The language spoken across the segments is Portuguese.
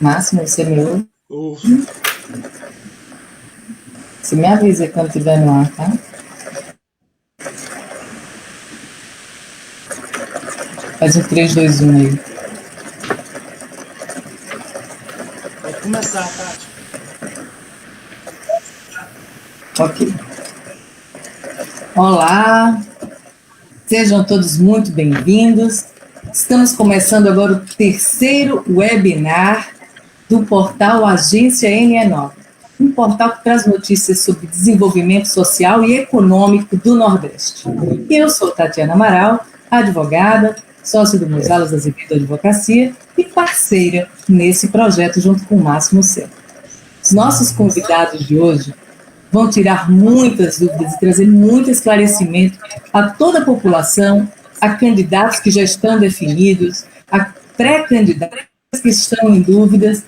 Máximo, você me ouve? Ouço. Você me avisa quando estiver no ar, tá? Faz um 3, 2, 1 aí. Pode começar, Tati. Ok. Olá, sejam todos muito bem-vindos. Estamos começando agora o terceiro webinar do portal Agência NE9, um portal que traz notícias sobre desenvolvimento social e econômico do Nordeste. Eu sou Tatiana Amaral, advogada, sócia do Musalas Azevedo Advocacia e parceira nesse projeto junto com o Máximo Céu. Os nossos convidados de hoje vão tirar muitas dúvidas e trazer muito esclarecimento a toda a população, a candidatos que já estão definidos, a pré-candidatos que estão em dúvidas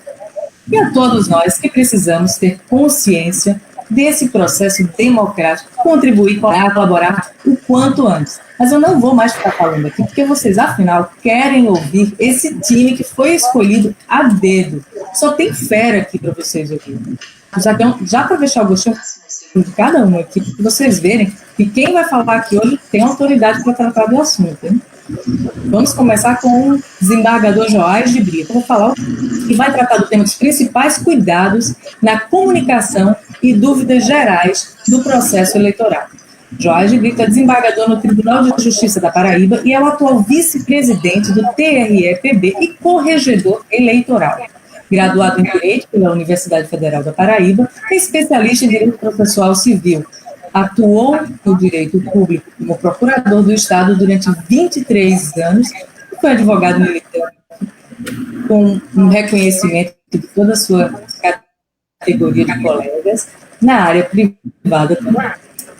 e a todos nós que precisamos ter consciência desse processo democrático, contribuir para colaborar o quanto antes. Mas eu não vou mais ficar falando aqui, porque vocês, afinal, querem ouvir esse time que foi escolhido a dedo. Só tem fera aqui para vocês ouvirem. Já para deixar o gostinho de cada um aqui, para vocês verem que quem vai falar aqui hoje tem autoridade para tratar do assunto, hein? Vamos começar com o desembargador Joás de Brito. Vou falar que vai tratar do tema dos principais cuidados na comunicação e dúvidas gerais do processo eleitoral. Joás de Brito é desembargador no Tribunal de Justiça da Paraíba e é o atual vice-presidente do TRE-PB e corregedor eleitoral. Graduado em Direito pela Universidade Federal da Paraíba, é especialista em Direito Processual Civil. Atuou no direito público como procurador do Estado durante 23 anos e foi advogado militante com um reconhecimento de toda a sua categoria de colegas na área privada também.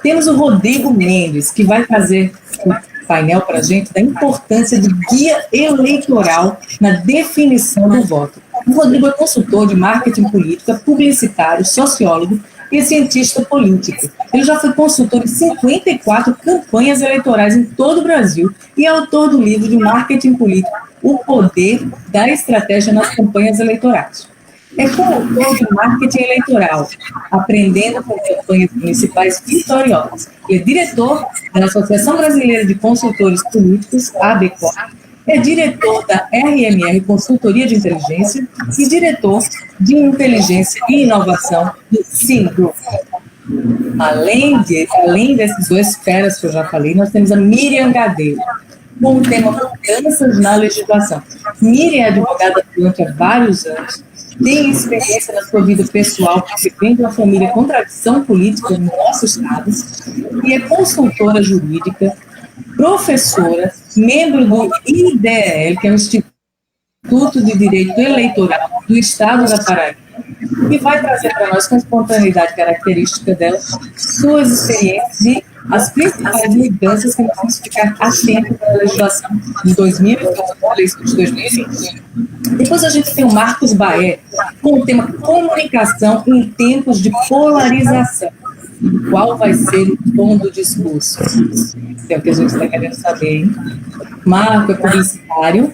Temos o Rodrigo Mendes, que vai trazer um painel para a gente da importância de guia eleitoral na definição do voto. O Rodrigo é consultor de marketing política, publicitário, sociólogo e cientista político. Ele já foi consultor em 54 campanhas eleitorais em todo o Brasil e é autor do livro de marketing político O Poder da Estratégia nas Campanhas Eleitorais. É coautor de marketing eleitoral, aprendendo com campanhas municipais vitoriosas. Ele é diretor da Associação Brasileira de Consultores Políticos, ABCOP, é diretor da RMR Consultoria de Inteligência e diretor de Inteligência e Inovação do Singroup. Além desses dois feras que eu já falei, nós temos a Miriam Gadelha, com o tema Mudanças na Legislação. Miriam é advogada durante há vários anos, tem experiência na sua vida pessoal, porque vem de uma família com tradição política no nosso estado, e é consultora jurídica, professora, membro do IDEL, que é o Instituto de Direito Eleitoral do Estado da Paraíba, e vai trazer para nós, com a espontaneidade característica dela, suas experiências e as principais mudanças que nós vamos ficar atentos na legislação de 2020, na eleição de 2020. Depois a gente tem o Marcos Baé, com o tema Comunicação em Tempos de Polarização. Qual vai ser o tom do discurso? É o que a gente está querendo saber, hein? Marco é publicitário,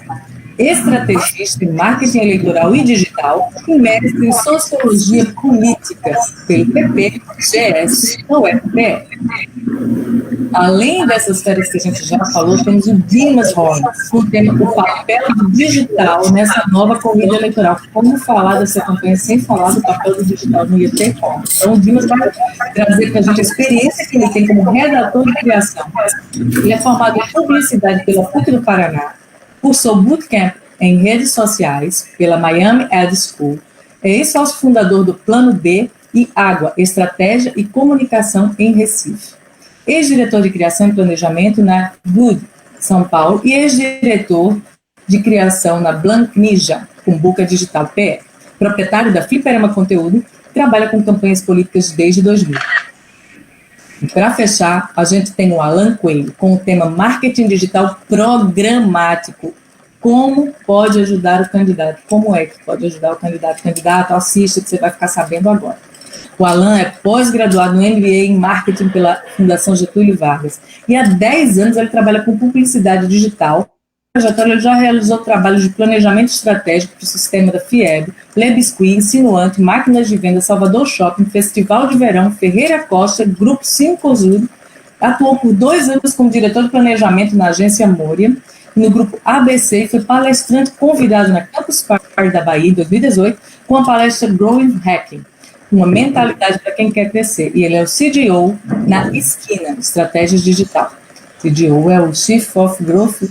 estrategista em marketing eleitoral e digital e mestre em sociologia política pelo PP, GS ou UFPE. Além dessas férias que a gente já falou, temos o Dimas Ronas, com o tema O Papel do Digital nessa nova corrida eleitoral. Como falar dessa campanha sem falar do papel do digital? Não ia ter como. Então, o Dimas vai trazer para a gente a experiência que ele tem como redator de criação. Ele é formado em publicidade pela PUC do Paraná, cursou bootcamp em redes sociais pela Miami Ad School, é ex-sócio fundador do Plano B e Água, Estratégia e Comunicação em Recife. Ex-diretor de Criação e Planejamento na Good, São Paulo, e ex-diretor de Criação na Blanc Ninja, Cumbuca Digital PR. Proprietário da Fliperama Conteúdo, trabalha com campanhas políticas desde 2000. E para fechar, a gente tem o Alan Coelho, com o tema Marketing Digital Programático. Como pode ajudar o candidato? Como é que pode ajudar o candidato? Candidato, assista que você vai ficar sabendo agora. O Alan é pós-graduado no MBA em Marketing pela Fundação Getúlio Vargas. E há 10 anos ele trabalha com publicidade digital trajetória, ele já realizou trabalhos de planejamento estratégico para o sistema da FIEB, Lebesqui, Insinuante, Máquinas de Venda, Salvador Shopping, Festival de Verão, Ferreira Costa, Grupo Simcosudo. Atuou por 2 anos como diretor de planejamento na agência Moria, no grupo ABC, e foi palestrante convidado na Campus Party da Bahia, em 2018, com a palestra Growing Hacking, uma mentalidade para quem quer crescer. E ele é o CDO na Esquina, Estratégias Digital. CDO é o Chief of Growth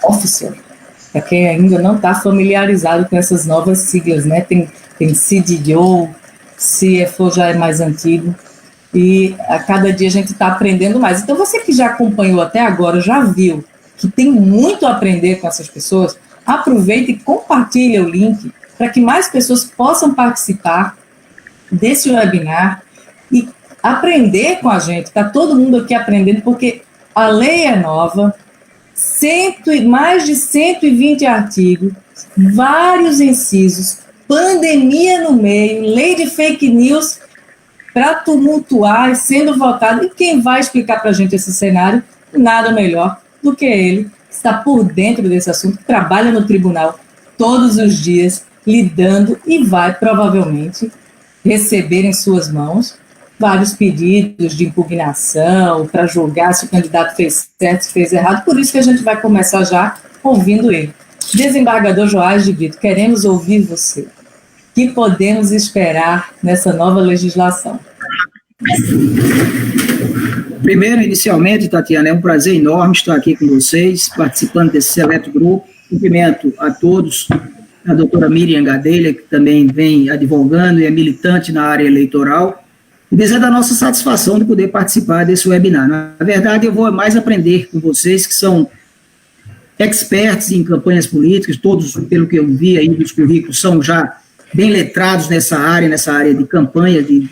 Officer, para quem ainda não está familiarizado com essas novas siglas, né? Tem CDO, CFO já é mais antigo, e a cada dia a gente está aprendendo mais. Então, você que já acompanhou até agora, já viu que tem muito a aprender com essas pessoas, aproveita e compartilha o link para que mais pessoas possam participar desse webinar e aprender com a gente. Está todo mundo aqui aprendendo, porque a lei é nova, mais de 120 artigos, vários incisos, pandemia no meio, lei de fake news para tumultuar e sendo votado. E quem vai explicar para a gente esse cenário? Nada melhor do que ele, que está por dentro desse assunto, que trabalha no tribunal todos os dias, lidando e vai provavelmente receber em suas mãos vários pedidos de impugnação para julgar se o candidato fez certo, se fez errado. Por isso que a gente vai começar já ouvindo ele. Desembargador Joás de Brito, queremos ouvir você. O que podemos esperar nessa nova legislação? Primeiro, inicialmente, Tatiana, é um prazer enorme estar aqui com vocês, participando desse seleto grupo. Cumprimento a todos, a doutora Miriam Gadelha, que também vem advogando e é militante na área eleitoral, e dizer da nossa satisfação de poder participar desse webinar. Na verdade, eu vou mais aprender com vocês, que são experts em campanhas políticas, todos, pelo que eu vi aí dos currículos, são já bem letrados nessa área de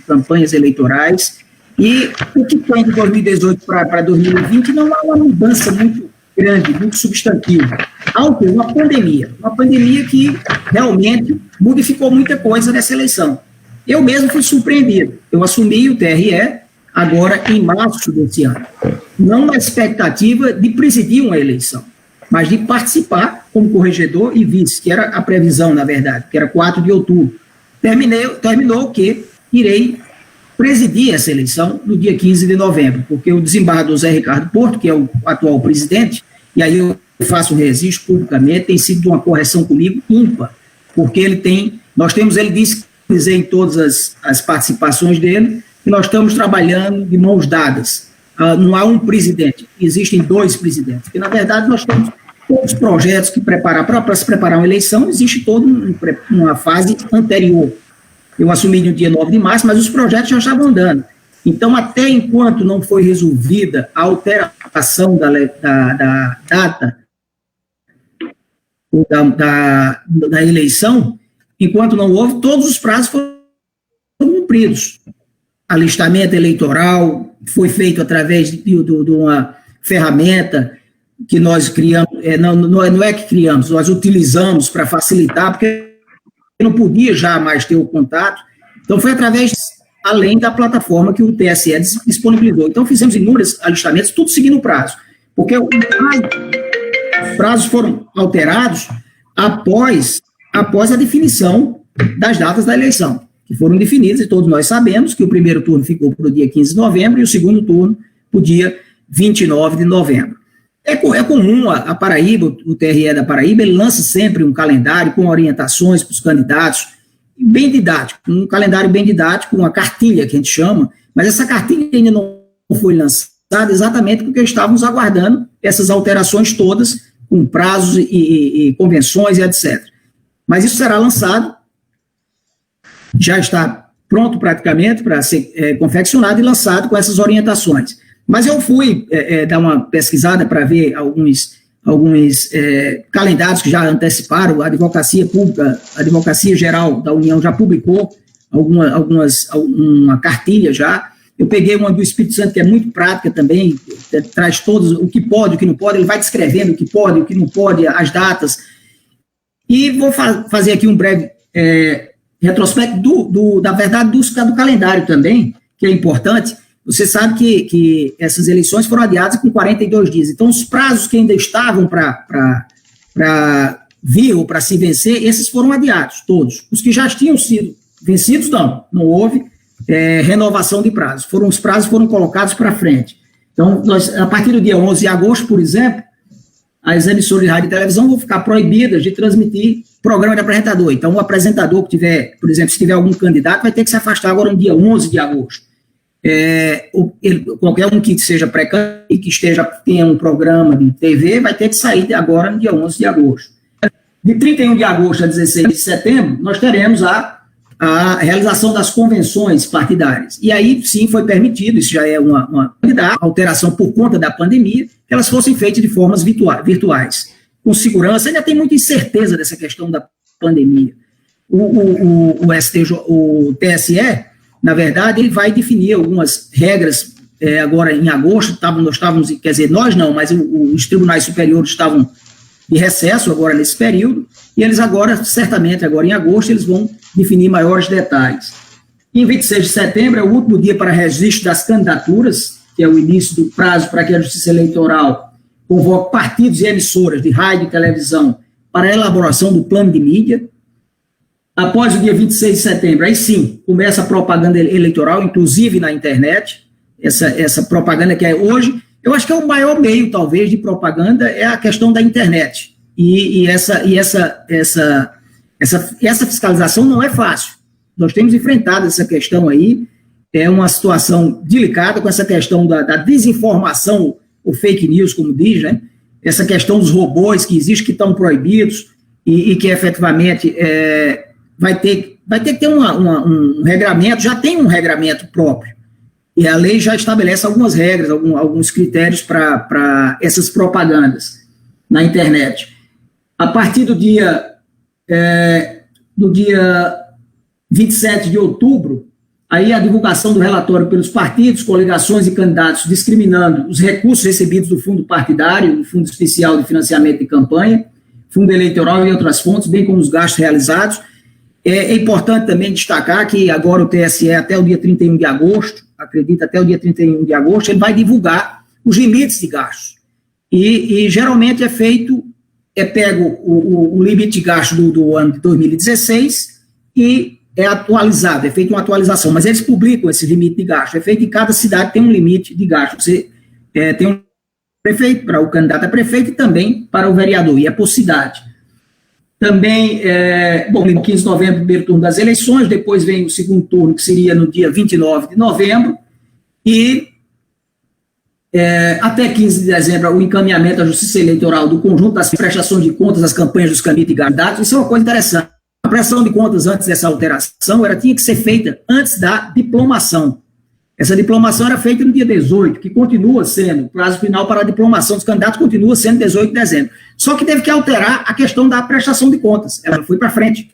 campanhas eleitorais. E o que tem de 2018 para 2020 não há uma mudança muito grande, muito substantiva. Há uma pandemia que realmente modificou muita coisa nessa eleição. Eu mesmo fui surpreendido. Eu assumi o TRE agora em março desse ano, não na expectativa de presidir uma eleição, mas de participar como corregedor e vice, que era a previsão, na verdade, que era 4 de outubro. Terminou que irei presidir essa eleição no dia 15 de novembro, porque o desembargador Zé Ricardo Porto, que é o atual presidente, e aí eu faço um registro publicamente, tem sido uma correção comigo ímpar, porque ele disse em todas as participações dele, que nós estamos trabalhando de mãos dadas. Não há um presidente, existem 2 presidentes, porque na verdade nós temos todos os projetos que para se preparar uma eleição, existe toda uma fase anterior. Eu assumi no dia 9 de março, mas os projetos já estavam andando. Então, até enquanto não foi resolvida a alteração da data da eleição, enquanto não houve, todos os prazos foram cumpridos. Alistamento eleitoral foi feito através de uma ferramenta que nós criamos, não é que criamos, nós utilizamos para facilitar, porque não podia já mais ter o contato, então foi além da plataforma que o TSE disponibilizou. Então fizemos inúmeros alistamentos, tudo seguindo o prazo, porque os prazos foram alterados após a definição das datas da eleição, que foram definidas, e todos nós sabemos que o primeiro turno ficou para o dia 15 de novembro e o segundo turno para o dia 29 de novembro. É comum a Paraíba, o TRE da Paraíba, ele lança sempre um calendário com orientações para os candidatos, bem didático, um calendário bem didático, uma cartilha que a gente chama, mas essa cartilha ainda não foi lançada exatamente porque estávamos aguardando essas alterações todas, com prazos e convenções e etc. Mas isso será lançado, já está pronto praticamente para ser confeccionado e lançado com essas orientações. Mas eu fui dar uma pesquisada para ver alguns calendários que já anteciparam. A Advocacia Pública, a Advocacia Geral da União já publicou uma cartilha já. Eu peguei uma do Espírito Santo, que é muito prática também, traz todos o que pode, o que não pode, ele vai descrevendo o que pode, o que não pode, as datas. E vou fazer aqui um breve retrospecto, da verdade, do calendário também, que é importante, você sabe que essas eleições foram adiadas com 42 dias. Então, os prazos que ainda estavam para vir ou para se vencer, esses foram adiados, todos. Os que já tinham sido vencidos, não houve renovação de prazos. Os prazos foram colocados para frente. Então, a partir do dia 11 de agosto, por exemplo, as emissoras de rádio e televisão vão ficar proibidas de transmitir programa de apresentador. Então, o apresentador que tiver, por exemplo, se tiver algum candidato, vai ter que se afastar agora no dia 11 de agosto. Qualquer um que seja pré-candidato e que tenha um programa de TV, vai ter que sair agora no dia 11 de agosto. De 31 de agosto a 16 de setembro, nós teremos a realização das convenções partidárias. E aí, sim, foi permitido, isso já é uma alteração por conta da pandemia, que elas fossem feitas de formas virtuais. Com segurança, ainda tem muita incerteza dessa questão da pandemia. O TSE, na verdade, ele vai definir algumas regras, agora em agosto, nós estávamos, quer dizer, nós não, mas os tribunais superiores estavam de recesso agora nesse período, e eles agora, certamente, agora em agosto, eles vão definir maiores detalhes. Em 26 de setembro é o último dia para registro das candidaturas, que é o início do prazo para que a Justiça Eleitoral convoque partidos e emissoras de rádio e televisão para a elaboração do plano de mídia. Após o dia 26 de setembro, aí sim, começa a propaganda eleitoral, inclusive na internet, essa propaganda que é hoje, eu acho que é o maior meio, talvez, de propaganda é a questão da internet. E essa fiscalização não é fácil. Nós temos enfrentado essa questão aí, é uma situação delicada com essa questão da desinformação, ou fake news, como diz, né? Essa questão dos robôs que existem, que estão proibidos, e que efetivamente vai ter que ter um regramento, já tem um regramento próprio. E a lei já estabelece algumas regras, alguns critérios para essas propagandas na internet. A partir do dia 27 de outubro, aí a divulgação do relatório pelos partidos, coligações e candidatos discriminando os recursos recebidos do fundo partidário, do Fundo Especial de Financiamento de Campanha, fundo eleitoral e outras fontes, bem como os gastos realizados. É importante também destacar que agora o TSE, até o dia 31 de agosto, acredita, até o dia 31 de agosto, ele vai divulgar os limites de gastos. E geralmente pego o limite de gasto do ano de 2016 e é atualizado, é feita uma atualização, mas eles publicam esse limite de gasto, é feito em cada cidade tem um limite de gasto, você tem um prefeito, para o candidato a prefeito e também para o vereador, e é por cidade. Também, no 15 de novembro, primeiro turno das eleições, depois vem o segundo turno, que seria no dia 29 de novembro, e até 15 de dezembro, o encaminhamento à Justiça Eleitoral do conjunto das prestações de contas das campanhas dos candidatos. Isso é uma coisa interessante. A prestação de contas antes dessa alteração tinha que ser feita antes da diplomação. Essa diplomação era feita no dia 18, que continua sendo, o prazo final para a diplomação dos candidatos continua sendo 18 de dezembro. Só que teve que alterar a questão da prestação de contas. Ela foi para frente.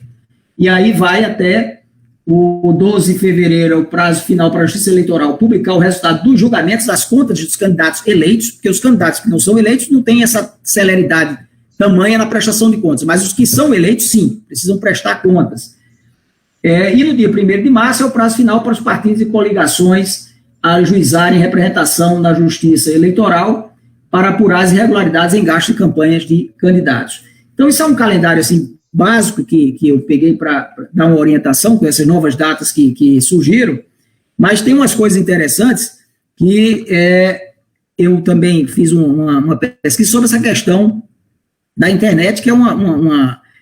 E aí vai até o 12 de fevereiro, o prazo final para a Justiça Eleitoral publicar o resultado dos julgamentos das contas dos candidatos eleitos, porque os candidatos que não são eleitos não têm essa celeridade tamanha na prestação de contas, mas os que são eleitos, sim, precisam prestar contas. E no dia 1º de março é o prazo final para os partidos e coligações ajuizarem representação na Justiça Eleitoral para apurar as irregularidades em gastos de campanhas de candidatos. Então, isso é um calendário assim, básico que eu peguei para dar uma orientação com essas novas datas que surgiram, mas tem umas coisas interessantes que eu também fiz uma pesquisa sobre essa questão da internet, que é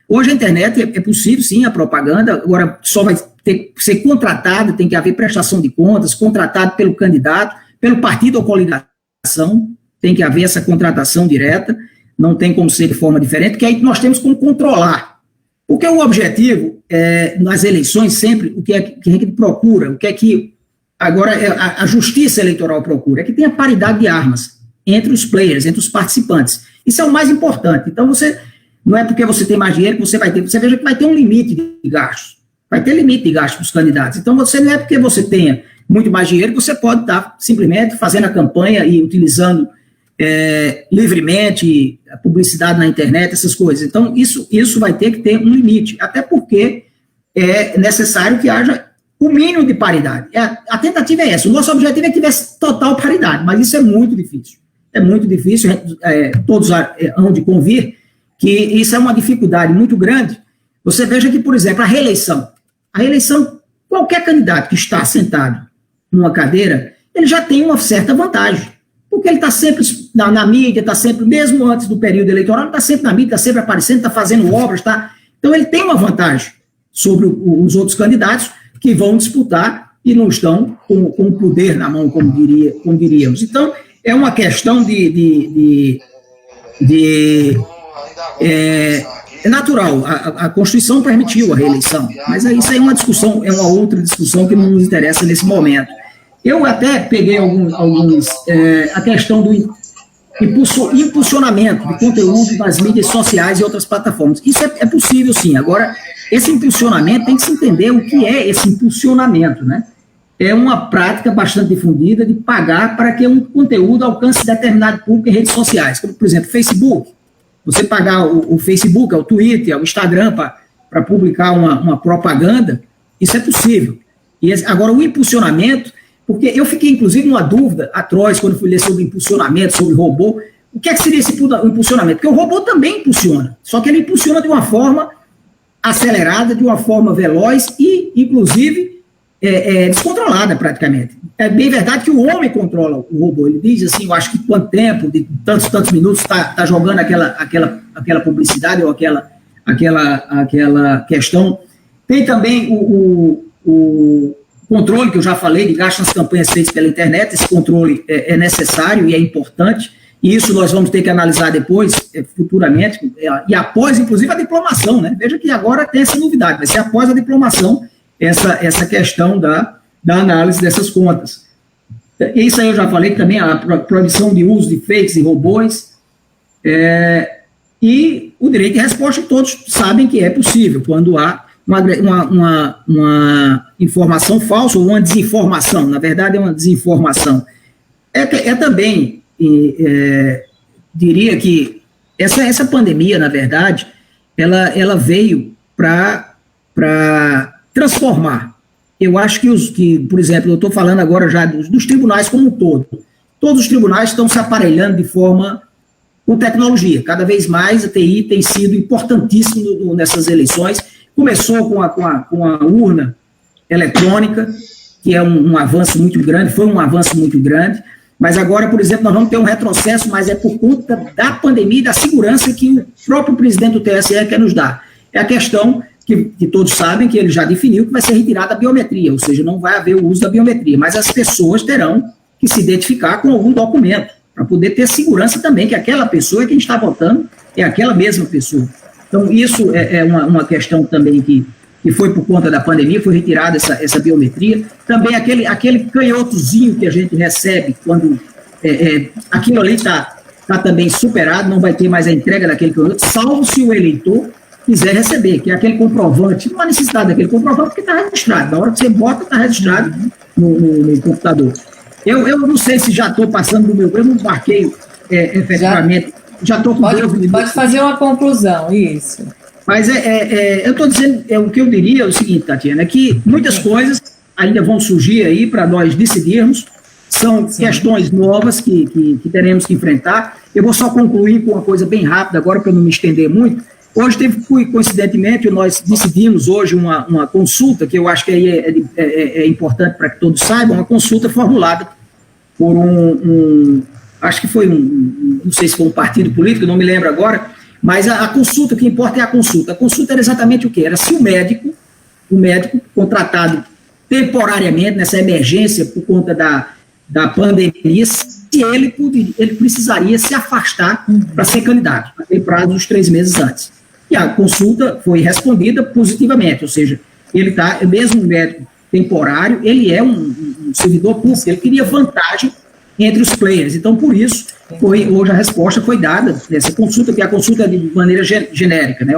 hoje a internet é possível, sim, a propaganda, agora só vai ter que ser contratada, tem que haver prestação de contas, contratado pelo candidato, pelo partido ou coligação, tem que haver essa contratação direta, não tem como ser de forma diferente, que aí nós temos como controlar. Porque o objetivo, nas eleições, sempre, o que é que a gente procura, o que é que agora a Justiça Eleitoral procura, é que tenha paridade de armas entre os players, entre os participantes. Isso é o mais importante. Então, não é porque você tem mais dinheiro que você vai ter, você veja que vai ter um limite de gastos, vai ter limite de gastos para os candidatos. Então, não é porque você tenha muito mais dinheiro que você pode estar simplesmente fazendo a campanha e utilizando livremente a publicidade na internet, essas coisas. Então, isso vai ter que ter um limite, até porque é necessário que haja o mínimo de paridade. A tentativa é essa. O nosso objetivo é que tivesse total paridade, mas isso é muito difícil. É muito difícil, todos hão de convir que isso é uma dificuldade muito grande. Você veja que, por exemplo, a reeleição, qualquer candidato que está sentado numa cadeira, ele já tem uma certa vantagem, porque ele está sempre na mídia, está sempre, mesmo antes do período eleitoral, está sempre na mídia, está sempre aparecendo, está fazendo obras, então ele tem uma vantagem sobre os outros candidatos que vão disputar e não estão com o poder na mão, como diríamos. Então, é uma questão é natural, a Constituição permitiu a reeleição, mas isso aí é uma discussão, é uma outra discussão que não nos interessa nesse momento. Eu até peguei a questão do impulsionamento de conteúdo nas mídias sociais e outras plataformas. Isso é possível, sim. Agora, esse impulsionamento tem que se entender o que é esse impulsionamento, né? É uma prática bastante difundida de pagar para que um conteúdo alcance determinado público em redes sociais, como, por exemplo, Facebook. Você pagar o Facebook, o Twitter, o Instagram para publicar uma propaganda, isso é possível. E agora, o impulsionamento, porque eu fiquei, inclusive, numa dúvida atroz quando fui ler sobre impulsionamento, sobre robô. O que seria esse impulsionamento? Porque o robô também impulsiona, só que ele impulsiona de uma forma acelerada, de uma forma veloz e, inclusive, descontrolada praticamente. É bem verdade que o homem controla o robô. Ele diz assim, eu acho que quanto tempo, de tantos minutos, está jogando aquela publicidade ou aquela questão. Tem também o controle, que eu já falei, de gasto nas campanhas feitas pela internet. Esse controle é necessário e é importante, e isso nós vamos ter que analisar depois, futuramente, e após, inclusive, a diplomação, né? Veja que agora tem essa novidade, vai ser após a diplomação essa questão da análise dessas contas. Isso aí eu já falei também, a proibição de uso de fakes e robôs, e o direito de resposta, todos sabem que é possível, quando há uma informação falsa ou uma desinformação. Na verdade, é uma desinformação. Também, diria que essa pandemia, na verdade, ela veio para transformar. Eu acho que, por exemplo, eu estou falando agora já dos tribunais como um todo. Todos os tribunais estão se aparelhando com tecnologia. Cada vez mais a TI tem sido importantíssimo nessas eleições. Começou com a urna eletrônica, que é um avanço muito grande, foi um avanço muito grande, mas agora, por exemplo, nós vamos ter um retrocesso, mas é por conta da pandemia e da segurança que o próprio presidente do TSE quer nos dar. É a questão que todos sabem que ele já definiu que vai ser retirada a biometria, ou seja, não vai haver o uso da biometria, mas as pessoas terão que se identificar com algum documento, para poder ter segurança também que aquela pessoa que a gente está votando é aquela mesma pessoa. Então, isso é uma questão também que foi por conta da pandemia, foi retirada essa biometria. Também aquele canhotozinho que a gente recebe, quando aquilo ali está também superado, não vai ter mais a entrega daquele canhoto, salvo se o eleitor quiser receber, que é aquele comprovante. Não há necessidade daquele comprovante, porque está registrado. Na hora que você bota, está registrado no computador. Eu não sei se já estou passando do meu... Eu não marquei efetivamente... Já estou com... Pode fazer uma conclusão, isso. Mas eu estou dizendo... o que eu diria é o seguinte, Tatiana, é que muitas coisas ainda vão surgir aí para nós decidirmos. São questões novas que teremos que enfrentar. Eu vou só concluir com uma coisa bem rápida agora, para eu não me estender muito. Hoje coincidentemente, nós decidimos hoje uma consulta, que eu acho que aí é importante para que todos saibam, uma consulta formulada por acho que foi não sei se foi um partido político, não me lembro agora, mas a consulta, o que importa é a consulta. A consulta era exatamente o quê? Era se o médico contratado temporariamente nessa emergência por conta da pandemia, se ele precisaria se afastar para ser candidato, naquele prazo dos 3 meses antes. E a consulta foi respondida positivamente, ou seja, ele está, mesmo médico temporário, ele é um servidor público, ele queria vantagem entre os players. Então, por isso, hoje a resposta foi dada nessa consulta, que a consulta é de maneira genérica, né,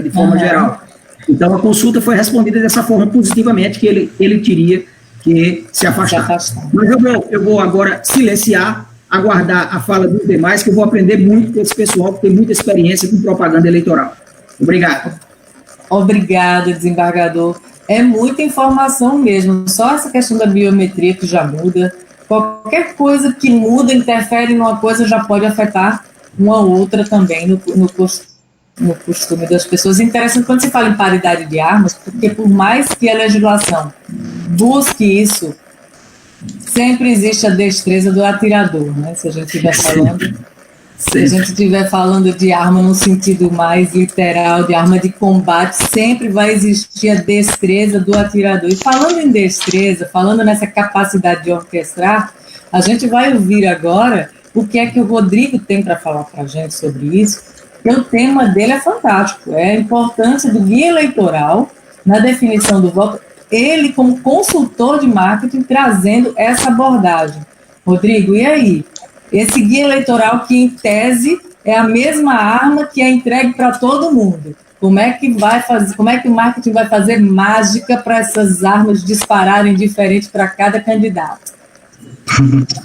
de forma geral. Então, a consulta foi respondida dessa forma positivamente, que ele teria que se afastar. Mas eu vou agora silenciar, aguardar a fala dos demais, que eu vou aprender muito com esse pessoal que tem muita experiência com propaganda eleitoral. Obrigado. Obrigado, desembargador. É muita informação mesmo. Só essa questão da biometria que já muda. Qualquer coisa que muda, interfere numa coisa, já pode afetar uma outra também no costume das pessoas. Interessante quando se fala em paridade de armas, porque por mais que a legislação busque isso, sempre existe a destreza do atirador, né? Se a gente estiver falando de arma no sentido mais literal, de arma de combate, sempre vai existir a destreza do atirador. E falando em destreza, falando nessa capacidade de orquestrar, a gente vai ouvir agora o que é que o Rodrigo tem para falar para a gente sobre isso, porque o tema dele é fantástico, é a importância do guia eleitoral na definição do voto, ele como consultor de marketing trazendo essa abordagem. Rodrigo, e aí? Esse guia eleitoral que, em tese, é a mesma arma que é entregue para todo mundo. Como é que o marketing vai fazer mágica para essas armas dispararem diferente para cada candidato?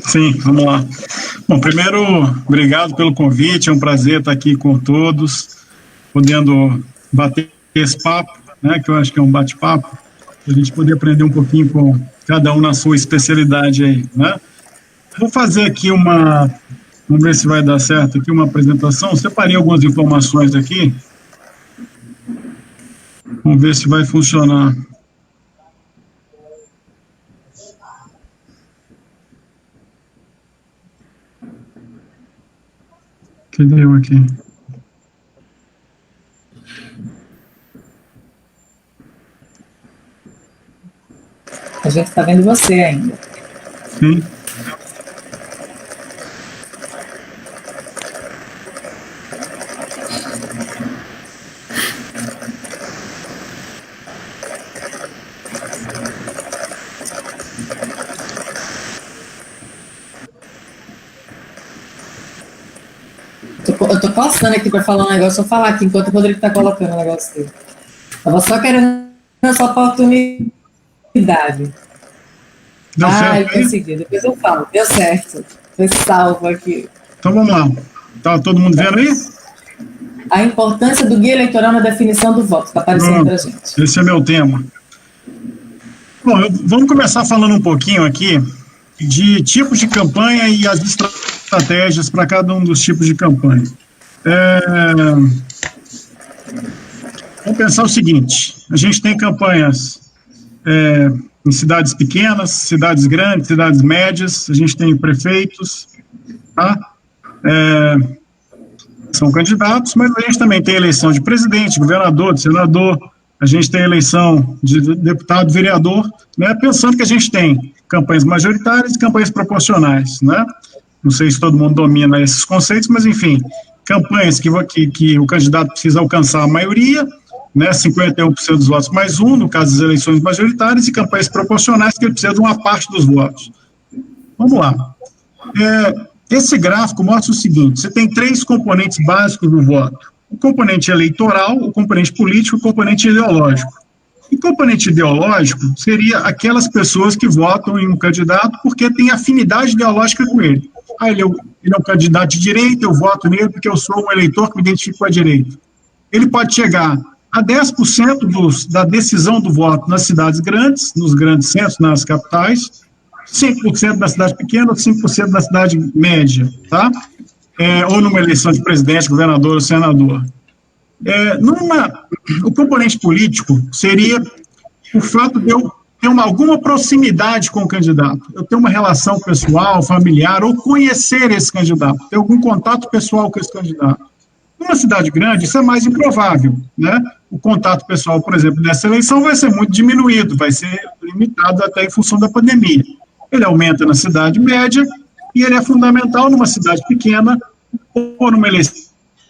Sim, vamos lá. Bom, primeiro, obrigado pelo convite, é um prazer estar aqui com todos, podendo bater esse papo, né, que eu acho que é um bate-papo, para a gente poder aprender um pouquinho com cada um na sua especialidade aí, né? Vou fazer aqui vamos ver se vai dar certo aqui, uma apresentação. Separei algumas informações aqui. Vamos ver se vai funcionar. Cadê eu aqui? A gente está vendo você ainda. Sim. Eu tô passando aqui para falar um negócio, vou falar aqui enquanto o Rodrigo está colocando o negócio dele. Estava só querendo essa oportunidade. Deu certo? Eu consegui, depois eu falo. Deu certo. Foi salvo aqui. Então vamos lá. Tá todo mundo vendo aí? A importância do guia eleitoral na definição do voto. Está aparecendo para a gente. Esse é meu tema. Bom, vamos começar falando um pouquinho aqui de tipos de campanha e as estratégias para cada um dos tipos de campanha. Vamos pensar o seguinte, a gente tem campanhas em cidades pequenas, cidades grandes, cidades médias, a gente tem prefeitos, tá? São candidatos, mas a gente também tem eleição de presidente, governador, de senador, a gente tem eleição de deputado, vereador, né? Pensando que a gente tem campanhas majoritárias e campanhas proporcionais, né? Não sei se todo mundo domina esses conceitos, mas enfim, campanhas que o candidato precisa alcançar a maioria, né, 51% dos votos mais um, no caso das eleições majoritárias, e campanhas proporcionais que ele precisa de uma parte dos votos. Vamos lá. Esse gráfico mostra o seguinte, você tem 3 componentes básicos do voto. O componente eleitoral, o componente político e o componente ideológico. E componente ideológico seria aquelas pessoas que votam em um candidato porque têm afinidade ideológica com ele. Ele é um candidato de direita, eu voto nele porque eu sou um eleitor que me identifico com a direita. Ele pode chegar a 10% da decisão do voto nas cidades grandes, nos grandes centros, nas capitais, 5% na cidade pequena, ou 5% na cidade média, tá? Ou numa eleição de presidente, governador ou senador. O componente político seria o fato de eu ter alguma proximidade com o candidato, eu ter uma relação pessoal, familiar, ou conhecer esse candidato, ter algum contato pessoal com esse candidato. Numa cidade grande, isso é mais improvável, né? O contato pessoal, por exemplo, nessa eleição vai ser muito diminuído, vai ser limitado até em função da pandemia. Ele aumenta na cidade média e ele é fundamental numa cidade pequena ou numa eleição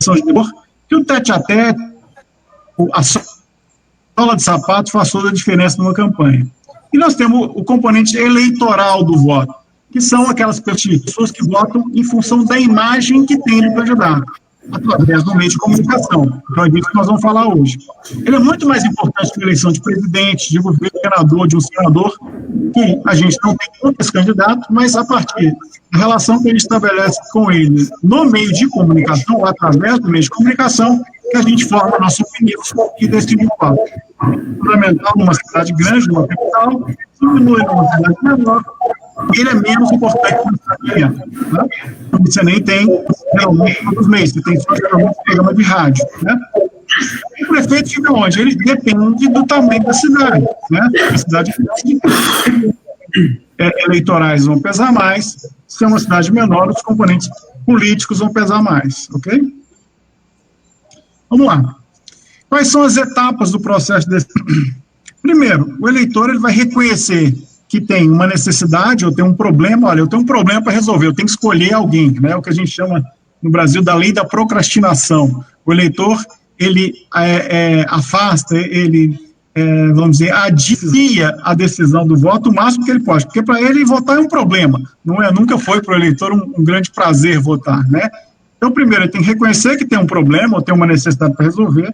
de governador, que o tete-a-tete, a sola de sapato faz toda a diferença numa campanha. E nós temos o componente eleitoral do voto, que são aquelas pessoas que votam em função da imagem que tem no candidato, através do meio de comunicação. Então é disso que nós vamos falar hoje. Ele é muito mais importante que a eleição de presidente, de governador, de um senador, que a gente não tem tantos candidatos, mas a partir da relação que a gente estabelece com ele no meio de comunicação, ou através do meio de comunicação, que a gente forma a nossa opinião e decide o voto. fundamental numa cidade grande, numa capital, diminui numa cidade menor, ele é menos importante que uma cidade pequena. Né? Você nem tem, geralmente, todos os meses, você tem só geralmente um programa de rádio. Né? O prefeito fica onde? Ele depende do tamanho da cidade. Né? A cidade eleitorais vão pesar mais, se é uma cidade menor, os componentes políticos vão pesar mais, ok? Vamos lá. Quais são as etapas do processo desse? Primeiro, o eleitor ele vai reconhecer que tem uma necessidade ou tem um problema. Olha, eu tenho um problema para resolver, eu tenho que escolher alguém, né? O que a gente chama no Brasil da lei da procrastinação. O eleitor, ele afasta, ele, vamos dizer, adia a decisão do voto o máximo que ele pode, porque para ele votar é um problema, nunca foi para o eleitor um grande prazer votar, né? Então, primeiro, ele tem que reconhecer que tem um problema ou tem uma necessidade para resolver,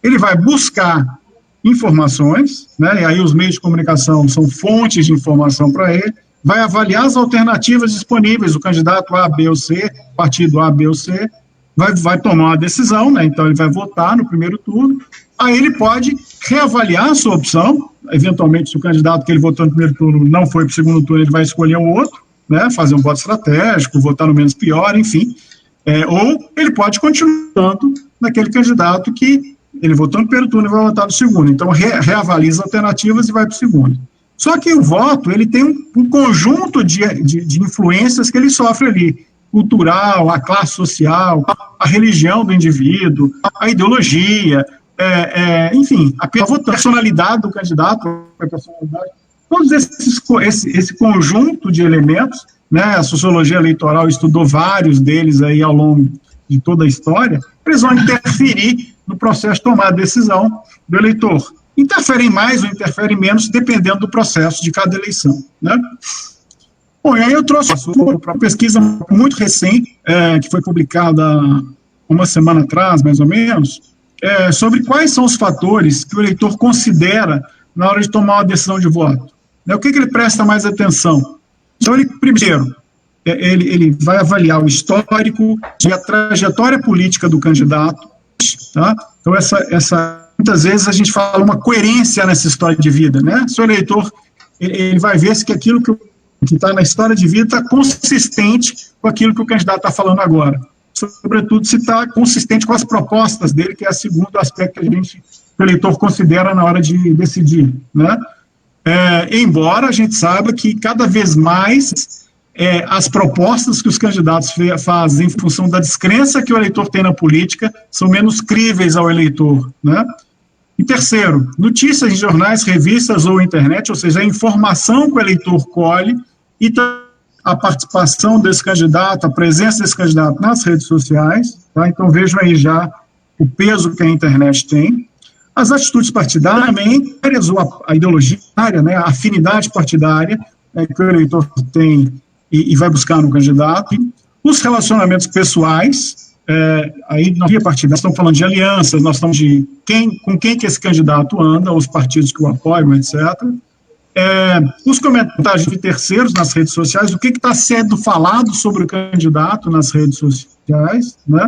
ele vai buscar informações, né, e aí os meios de comunicação são fontes de informação para ele, vai avaliar as alternativas disponíveis, o candidato A, B ou C, partido A, B ou C, vai tomar uma decisão, né, então ele vai votar no primeiro turno, aí ele pode reavaliar a sua opção, eventualmente se o candidato que ele votou no primeiro turno não foi para o segundo turno, ele vai escolher um outro, né, fazer um voto estratégico, votar no menos pior, enfim, ou ele pode continuar naquele candidato que ele votou no primeiro turno e vai votar no segundo. Então, reavalia as alternativas e vai para o segundo. Só que o voto, ele tem um conjunto de influências que ele sofre ali. Cultural, a classe social, a religião do indivíduo, a ideologia, enfim, a personalidade do candidato, a personalidade. Todos esse conjunto de elementos, né, a sociologia eleitoral estudou vários deles aí ao longo de toda a história, eles vão interferir no processo de tomar a decisão do eleitor. Interferem mais ou interferem menos, dependendo do processo de cada eleição. Né? Bom, e aí eu trouxe para uma pesquisa muito recente, que foi publicada uma semana atrás, mais ou menos, sobre quais são os fatores que o eleitor considera na hora de tomar uma decisão de voto. Né? O que ele presta mais atenção? Então, primeiro, ele vai avaliar o histórico e a trajetória política do candidato. Tá? Então, muitas vezes a gente fala uma coerência nessa história de vida, né? Se o eleitor, ele vai ver se que aquilo que está na história de vida está consistente com aquilo que o candidato está falando agora. Sobretudo, se está consistente com as propostas dele, que é o segundo aspecto que o eleitor considera na hora de decidir, né? Embora a gente saiba que cada vez mais as propostas que os candidatos fazem em função da descrença que o eleitor tem na política são menos críveis ao eleitor, né? E terceiro, notícias em jornais, revistas ou internet, ou seja, a informação que o eleitor colhe e a participação desse candidato, a presença desse candidato nas redes sociais, tá? Então vejam aí já o peso que a internet tem. As atitudes partidárias, ou a ideologia, né, a afinidade partidária que o eleitor tem e vai buscar no candidato, os relacionamentos pessoais, aí não via partidária, nós estamos falando de alianças, nós estamos com quem que esse candidato anda, os partidos que o apoiam, etc. Os comentários de terceiros nas redes sociais, o que está sendo falado sobre o candidato nas redes sociais, né?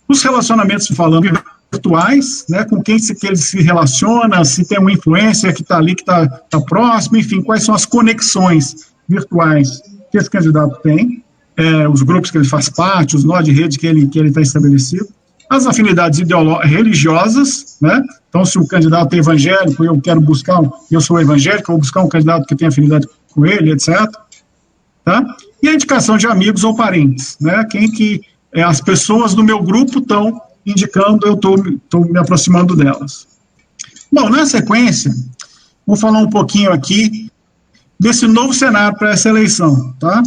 Os relacionamentos falando virtuais, né, com quem ele se relaciona, se tem uma influência que está ali, que está próximo, enfim, quais são as conexões virtuais que esse candidato tem, os grupos que ele faz parte, os nó de rede que ele está estabelecido, as afinidades religiosas, né, então se o candidato é evangélico, eu sou evangélico, vou buscar um candidato que tem afinidade com ele, etc. Tá? E a indicação de amigos ou parentes, né, quem que as pessoas do meu grupo estão indicando, eu estou me aproximando delas. Bom, na sequência, vou falar um pouquinho aqui desse novo cenário para essa eleição, tá?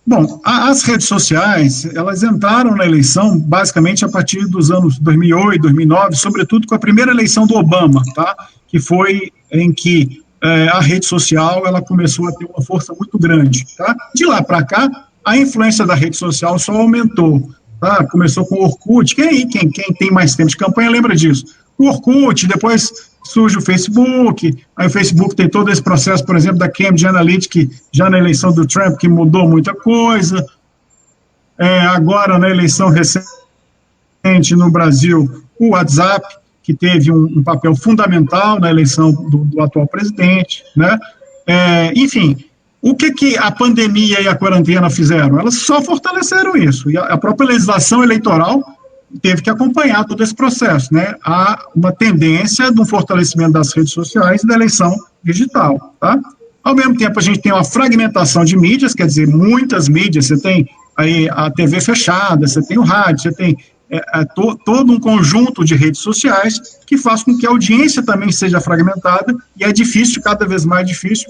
Bom, as redes sociais, elas entraram na eleição basicamente a partir dos anos 2008, 2009, sobretudo com a primeira eleição do Obama, tá? Que foi em que a rede social, ela começou a ter uma força muito grande, tá? De lá para cá, a influência da rede social só aumentou. Tá, começou com o Orkut, quem tem mais tempo de campanha lembra disso. O Orkut, depois surge o Facebook, aí o Facebook tem todo esse processo, por exemplo, da Cambridge Analytica, já na eleição do Trump, que mudou muita coisa. Agora, na eleição recente no Brasil, o WhatsApp, que teve um papel fundamental na eleição do atual presidente, né? Enfim, o que a pandemia e a quarentena fizeram? Elas só fortaleceram isso, e a própria legislação eleitoral teve que acompanhar todo esse processo, né? Há uma tendência de um fortalecimento das redes sociais e da eleição digital, tá? Ao mesmo tempo, a gente tem uma fragmentação de mídias, quer dizer, muitas mídias, você tem aí a TV fechada, você tem o rádio, você tem todo um conjunto de redes sociais que faz com que a audiência também seja fragmentada, e é difícil, cada vez mais difícil,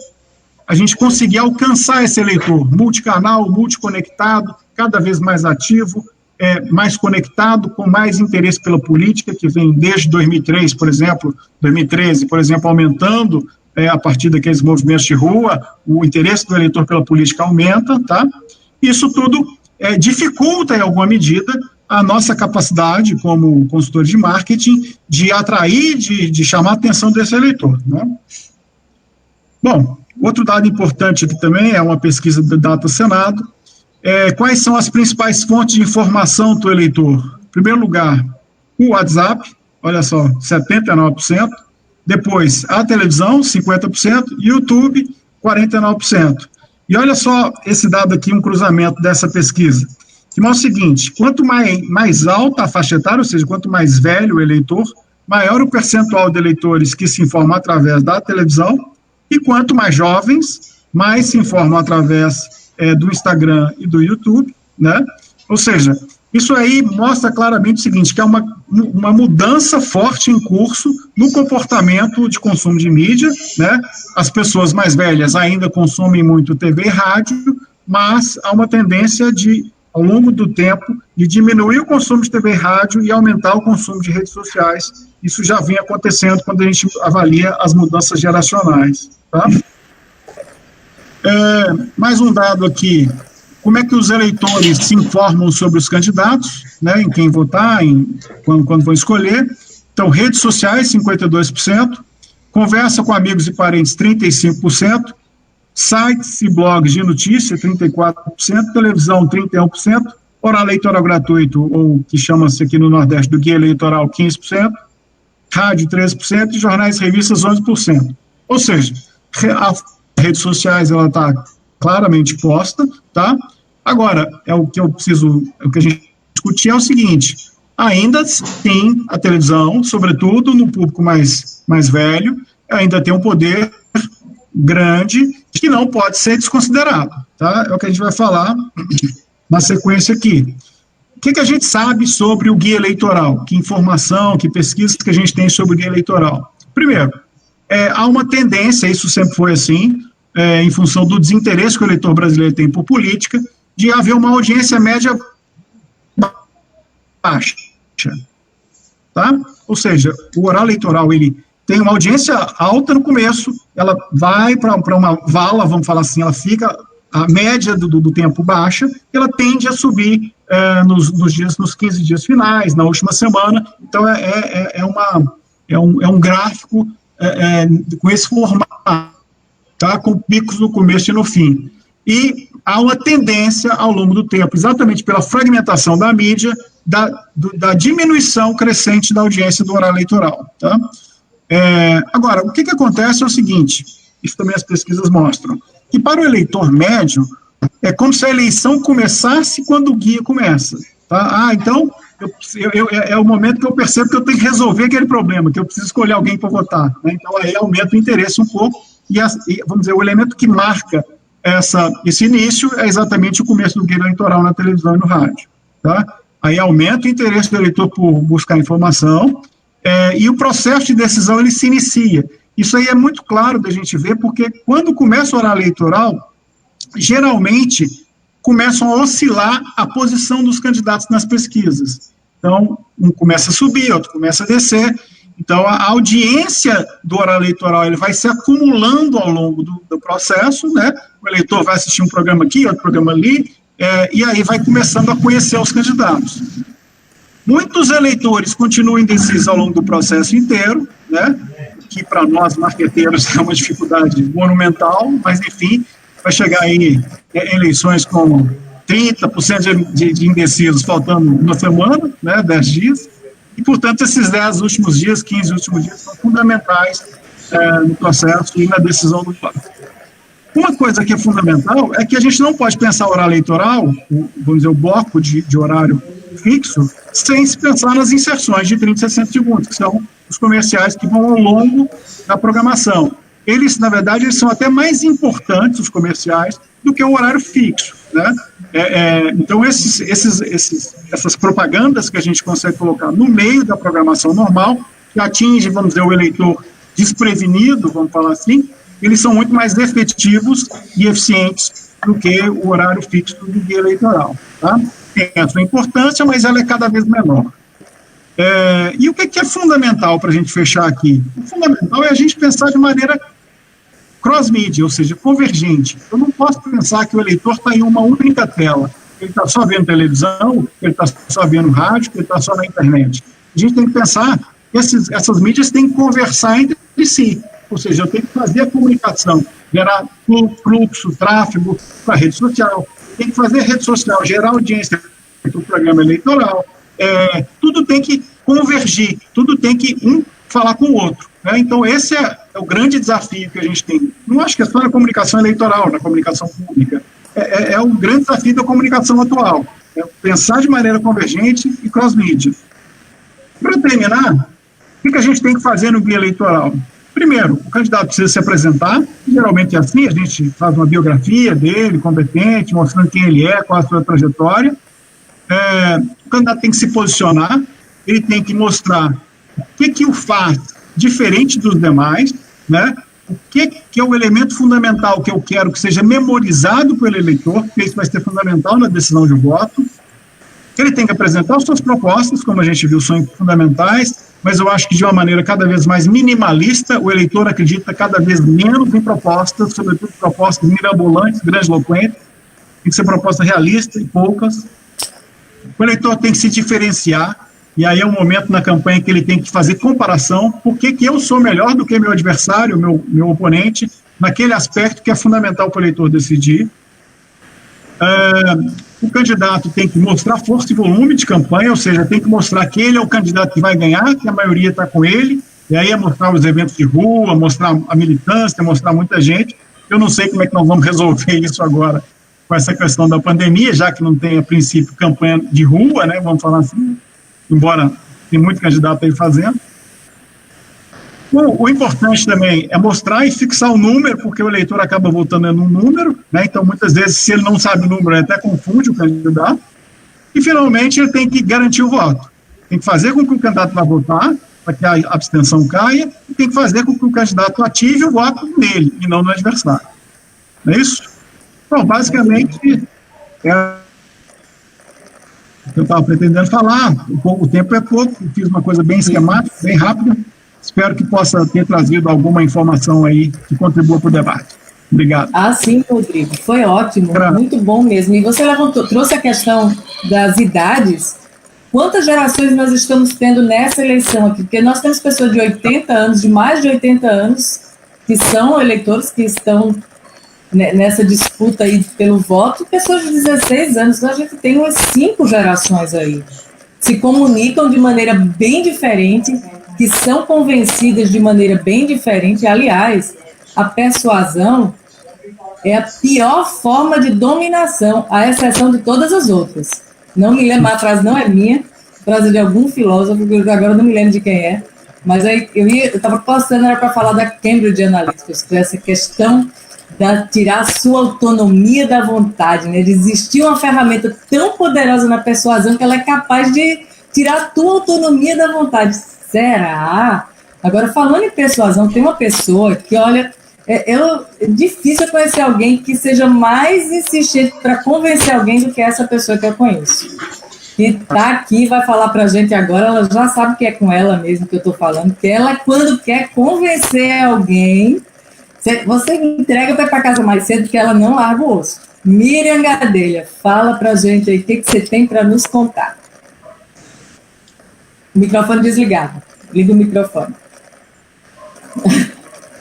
a gente conseguir alcançar esse eleitor multicanal, multiconectado, cada vez mais ativo, mais conectado, com mais interesse pela política, que vem desde 2013, por exemplo, aumentando a partir daqueles movimentos de rua, o interesse do eleitor pela política aumenta, tá? Isso tudo dificulta, em alguma medida, a nossa capacidade, como consultor de marketing, de atrair, de chamar a atenção desse eleitor, né? Bom, outro dado importante aqui também é uma pesquisa do Data Senado. Quais são as principais fontes de informação do eleitor? Em primeiro lugar, o WhatsApp, olha só, 79%. Depois, a televisão, 50%. YouTube, 49%. E olha só esse dado aqui, um cruzamento dessa pesquisa, que mostra o seguinte: quanto mais alta a faixa etária, ou seja, quanto mais velho o eleitor, maior o percentual de eleitores que se informam através da televisão, e quanto mais jovens, mais se informam através do Instagram e do YouTube, né? Ou seja, isso aí mostra claramente o seguinte, que é uma mudança forte em curso no comportamento de consumo de mídia, né? As pessoas mais velhas ainda consomem muito TV e rádio, mas há uma tendência ao longo do tempo, de diminuir o consumo de TV e rádio e aumentar o consumo de redes sociais. Isso já vem acontecendo quando a gente avalia as mudanças geracionais, tá? Mais um dado aqui: como é que os eleitores se informam sobre os candidatos, né, em quem votar, quando vão escolher? Então, redes sociais, 52%, conversa com amigos e parentes, 35%, sites e blogs de notícia, 34%, televisão, 31%, oral eleitoral gratuito, ou que chama-se aqui no Nordeste do guia eleitoral, 15%, rádio, 13%, e jornais e revistas, 11%. Ou seja, as redes sociais, ela está claramente posta, tá? Agora, o que a gente discutir é o seguinte: ainda tem a televisão, sobretudo no público mais velho, ainda tem um poder grande que não pode ser desconsiderado, tá? É o que a gente vai falar na sequência aqui. O que a gente sabe sobre o guia eleitoral? Que informação, que pesquisas que a gente tem sobre o guia eleitoral? Primeiro, há uma tendência, isso sempre foi assim, em função do desinteresse que o eleitor brasileiro tem por política, de haver uma audiência média baixa, tá? Ou seja, o oral eleitoral, ele tem uma audiência alta no começo, ela vai para uma vala, vamos falar assim, ela fica, a média do tempo baixa, ela tende a subir nos 15 dias finais, na última semana. Então, é um gráfico com esse formato, tá? Com picos no começo e no fim. E há uma tendência ao longo do tempo, exatamente pela fragmentação da mídia, da diminuição crescente da audiência do oral eleitoral, tá? Agora, o que acontece é o seguinte, isso também as pesquisas mostram, que para o eleitor médio, é como se a eleição começasse quando o guia começa, tá? Então, é o momento que eu percebo que eu tenho que resolver aquele problema, que eu preciso escolher alguém para votar, né? Então, aí aumenta o interesse um pouco, e vamos dizer, o elemento que marca esse início é exatamente o começo do guia eleitoral na televisão e no rádio, tá? Aí aumenta o interesse do eleitor por buscar informação, e o processo de decisão, ele se inicia. Isso aí é muito claro da gente ver, porque quando começa o horário eleitoral, geralmente começam a oscilar a posição dos candidatos nas pesquisas. Então, um começa a subir, outro começa a descer. Então, a audiência do horário eleitoral, ele vai se acumulando ao longo do processo, né? O eleitor vai assistir um programa aqui, outro programa ali, e aí vai começando a conhecer os candidatos. Muitos eleitores continuam indecisos ao longo do processo inteiro, né? Que para nós, marqueteiros, é uma dificuldade monumental, mas, enfim, vai chegar aí eleições com 30% de indecisos, faltando uma semana, né, 10 dias, e, portanto, esses 10 últimos dias, 15 últimos dias, são fundamentais no processo e na decisão do voto. Uma coisa que é fundamental é que a gente não pode pensar o horário eleitoral, vamos dizer, o bloco de horário fixo, sem se pensar nas inserções de 30 e 60 segundos, que são os comerciais que vão ao longo da programação. Eles, na verdade, eles são até mais importantes, os comerciais, do que o horário fixo, né? Então, essas propagandas que a gente consegue colocar no meio da programação normal, que atinge, vamos dizer, o eleitor desprevenido, vamos falar assim, eles são muito mais efetivos e eficientes do que o horário fixo do dia eleitoral, tá? Tem a sua importância, mas ela é cada vez menor. E o que é fundamental para a gente fechar aqui? O fundamental é a gente pensar de maneira cross-mídia, ou seja, convergente. Eu não posso pensar que o eleitor está em uma única tela. Ele está só vendo televisão, ele está só vendo rádio, ele está só na internet. A gente tem que pensar que essas mídias têm que conversar entre si. Ou seja, eu tenho que fazer a comunicação, gerar fluxo, tráfego para a rede social, tem que fazer a rede social, gerar audiência para o programa eleitoral. Tudo tem que convergir, tudo tem que um falar com o outro, né? Então, esse é o grande desafio que a gente tem. Não acho que é só na comunicação eleitoral, na comunicação pública. É o grande desafio da comunicação atual. É pensar de maneira convergente e cross-mídia. Para terminar, o que a gente tem que fazer no guia eleitoral? Primeiro, o candidato precisa se apresentar, geralmente é assim, a gente faz uma biografia dele, competente, mostrando quem ele é, qual a sua trajetória. O candidato tem que se posicionar, ele tem que mostrar o que o faz diferente dos demais, né? O que é o elemento fundamental que eu quero que seja memorizado pelo eleitor, porque isso vai ser fundamental na decisão de voto. Ele tem que apresentar suas propostas, como a gente viu, são fundamentais, mas eu acho que de uma maneira cada vez mais minimalista, o eleitor acredita cada vez menos em propostas, sobretudo propostas mirabolantes, grandiloquentes, tem que ser proposta realista e poucas. O eleitor tem que se diferenciar, e aí é um momento na campanha que ele tem que fazer comparação, por que eu sou melhor do que meu adversário, meu oponente, naquele aspecto que é fundamental para o eleitor decidir. O candidato tem que mostrar força e volume de campanha, ou seja, tem que mostrar que ele é o candidato que vai ganhar, que a maioria está com ele, e aí é mostrar os eventos de rua, mostrar a militância, mostrar muita gente. Eu não sei como é que nós vamos resolver isso agora com essa questão da pandemia, já que não tem, a princípio, campanha de rua, né, vamos falar assim, embora tem muito candidato aí fazendo. O importante também é mostrar e fixar o número, porque o eleitor acaba votando num número, né? Então, muitas vezes, se ele não sabe o número, ele até confunde o candidato. E, finalmente, ele tem que garantir o voto. Tem que fazer com que o candidato vá votar, para que a abstenção caia, e tem que fazer com que o candidato ative o voto nele, e não no adversário. Não é isso? Bom, basicamente, eu estava pretendendo falar, o tempo é pouco, fiz uma coisa bem esquemática, bem rápida. Espero que possa ter trazido alguma informação aí que contribua para o debate. Obrigado. Sim, Rodrigo, foi ótimo, muito bom mesmo. E você trouxe a questão das idades. Quantas gerações nós estamos tendo nessa eleição aqui? Porque nós temos pessoas de 80 anos, de mais de 80 anos, que são eleitores que estão nessa disputa aí pelo voto, pessoas de 16 anos. Então a gente tem umas 5 gerações aí. Se comunicam de maneira bem diferente, que são convencidas de maneira bem diferente. Aliás, a persuasão é a pior forma de dominação, à exceção de todas as outras. Não me lembro, a frase não é minha, a frase de algum filósofo, que agora não me lembro de quem é, mas aí eu estava postando, era para falar da Cambridge Analytica, essa questão de tirar a sua autonomia da vontade, né? De existir uma ferramenta tão poderosa na persuasão que ela é capaz de tirar a tua autonomia da vontade. Será? Agora, falando em persuasão, tem uma pessoa que, olha, é difícil eu conhecer alguém que seja mais insistente para convencer alguém do que essa pessoa que eu conheço. Que está aqui, vai falar para a gente agora, ela já sabe que é com ela mesmo que eu estou falando, que ela, quando quer convencer alguém, você entrega para casa mais cedo que ela não larga o osso. Miriam Gadelha, fala para a gente aí o que você tem para nos contar. Microfone desligado. Liga o microfone.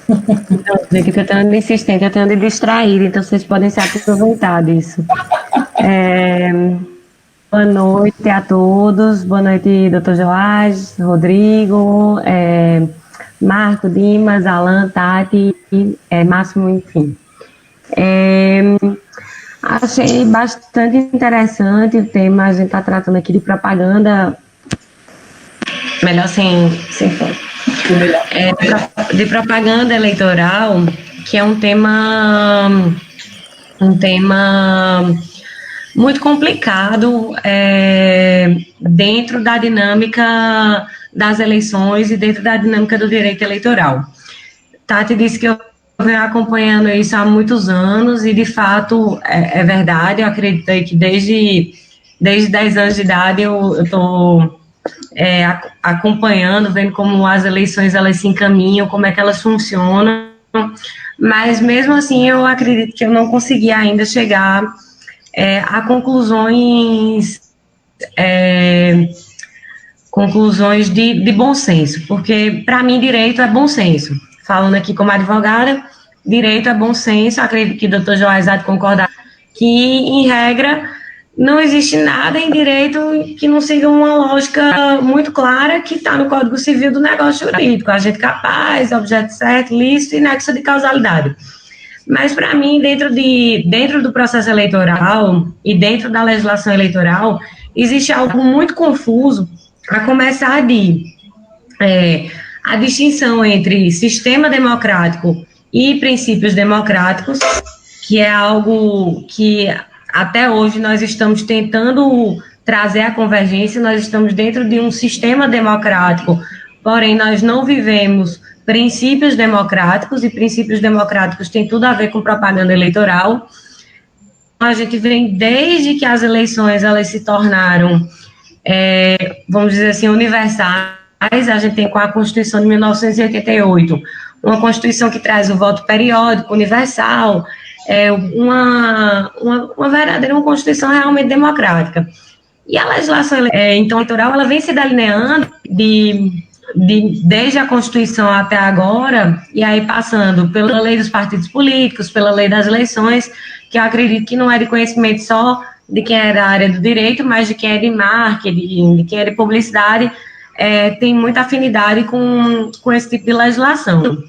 Não, gente, que eu tenho de insistente, eu tenho de distraído, então vocês podem se aproveitar disso. Boa noite a todos. Boa noite, doutor Joás, Rodrigo, Marco, Dimas, Alan, Tati, Máximo, enfim. Achei bastante interessante o tema. A gente está tratando aqui de propaganda. Melhor sem foco. De propaganda eleitoral, que é um tema muito complicado dentro da dinâmica das eleições e dentro da dinâmica do direito eleitoral. Tati disse que eu venho acompanhando isso há muitos anos e, de fato, é verdade. Eu acredito que desde 10 anos de idade eu estou acompanhando, vendo como as eleições elas se encaminham, como é que elas funcionam, mas mesmo assim eu acredito que eu não consegui ainda chegar a conclusões de bom senso, porque para mim direito é bom senso. Falando aqui como advogada, direito é bom senso. Acredito que o doutor Joás há de concordar que, em regra, não existe nada em direito que não siga uma lógica muito clara que está no Código Civil do negócio jurídico: agente capaz, objeto certo, lícito e nexo de causalidade. Mas, para mim, dentro do processo eleitoral e dentro da legislação eleitoral, existe algo muito confuso, a começar a distinção entre sistema democrático e princípios democráticos, que é algo que até hoje nós estamos tentando trazer a convergência. Nós estamos dentro de um sistema democrático, porém nós não vivemos princípios democráticos, e princípios democráticos têm tudo a ver com propaganda eleitoral. A gente vem desde que as eleições elas se tornaram, vamos dizer assim, universais. A gente tem com a Constituição de 1988, uma Constituição que traz o voto periódico, universal, uma verdadeira uma Constituição realmente democrática. E a legislação então, eleitoral ela vem se delineando desde a Constituição até agora, e aí passando pela lei dos partidos políticos, pela lei das eleições, que eu acredito que não é de conhecimento só de quem é da área do direito, mas de quem é de marketing, de quem é de publicidade, tem muita afinidade com esse tipo de legislação.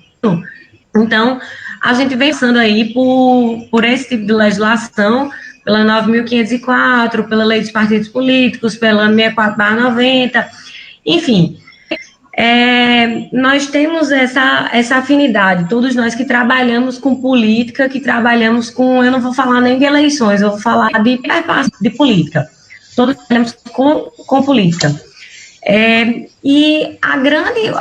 Então, a gente vem passando aí por esse tipo de legislação, pela 9.504, pela lei dos partidos políticos, pela 64/90, enfim. Nós temos essa afinidade, todos nós que trabalhamos com política, que trabalhamos com, eu não vou falar nem de eleições, eu vou falar de política. Todos trabalhamos com política. E a grande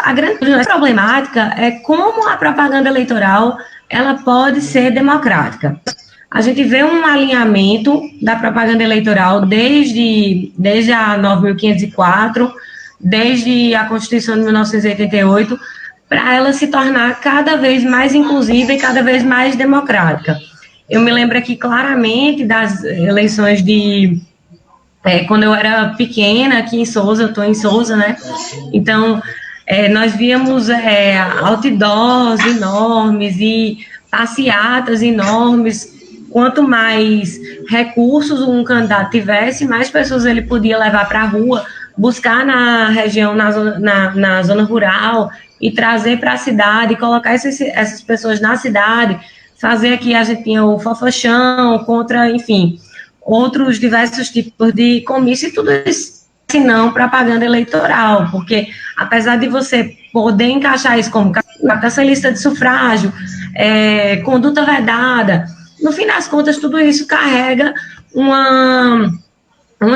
problemática é como a propaganda eleitoral ela pode ser democrática. A gente vê um alinhamento da propaganda eleitoral desde a 9.504, desde a Constituição de 1988, para ela se tornar cada vez mais inclusiva e cada vez mais democrática. Eu me lembro aqui claramente das eleições quando eu era pequena, aqui em Sousa, eu estou em Sousa, né? Então, nós víamos outdoors enormes e passeatas enormes. Quanto mais recursos um candidato tivesse, mais pessoas ele podia levar para a rua, buscar na região, na zona rural, e trazer para a cidade, colocar essas pessoas na cidade, fazer aqui, a gente tinha o fofochão, contra, enfim, outros diversos tipos de comício, e tudo isso, se não propaganda eleitoral, porque apesar de você poder encaixar isso como essa lista de sufrágio, conduta vedada, no fim das contas, tudo isso carrega uma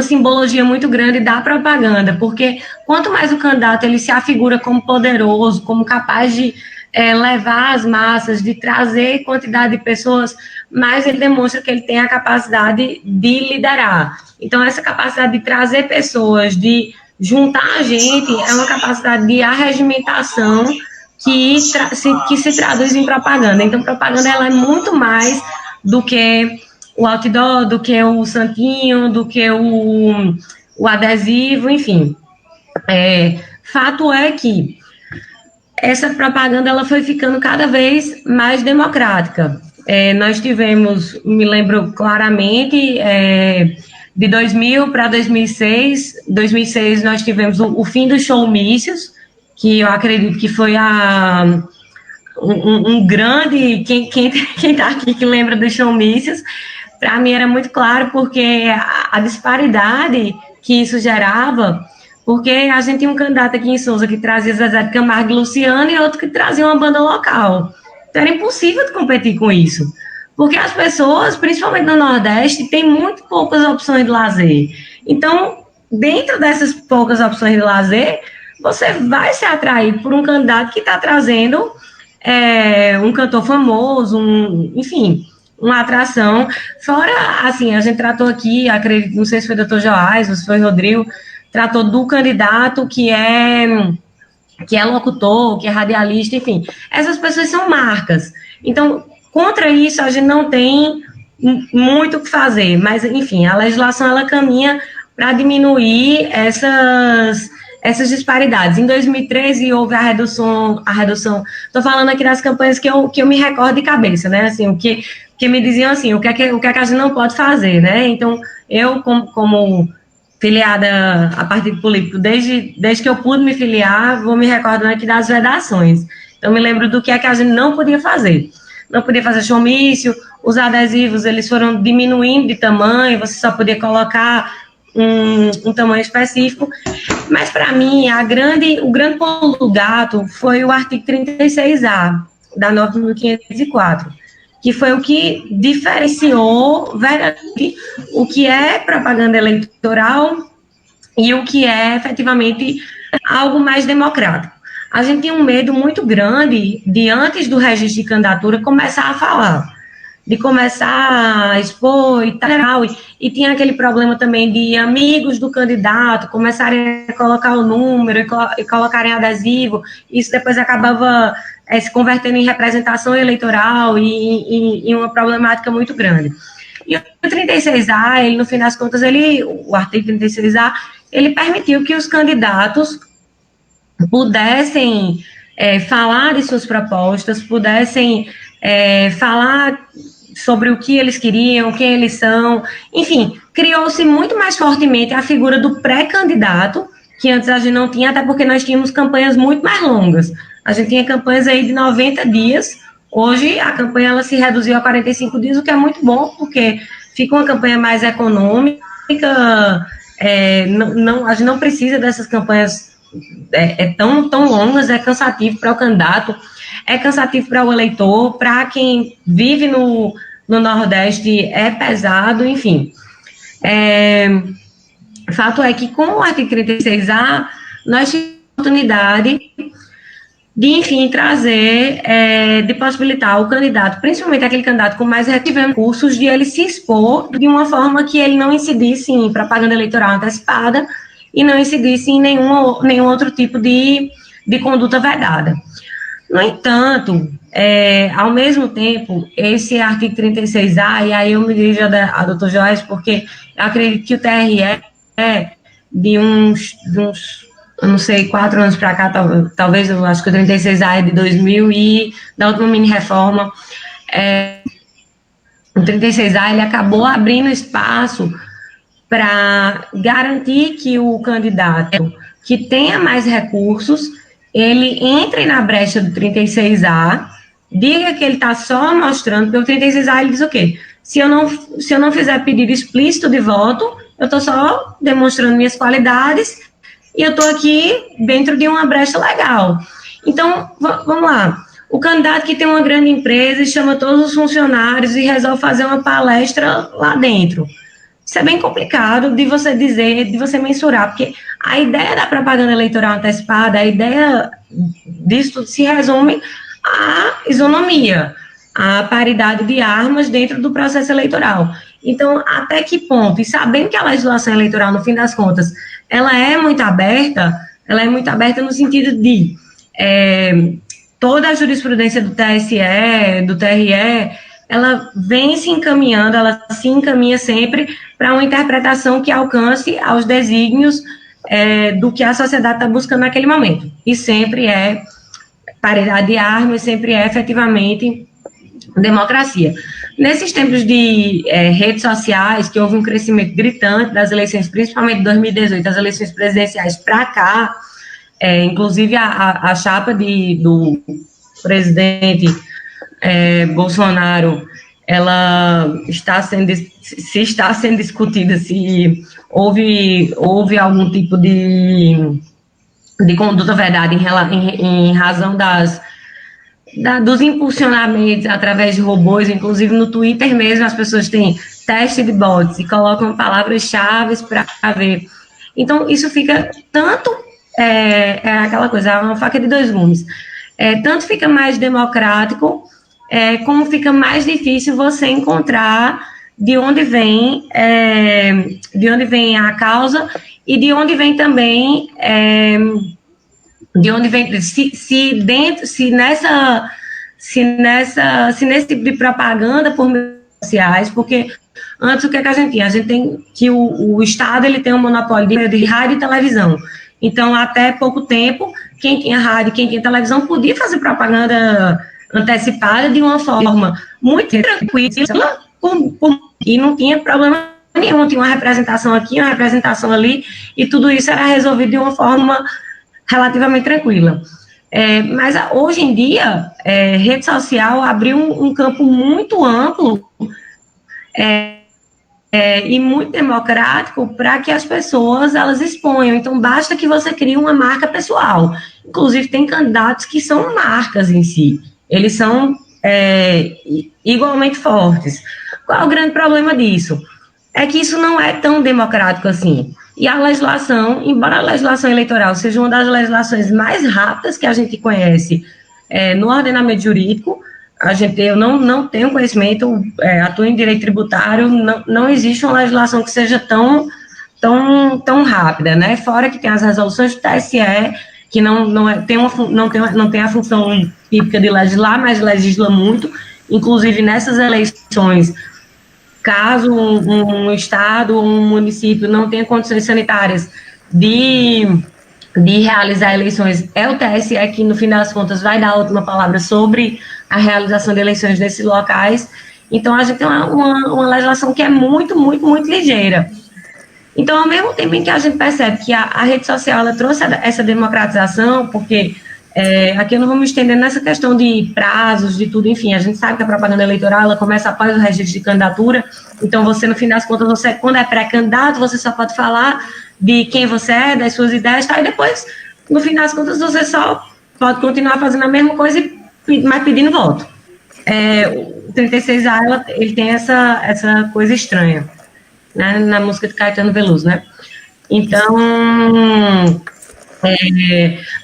simbologia muito grande da propaganda, porque quanto mais o candidato ele se afigura como poderoso, como capaz de levar as massas, de trazer quantidade de pessoas, mais ele demonstra que ele tem a capacidade de liderar. Então, essa capacidade de trazer pessoas, de juntar a gente, é uma capacidade de arregimentação que se traduz em propaganda. Então, propaganda ela é muito mais do que o outdoor, do que o santinho, do que o adesivo, enfim. Fato é que essa propaganda ela foi ficando cada vez mais democrática. Nós tivemos, me lembro claramente, de 2000 para 2006. 2006 nós tivemos o fim dos showmícios, que eu acredito que foi um grande... Quem está aqui que lembra dos showmícios, para mim era muito claro, porque a disparidade que isso gerava, porque a gente tinha um candidato aqui em Souza que trazia Zezé de Camargo e Luciano, e outro que trazia uma banda local. Então era impossível de competir com isso, porque as pessoas, principalmente no Nordeste, têm muito poucas opções de lazer. Então, dentro dessas poucas opções de lazer, você vai se atrair por um candidato que está trazendo um cantor famoso, enfim, uma atração. Fora, assim, a gente tratou aqui, acredito, não sei se foi o Dr. Joás ou se foi o Rodrigo, tratou do candidato que é locutor, que é radialista, enfim. Essas pessoas são marcas. Então, contra isso, a gente não tem muito o que fazer, mas, enfim, a legislação, ela caminha para diminuir essas disparidades. Em 2013, houve a redução, estou falando aqui das campanhas que eu me recordo de cabeça, né, assim, o que me diziam assim, o que é que a gente não pode fazer, né, então, eu, como filiada a partido político, desde que eu pude me filiar, vou me recordando aqui das vedações. Então, me lembro do que é que a gente não podia fazer. Não podia fazer showmício, os adesivos, eles foram diminuindo de tamanho, você só podia colocar um tamanho específico, mas, para mim, o grande pulo do gato foi o artigo 36A, da 9.504, que foi o que diferenciou verdadeiramente o que é propaganda eleitoral e o que é, efetivamente, algo mais democrático. A gente tinha um medo muito grande de, antes do registro de candidatura, começar a falar, de começar a expor e tal, e tinha aquele problema também de amigos do candidato começarem a colocar o número e colocarem adesivo, isso depois acabava se convertendo em representação eleitoral e uma problemática muito grande. E o 36A, ele, no fim das contas, o artigo 36A, ele permitiu que os candidatos pudessem falar de suas propostas, pudessem falar sobre o que eles queriam, quem eles são, enfim, criou-se muito mais fortemente a figura do pré-candidato, que antes a gente não tinha, até porque nós tínhamos campanhas muito mais longas. A gente tinha campanhas aí de 90 dias, hoje a campanha ela se reduziu a 45 dias, o que é muito bom, porque fica uma campanha mais econômica, a gente não precisa dessas campanhas tão longas, é cansativo para o candidato, é cansativo para o eleitor, para quem vive no Nordeste é pesado, enfim. Fato é que com o artigo 36A, nós tivemos a oportunidade de, enfim, trazer, de possibilitar o candidato, principalmente aquele candidato com mais recursos, de ele se expor de uma forma que ele não incidisse em propaganda eleitoral antecipada e não incidisse em nenhum outro tipo de conduta vedada. No entanto, ao mesmo tempo, esse artigo 36A, e aí eu me dirijo a doutor Joás, porque eu acredito que o TRE, de uns eu não sei, 4 anos para cá, talvez, eu acho que o 36A é de 2000 e da última mini-reforma, o 36A, ele acabou abrindo espaço para garantir que o candidato que tenha mais recursos, ele entre na brecha do 36A, diga que ele está só mostrando, porque o 36A, ele diz o quê? Se eu não fizer pedido explícito de voto, eu estou só demonstrando minhas qualidades e eu estou aqui dentro de uma brecha legal. Então, vamos lá. O candidato que tem uma grande empresa e chama todos os funcionários e resolve fazer uma palestra lá dentro. Isso é bem complicado de você dizer, de você mensurar, porque a ideia da propaganda eleitoral antecipada, a ideia disso se resume à isonomia, à paridade de armas dentro do processo eleitoral. Então, até que ponto, e sabendo que a legislação eleitoral, no fim das contas, ela é muito aberta no sentido de toda a jurisprudência do TSE, do TRE, ela vem se encaminhando, ela se encaminha sempre para uma interpretação que alcance aos desígnios do que a sociedade está buscando naquele momento. E sempre é paridade de armas, sempre é efetivamente democracia. Nesses tempos de redes sociais, que houve um crescimento gritante das eleições, principalmente de 2018, as eleições presidenciais para cá, inclusive a chapa do presidente Bolsonaro, ela está sendo discutida se houve algum tipo de conduta vedada em razão dos impulsionamentos através de robôs, inclusive no Twitter mesmo, as pessoas têm teste de bots e colocam palavras-chave para ver. Então, isso fica tanto, aquela coisa, uma faca de dois gumes. Tanto fica mais democrático, como fica mais difícil você encontrar de onde vem a causa e de onde vem também... de onde vem, se nesse tipo de propaganda por meios sociais, porque antes o que a gente tinha? A gente tem que o Estado ele tem um monopólio de rádio e televisão. Então, até pouco tempo, quem tinha rádio, quem tinha televisão, podia fazer propaganda antecipada de uma forma muito tranquila e não tinha problema nenhum. Tinha uma representação aqui, uma representação ali, e tudo isso era resolvido de uma forma relativamente tranquila. Mas hoje em dia, rede social abriu um campo muito amplo e muito democrático para que as pessoas elas exponham. Então, basta que você crie uma marca pessoal. Inclusive, tem candidatos que são marcas em si. Eles são igualmente fortes. Qual é o grande problema disso? É que isso não é tão democrático assim. E a legislação, embora a legislação eleitoral seja uma das legislações mais rápidas que a gente conhece no ordenamento jurídico, eu não tenho conhecimento, atuo em direito tributário, não existe uma legislação que seja tão rápida, né? Fora que tem as resoluções do TSE, que não tem a função típica de legislar, mas legisla muito, inclusive nessas eleições. Caso um estado ou um município não tenha condições sanitárias de realizar eleições, é o TSE que, no fim das contas, vai dar a última palavra sobre a realização de eleições nesses locais. Então, a gente tem uma legislação que é muito, muito, muito ligeira. Então, ao mesmo tempo em que a gente percebe que a rede social ela trouxe essa democratização, porque aqui eu não vou me estender nessa questão de prazos, de tudo, enfim, a gente sabe que a propaganda eleitoral ela começa após o registro de candidatura, então você, no fim das contas, quando é pré-candidato, você só pode falar de quem você é, das suas ideias, tá? E depois, no fim das contas, você só pode continuar fazendo a mesma coisa, mas pedindo voto. O 36A, ele tem essa coisa estranha, né, na música de Caetano Veloso, né? Então...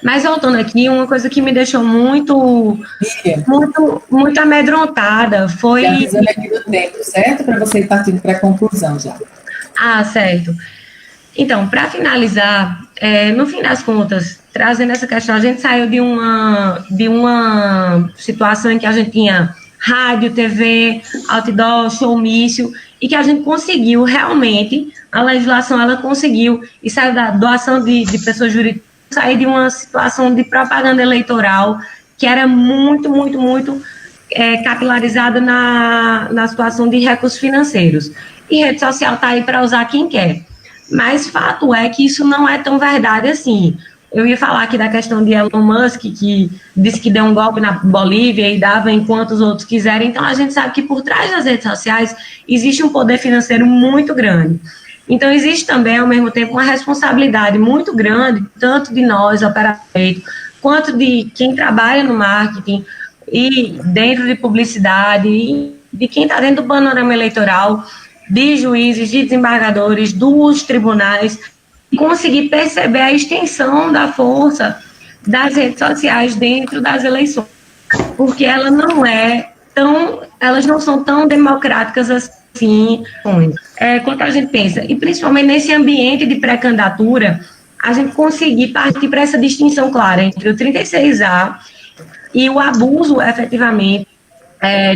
mas voltando aqui, uma coisa que me deixou muito amedrontada foi... Já avisando aqui do tempo, certo? Para você ir partindo para a conclusão já. Ah, certo. Então, para finalizar, no fim das contas, trazendo essa questão, a gente saiu de uma situação em que a gente tinha rádio, TV, outdoor, showmício, e que a gente conseguiu realmente, a legislação ela conseguiu, e saiu da doação de pessoas jurídicas, sair de uma situação de propaganda eleitoral que era muito, muito, muito capilarizada na situação de recursos financeiros. E rede social está aí para usar quem quer. Mas fato é que isso não é tão verdade assim. Eu ia falar aqui da questão de Elon Musk, que disse que deu um golpe na Bolívia e dava enquanto os outros quiserem. Então, a gente sabe que por trás das redes sociais existe um poder financeiro muito grande. Então, existe também, ao mesmo tempo, uma responsabilidade muito grande, tanto de nós, operadores, quanto de quem trabalha no marketing e dentro de publicidade, e de quem está dentro do panorama eleitoral, de juízes, de desembargadores, dos tribunais, conseguir perceber a extensão da força das redes sociais dentro das eleições, porque elas não são tão democráticas assim. Quanto a gente pensa, e principalmente nesse ambiente de pré-candidatura, a gente conseguir partir para essa distinção clara entre o 36A e o abuso, efetivamente,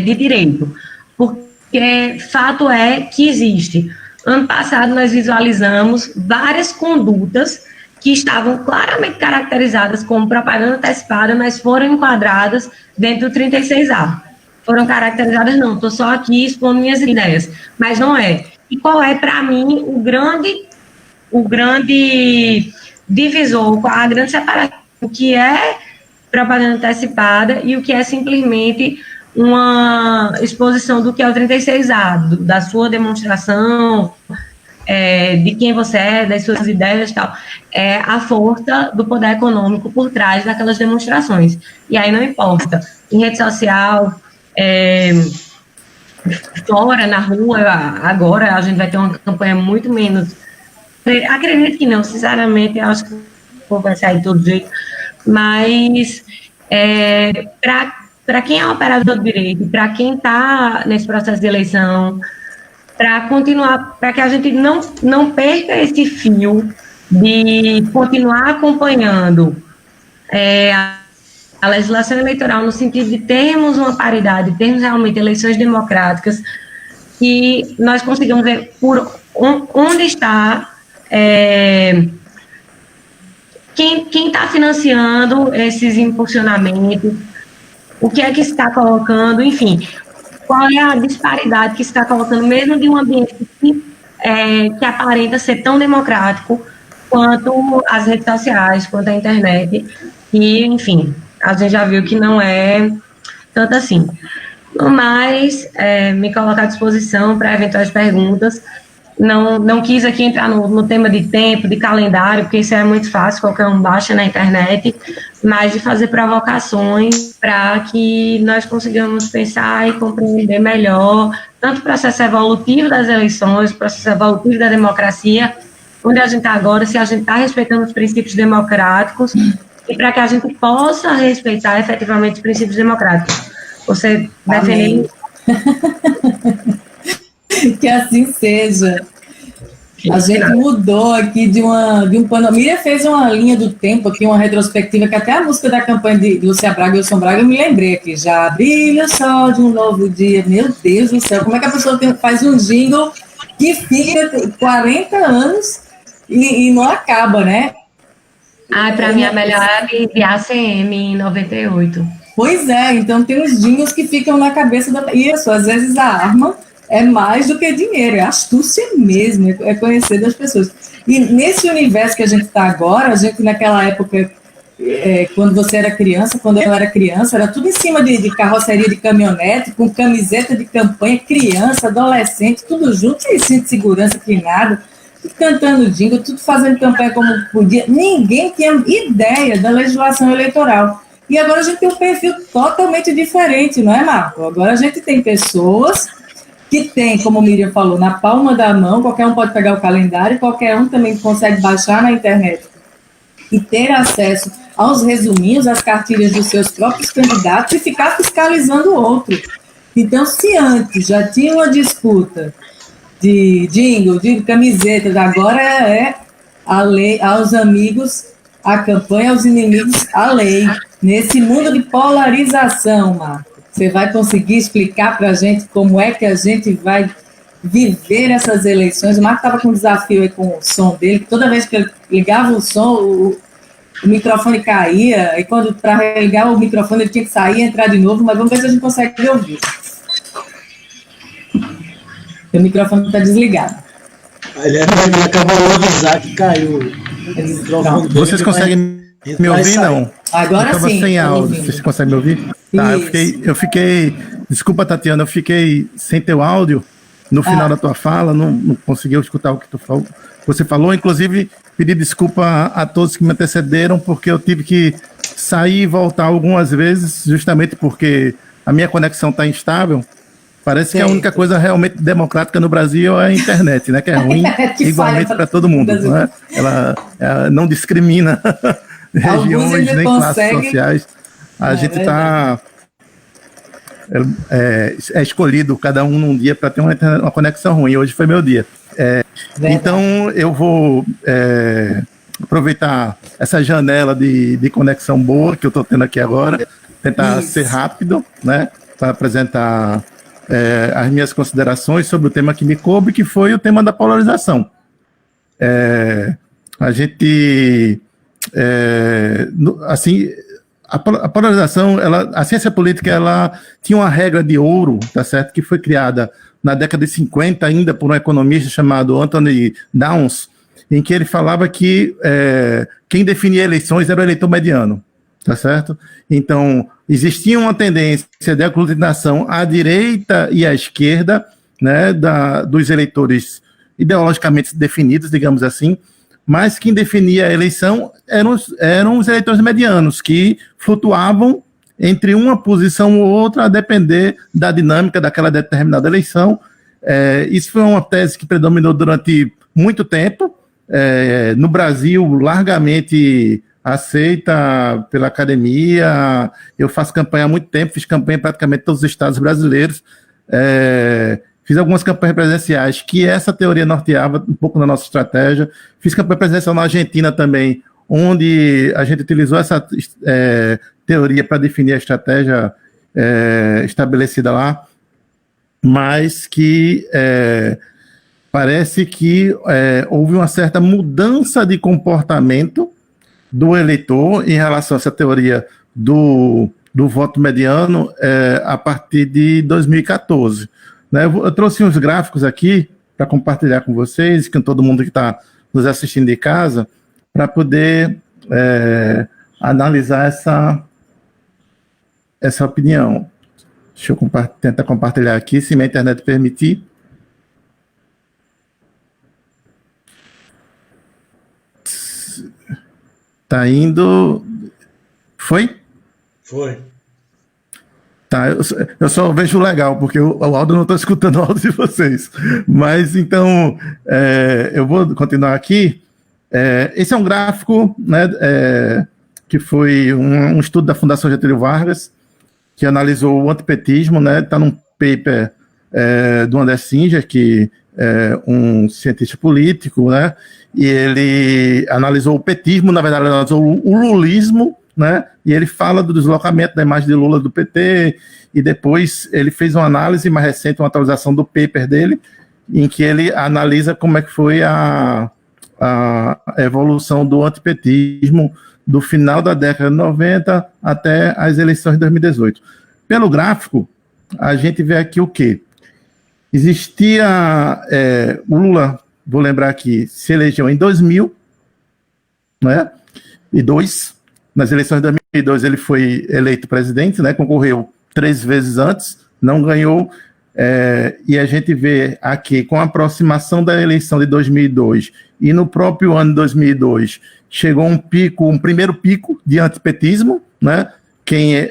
de direito. Porque fato é que existe. Ano passado, nós visualizamos várias condutas que estavam claramente caracterizadas como propaganda antecipada, mas foram enquadradas dentro do 36A. foram caracterizadas, não, estou só aqui expondo minhas ideias, mas não é. E qual é, para mim, o grande divisor, a grande separação, o que é propaganda antecipada e o que é simplesmente uma exposição do que é o 36A, da sua demonstração, de quem você é, das suas ideias e tal, é a força do poder econômico por trás daquelas demonstrações. E aí não importa, em rede social, fora, na rua, agora a gente vai ter uma campanha muito menos... Acredito que não, sinceramente, eu acho que o povo vai sair de todo jeito, mas para quem é operador de direito, para quem está nesse processo de eleição, para continuar, para que a gente não perca esse fio de continuar acompanhando a legislação eleitoral no sentido de termos uma paridade, termos realmente eleições democráticas, e nós consigamos ver por onde está quem está financiando esses impulsionamentos, o que é que está colocando, enfim, qual é a disparidade que está colocando, mesmo de um ambiente que aparenta ser tão democrático quanto as redes sociais, quanto a internet, e, enfim, a gente já viu que não é tanto assim. Mas, me coloco à disposição para eventuais perguntas. Não quis aqui entrar no tema de tempo, de calendário, porque isso é muito fácil, qualquer um baixa na internet, mas de fazer provocações para que nós consigamos pensar e compreender melhor tanto o processo evolutivo das eleições, o processo evolutivo da democracia, onde a gente está agora, se a gente está respeitando os princípios democráticos, e para que a gente possa respeitar efetivamente os princípios democráticos. Você defende... Que assim seja. A gente mudou aqui de um panorama. Miriam fez uma linha do tempo aqui, uma retrospectiva, que até a música da campanha de Lúcia Braga e Wilson Braga eu me lembrei aqui. Já brilha o sol de um novo dia. Meu Deus do céu, como é que a pessoa faz um jingle que fica 40 anos e não acaba, né? Para mim, a melhor é de ACM em 98. Pois é, então tem uns jingles que ficam na cabeça da... Isso, às vezes a arma é mais do que dinheiro, é astúcia mesmo, é conhecer das pessoas. E nesse universo que a gente está agora, a gente naquela época, quando você era criança, quando eu era criança, era tudo em cima de carroceria de caminhonete, com camiseta de campanha, criança, adolescente, tudo junto, sem cinto de segurança, que nada, tudo cantando jingle, tudo fazendo campanha como podia. Ninguém tinha ideia da legislação eleitoral. E agora a gente tem um perfil totalmente diferente, não é, Marco? Agora a gente tem pessoas que tem, como o Miriam falou, na palma da mão, qualquer um pode pegar o calendário, qualquer um também consegue baixar na internet e ter acesso aos resuminhos, às cartilhas dos seus próprios candidatos e ficar fiscalizando o outro. Então, se antes já tinha uma disputa de jingle, de camiseta, agora é a lei, aos amigos, a campanha, aos inimigos, a lei. Nesse mundo de polarização, Marco, você vai conseguir explicar para a gente como é que a gente vai viver essas eleições? O Marco estava com um desafio aí com o som dele, que toda vez que ele ligava o som, o microfone caía, e quando para ligar o microfone ele tinha que sair e entrar de novo, mas vamos ver se a gente consegue ouvir. O microfone está desligado. Ele acabou de avisar que caiu o microfone. Vocês conseguem me ouvir, não? Agora sim. Sem áudio. Vocês conseguem me ouvir? Tá, eu fiquei... Desculpa, Tatiana, eu fiquei sem teu áudio no final da tua fala, não consegui escutar o que você falou. Inclusive, pedi desculpa a todos que me antecederam, porque eu tive que sair e voltar algumas vezes, justamente porque a minha conexão está instável. Parece que a única coisa realmente democrática no Brasil é a internet, né? Que é ruim igualmente para todo mundo. Né? Ela não discrimina regiões nem classes sociais. A gente está escolhido cada um num dia para ter uma conexão ruim. Hoje foi meu dia. Então eu vou aproveitar essa janela de conexão boa que eu estou tendo aqui agora, tentar ser rápido, né? Para apresentar as minhas considerações sobre o tema que me coube, que foi o tema da polarização. A gente, assim, a polarização, a ciência política, ela tinha uma regra de ouro, tá certo, que foi criada na década de 50 ainda por um economista chamado Anthony Downs, em que ele falava que quem definia eleições era o eleitor mediano, tá certo? Então, existia uma tendência de aglutinação à direita e à esquerda, né, dos eleitores ideologicamente definidos, digamos assim, mas quem definia a eleição eram os eleitores medianos, que flutuavam entre uma posição ou outra a depender da dinâmica daquela determinada eleição. Isso foi uma tese que predominou durante muito tempo, no Brasil, largamente aceita pela academia. Eu faço campanha há muito tempo, fiz campanha em praticamente todos os estados brasileiros, fiz algumas campanhas presidenciais que essa teoria norteava um pouco na nossa estratégia. Fiz campanha presidencial na Argentina também, onde a gente utilizou essa teoria para definir a estratégia estabelecida lá, mas que parece que houve uma certa mudança de comportamento do eleitor em relação a essa teoria do voto mediano a partir de 2014. Né? Eu trouxe uns gráficos aqui para compartilhar com vocês, com todo mundo que está nos assistindo de casa, para poder analisar essa opinião. Deixa eu tentar compartilhar aqui, se minha internet permitir. Tá indo... Foi? Foi. Tá, eu só vejo legal, porque o áudio, não estou escutando o áudio de vocês. Mas, então, eu vou continuar aqui. Esse é um gráfico, né, que foi um estudo da Fundação Getúlio Vargas, que analisou o antipetismo, né, está num paper do André Singer, que é um cientista político, né, e ele analisou o petismo, na verdade, ele analisou o lulismo, né, e ele fala do deslocamento da imagem de Lula do PT, e depois ele fez uma análise mais recente, uma atualização do paper dele, em que ele analisa como é que foi a evolução do antipetismo do final da década de 90 até as eleições de 2018. Pelo gráfico, a gente vê aqui o quê? Existia... o Lula, vou lembrar aqui, se elegeu em 2000, né, e nas eleições de 2002 ele foi eleito presidente, né, concorreu 3 vezes antes, não ganhou, e a gente vê aqui, com a aproximação da eleição de 2002 e no próprio ano de 2002, chegou um primeiro pico de antipetismo, né? Quem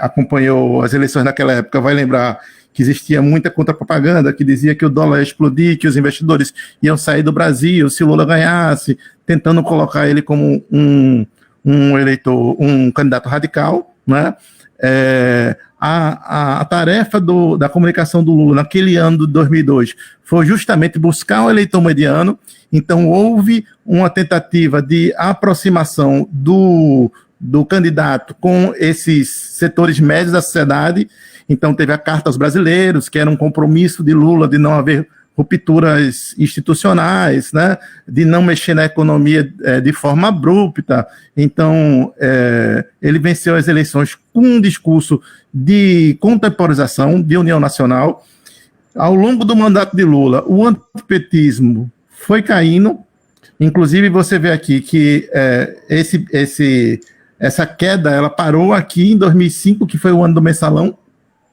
acompanhou as eleições naquela época vai lembrar que existia muita contra-propaganda que dizia que o dólar ia explodir, que os investidores iam sair do Brasil se o Lula ganhasse, tentando colocar ele como um eleitor, um candidato radical, né? A tarefa da comunicação do Lula naquele ano de 2002 foi justamente buscar um eleitor mediano. Então houve uma tentativa de aproximação do candidato com esses setores médios da sociedade. Então teve a Carta aos Brasileiros, que era um compromisso de Lula de não haver rupturas institucionais, né, de não mexer na economia de forma abrupta. Então, ele venceu as eleições com um discurso de contemporização, de união nacional. Ao longo do mandato de Lula, o antipetismo foi caindo. Inclusive, você vê aqui que essa queda ela parou aqui em 2005, que foi o ano do mensalão.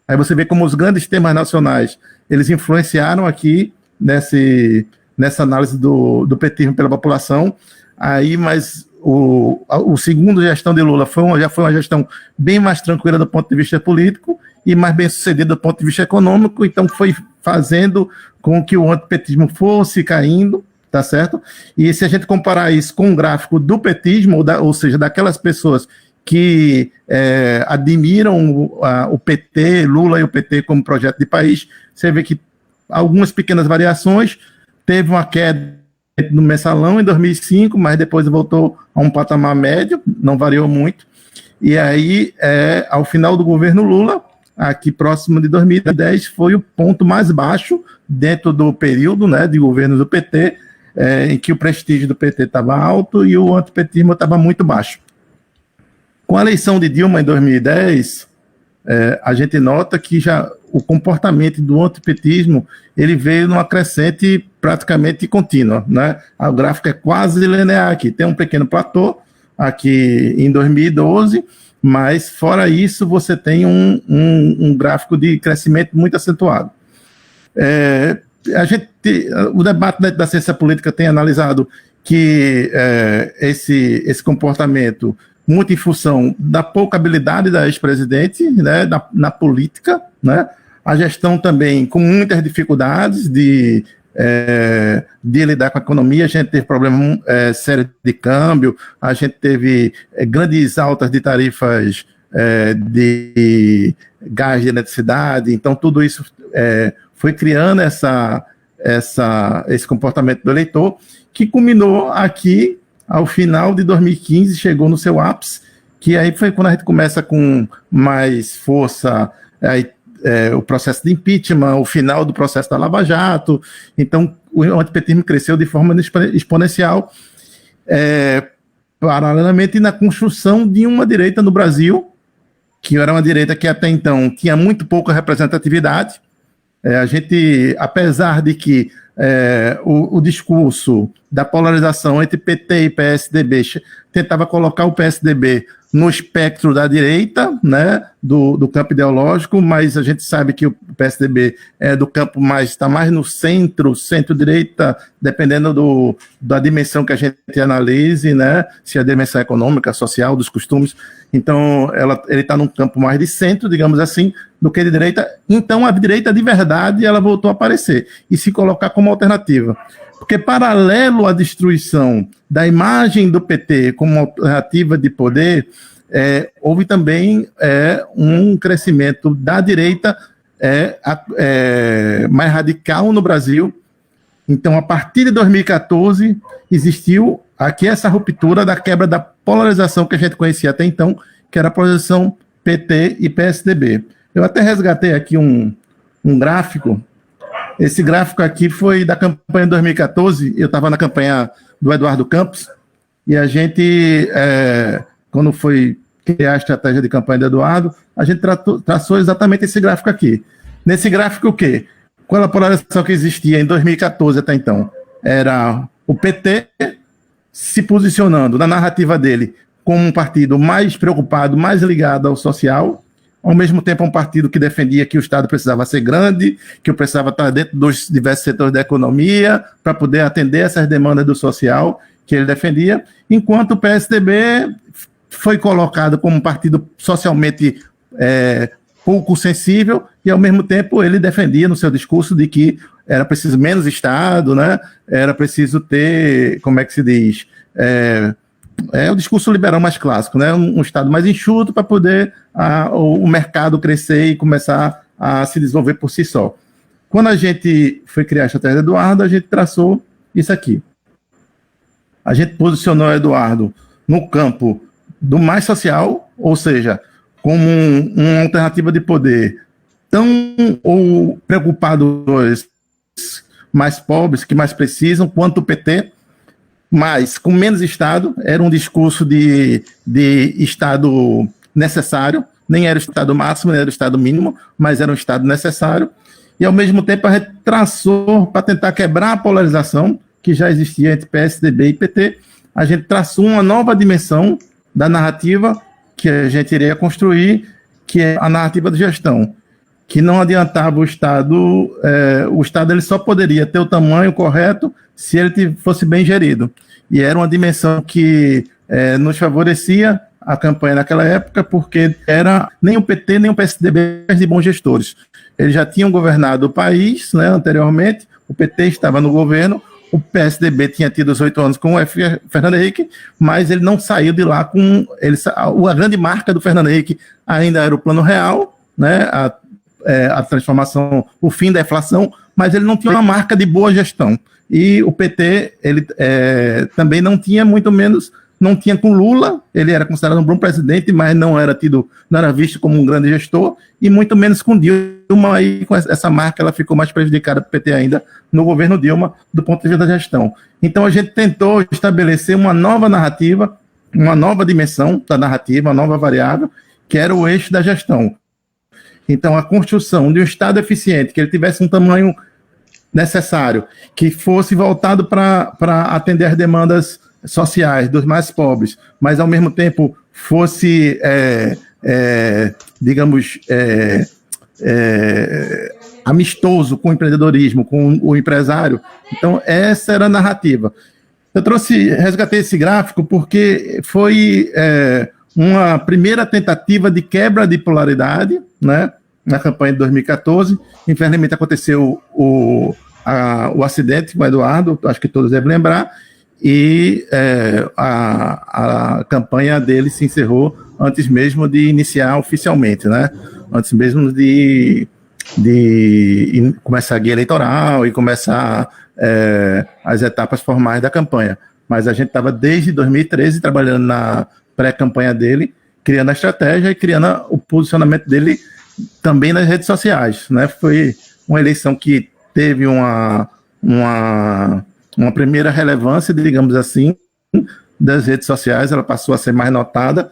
Aí você vê como os grandes temas nacionais eles influenciaram aqui nessa análise do petismo pela população. Aí, mas o segundo gestão de Lula já foi uma gestão bem mais tranquila do ponto de vista político e mais bem sucedida do ponto de vista econômico, então foi fazendo com que o antipetismo fosse caindo, tá certo? E se a gente comparar isso com o gráfico do petismo, ou seja, daquelas pessoas que admiram o PT, Lula e o PT como projeto de país, você vê que algumas pequenas variações, teve uma queda no mensalão em 2005, mas depois voltou a um patamar médio, não variou muito, e aí, ao final do governo Lula, aqui próximo de 2010, foi o ponto mais baixo dentro do período, né, de governo do PT, em que o prestígio do PT estava alto e o antipetismo estava muito baixo. Com a eleição de Dilma em 2010, a gente nota que já o comportamento do antipetismo ele veio numa crescente praticamente contínua, né? O gráfico é quase linear aqui, tem um pequeno platô aqui em 2012, mas fora isso você tem um gráfico de crescimento muito acentuado. O debate da ciência política tem analisado que esse comportamento muito em função da pouca habilidade da ex-presidente, né, na política, né, a gestão também com muitas dificuldades de lidar com a economia. A gente teve problema sério de câmbio, a gente teve grandes altas de tarifas de gás de eletricidade, então tudo isso foi criando esse comportamento do eleitor, que culminou aqui ao final de 2015, chegou no seu ápice, que aí foi quando a gente começa com mais força o processo de impeachment, o final do processo da Lava Jato. Então o antipetismo cresceu de forma exponencial, paralelamente na construção de uma direita no Brasil, que era uma direita que até então tinha muito pouca representatividade. A gente, apesar de que o discurso da polarização entre PT e PSDB tentava colocar o PSDB no espectro da direita, né, do campo ideológico, mas a gente sabe que o PSDB é do campo está mais no centro-direita, dependendo da dimensão que a gente analise, né, se é a dimensão econômica, social, dos costumes. Então, ele está num campo mais de centro, digamos assim, do que de direita. Então, a direita de verdade, ela voltou a aparecer e se colocar como alternativa. Porque, paralelo à destruição da imagem do PT como alternativa de poder, houve também um crescimento da direita mais radical no Brasil. Então, a partir de 2014, existiu aqui essa ruptura da quebra da polarização que a gente conhecia até então, que era a polarização PT e PSDB. Eu até resgatei aqui um gráfico. Esse gráfico aqui foi da campanha de 2014, eu estava na campanha do Eduardo Campos, e a gente, quando foi criar a estratégia de campanha do Eduardo, a gente traçou exatamente esse gráfico aqui. Nesse gráfico, o quê? Qual a polarização que existia em 2014 até então? Era o PT se posicionando na narrativa dele como um partido mais preocupado, mais ligado ao social, ao mesmo tempo um partido que defendia que o Estado precisava ser grande, que eu precisava estar dentro dos diversos setores da economia para poder atender essas demandas do social que ele defendia, enquanto o PSDB foi colocado como um partido socialmente pouco sensível e, ao mesmo tempo, ele defendia no seu discurso de que era preciso menos Estado, né? Era preciso ter, como é que se diz, o discurso liberal mais clássico, né? Um Estado mais enxuto para poder o mercado crescer e começar a se desenvolver por si só. Quando a gente foi criar a estratégia do Eduardo, a gente traçou isso aqui. A gente posicionou o Eduardo no campo do mais social, ou seja, como uma alternativa de poder tão ou preocupado com os mais pobres, que mais precisam, quanto o PT, mas com menos Estado. Era um discurso de Estado necessário, nem era o Estado máximo, nem era o Estado mínimo, mas era um Estado necessário, e ao mesmo tempo a gente traçou, para tentar quebrar a polarização que já existia entre PSDB e PT, a gente traçou uma nova dimensão da narrativa que a gente iria construir, que é a narrativa de gestão, que não adiantava o Estado ele só poderia ter o tamanho correto se ele fosse bem gerido. E era uma dimensão que nos favorecia a campanha naquela época, porque nem o PT nem o PSDB de bons gestores. Eles já tinham governado o país, né, anteriormente, o PT estava no governo, o PSDB tinha tido os 8 anos com o Fernando Henrique, mas ele não saiu de lá com... a grande marca do Fernando Henrique ainda era o Plano Real, né, a transformação, o fim da inflação, mas ele não tinha uma marca de boa gestão. E o PT, ele também não tinha, muito menos, não tinha com Lula. Ele era considerado um bom presidente, mas não era visto como um grande gestor, e muito menos com Dilma. E com essa marca ela ficou mais prejudicada para o PT ainda no governo Dilma, do ponto de vista da gestão. Então a gente tentou estabelecer uma nova narrativa uma nova dimensão da narrativa, uma nova variável, que era o eixo da gestão. Então, a construção de um Estado eficiente, que ele tivesse um tamanho necessário, que fosse voltado para atender as demandas sociais dos mais pobres, mas, ao mesmo tempo, fosse, amistoso com o empreendedorismo, com o empresário. Então, essa era a narrativa. Eu resgatei esse gráfico porque foi uma primeira tentativa de quebra de polaridade, né, na campanha de 2014. Infelizmente aconteceu o acidente com o Eduardo, acho que todos devem lembrar, e a campanha dele se encerrou antes mesmo de iniciar oficialmente, né, antes mesmo de começar a guia eleitoral e começar as etapas formais da campanha. Mas a gente estava desde 2013 trabalhando na pré-campanha dele, criando a estratégia e criando o posicionamento dele também nas redes sociais, né? Foi uma eleição que teve uma primeira relevância, digamos assim, das redes sociais. Ela passou a ser mais notada.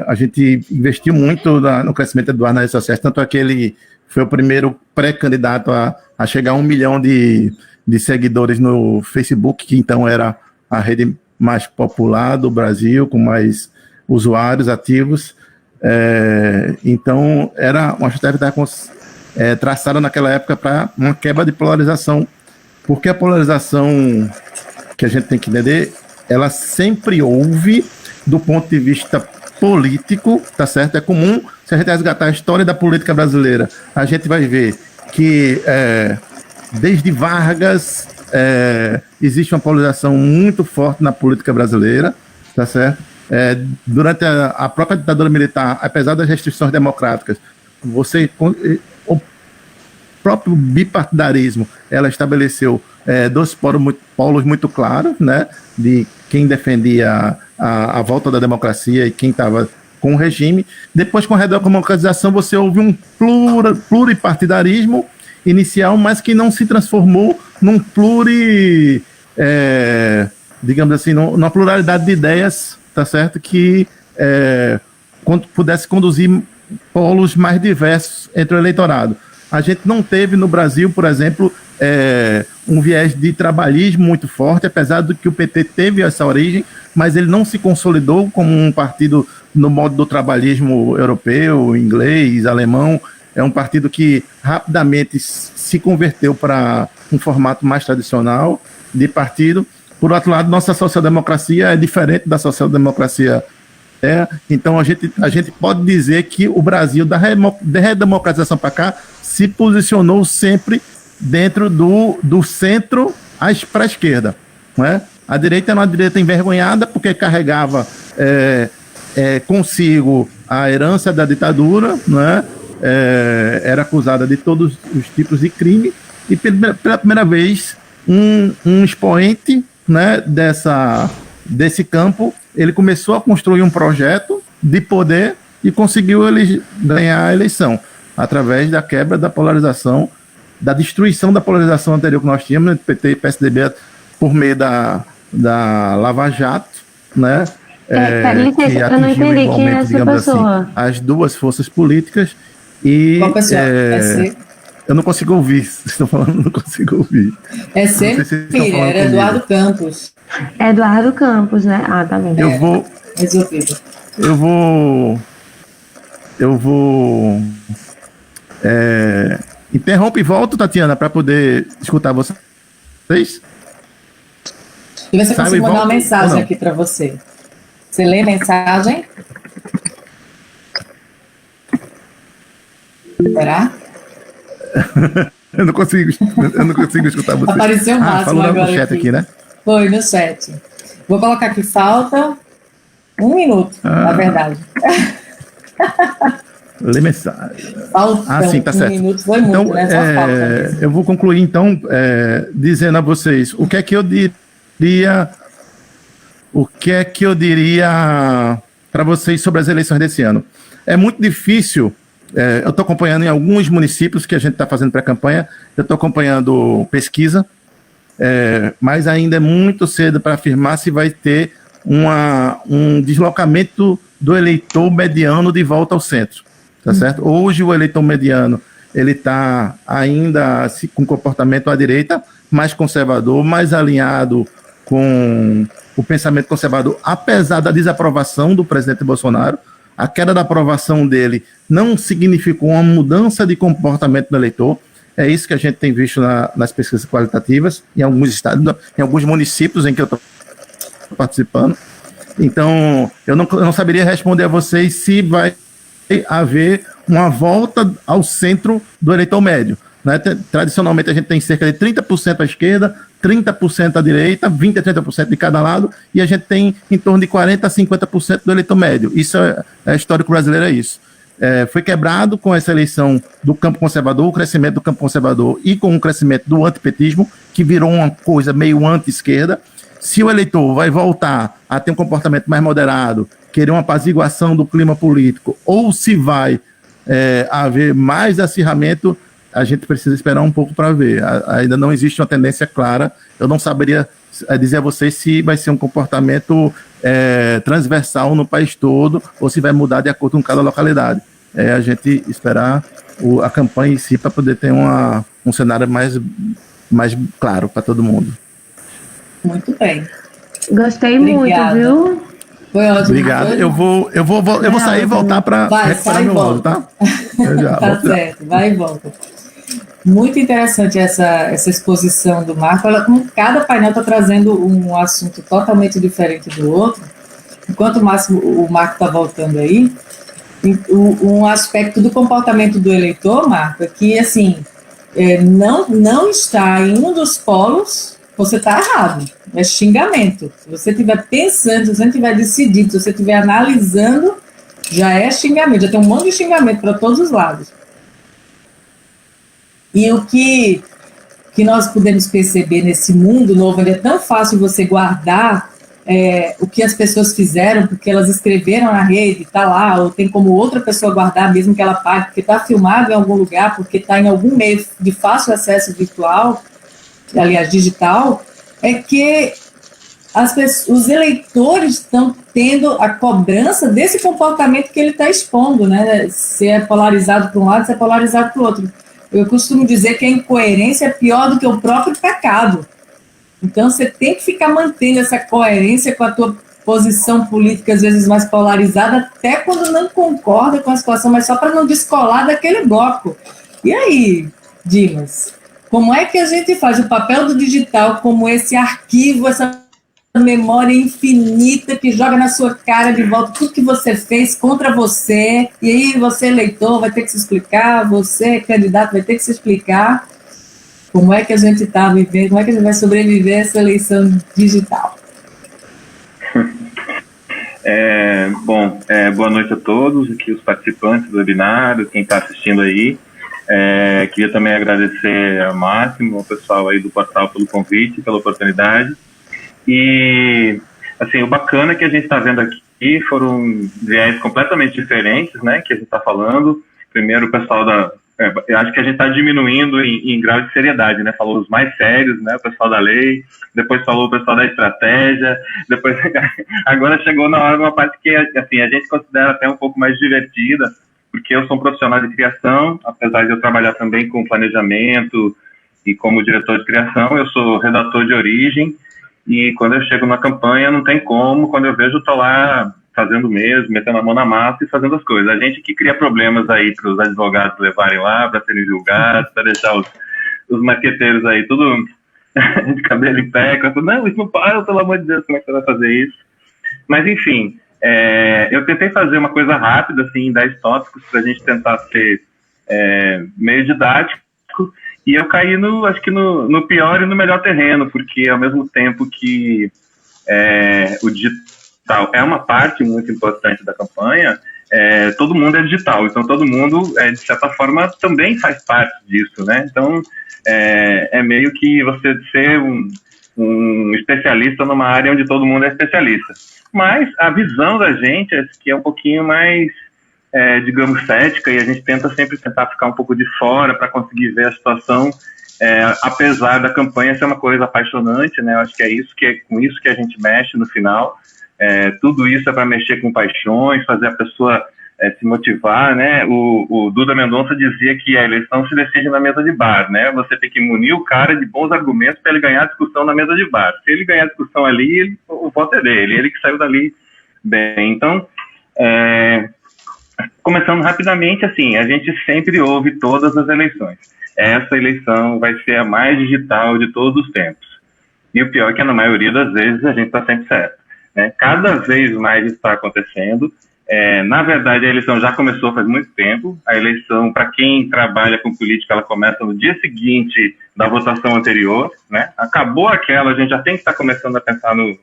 A gente investiu muito no crescimento do Eduardo nas redes sociais, tanto é que ele foi o primeiro pré-candidato a chegar a 1 milhão de seguidores no Facebook, que então era a rede mais popular do Brasil, com mais usuários ativos. Então, era uma estratégia traçada naquela época para uma quebra de polarização, porque a polarização que a gente tem que entender, ela sempre houve do ponto de vista político, tá certo? É comum, se a gente resgatar a história da política brasileira, a gente vai ver que desde Vargas existe uma polarização muito forte na política brasileira, tá certo? Durante a própria ditadura militar, apesar das restrições democráticas, o próprio bipartidarismo, ela estabeleceu dois polos muito claros, né, de quem defendia a volta da democracia e quem estava com o regime. Depois, com a redemocratização, você houve um pluripartidarismo inicial, mas que não se transformou num digamos assim, numa pluralidade de ideias, tá certo? Que pudesse conduzir polos mais diversos entre o eleitorado. A gente não teve no Brasil, por exemplo, um viés de trabalhismo muito forte, apesar de que o PT teve essa origem, mas ele não se consolidou como um partido no modo do trabalhismo europeu, inglês, alemão. É um partido que rapidamente se converteu para um formato mais tradicional de partido. Por outro lado, nossa social-democracia é diferente da social-democracia. Então, a gente pode dizer que o Brasil, da redemocratização para cá, se posicionou sempre dentro do centro para a esquerda. Não é? A direita era uma direita envergonhada, porque carregava consigo a herança da ditadura, não é? Era acusada de todos os tipos de crime, e pela primeira vez um expoente, né, desse campo, ele começou a construir um projeto de poder e conseguiu ganhar a eleição através da quebra da polarização, da destruição da polarização anterior que nós tínhamos entre PT e PSDB por meio da Lava Jato, né? Que eu não entendi quem é essa pessoa. Assim, as duas forças políticas e qual pessoa? eu não consigo ouvir, vocês estão falando, não consigo ouvir. Ser filho, era Eduardo Campos. Eduardo Campos, né? Ah, tá bem. Eu vou interrompe e volto, Tatiana, para poder escutar vocês. E você consegue mandar uma mensagem aqui para você. Você lê a mensagem? Será? eu não consigo escutar você. Apareceu o máximo agora no chat aqui, né? Foi no chat. Vou colocar aqui, falta 1 minuto, na verdade. Lê mensagem. Falta sim, tá certo. 1 minuto, foi muito, né? Só falta. Eu vou concluir, então, dizendo a vocês o que é que eu diria para vocês sobre as eleições desse ano. É muito difícil. Eu estou acompanhando em alguns municípios que a gente está fazendo pré-campanha, eu estou acompanhando pesquisa, mas ainda é muito cedo para afirmar se vai ter um deslocamento do eleitor mediano de volta ao centro, tá certo? Hoje o eleitor mediano, ele está ainda com comportamento à direita, mais conservador, mais alinhado com o pensamento conservador, apesar da desaprovação do presidente Bolsonaro. A queda da aprovação dele não significou uma mudança de comportamento do eleitor. É isso que a gente tem visto nas pesquisas qualitativas, em alguns estados, em alguns municípios em que eu estou participando. Então, eu não saberia responder a vocês se vai haver uma volta ao centro do eleitor médio, né? Tradicionalmente, a gente tem cerca de 30% à esquerda, 30% à direita, 20% a 30% de cada lado, e a gente tem em torno de 40% a 50% do eleitor médio. Isso é histórico brasileiro, é isso. Foi quebrado com essa eleição do campo conservador, o crescimento do campo conservador e com o crescimento do antipetismo, que virou uma coisa meio anti-esquerda. Se o eleitor vai voltar a ter um comportamento mais moderado, querer uma apaziguação do clima político, ou se vai haver mais acirramento, a gente precisa esperar um pouco para ver. Ainda não existe uma tendência clara. Eu não saberia dizer a vocês se vai ser um comportamento transversal no país todo ou se vai mudar de acordo com cada localidade. A gente esperar a campanha em si para poder ter um cenário mais claro para todo mundo. Muito bem. Gostei Obrigada. muito, viu? Foi ótimo. Obrigado. Eu vou sair e voltar para recuperar meu áudio, tá? Tá certo, vai e volta. Muito interessante essa exposição do Marco. Como cada painel está trazendo um assunto totalmente diferente do outro, enquanto o Marco está voltando aí, um aspecto do comportamento do eleitor, Marco, é que, assim, não está em um dos polos, você está errado. É xingamento. Se você estiver pensando, se você estiver decidido, se você estiver analisando, já é xingamento. Já tem um monte de xingamento para todos os lados. E o que nós podemos perceber nesse mundo novo, é tão fácil você guardar o que as pessoas fizeram, porque elas escreveram na rede, está lá, ou tem como outra pessoa guardar, mesmo que ela pague, porque está filmado em algum lugar, porque está em algum meio de fácil acesso virtual, aliás, digital, é que os eleitores estão tendo a cobrança desse comportamento que ele está expondo, né? Se é polarizado para um lado, se é polarizado para o outro. Eu costumo dizer que a incoerência é pior do que o próprio pecado. Então, você tem que ficar mantendo essa coerência com a tua posição política, às vezes mais polarizada, até quando não concorda com a situação, mas só para não descolar daquele bloco. E aí, Dimas, como é que a gente faz o papel do digital como esse arquivo, essa memória infinita que joga na sua cara de volta tudo que você fez contra você, e aí você, eleitor, vai ter que se explicar, você, candidato, vai ter que se explicar como é que a gente está vivendo, como é que a gente vai sobreviver a essa eleição digital. Boa noite a todos, aqui os participantes do webinar, quem está assistindo aí. Queria também agradecer ao Máximo, ao pessoal aí do portal pelo convite, pela oportunidade. E, assim, o bacana que a gente está vendo aqui foram viés completamente diferentes, né, que a gente está falando. Primeiro, o pessoal eu acho que a gente está diminuindo em grau de seriedade, né, falou os mais sérios, né, o pessoal da lei, depois falou o pessoal da estratégia, depois, agora chegou na hora uma parte que, assim, a gente considera até um pouco mais divertida, porque eu sou um profissional de criação, apesar de eu trabalhar também com planejamento e como diretor de criação, eu sou redator de origem. E quando eu chego na campanha, não tem como, quando eu vejo, eu estou lá fazendo mesmo, metendo a mão na massa e fazendo as coisas. A gente que cria problemas aí para os advogados levarem lá, para serem julgados, para deixar os maqueteiros aí tudo de cabelo em pé, não, isso não para, pelo amor de Deus, como é que você vai fazer isso? Mas, enfim, eu tentei fazer uma coisa rápida, assim, em 10 tópicos, para a gente tentar ser meio didático. E eu caí, acho que no pior e no melhor terreno, porque ao mesmo tempo que o digital é uma parte muito importante da campanha, todo mundo é digital, então todo mundo, de certa forma, também faz parte disso, né? Então, é meio que você ser um especialista numa área onde todo mundo é especialista. Mas a visão da gente é que é um pouquinho mais... digamos, cética, e a gente tenta sempre tentar ficar um pouco de fora para conseguir ver a situação, apesar da campanha ser uma coisa apaixonante, né? Eu acho que com isso que a gente mexe no final, tudo isso é para mexer com paixões, fazer a pessoa se motivar, né? O Duda Mendonça dizia que a eleição se decide na mesa de bar, né? Você tem que munir o cara de bons argumentos para ele ganhar a discussão na mesa de bar. Se ele ganhar a discussão ali, o voto é dele, ele que saiu dali bem. Então, começando rapidamente, assim, a gente sempre ouve todas as eleições. Essa eleição vai ser a mais digital de todos os tempos. E o pior é que na maioria das vezes a gente está sempre certo, né? Cada vez mais está acontecendo. Na verdade, a eleição já começou faz muito tempo. A eleição, para quem trabalha com política, ela começa no dia seguinte da votação anterior, né? Acabou aquela, a gente já tem que estar começando a pensar no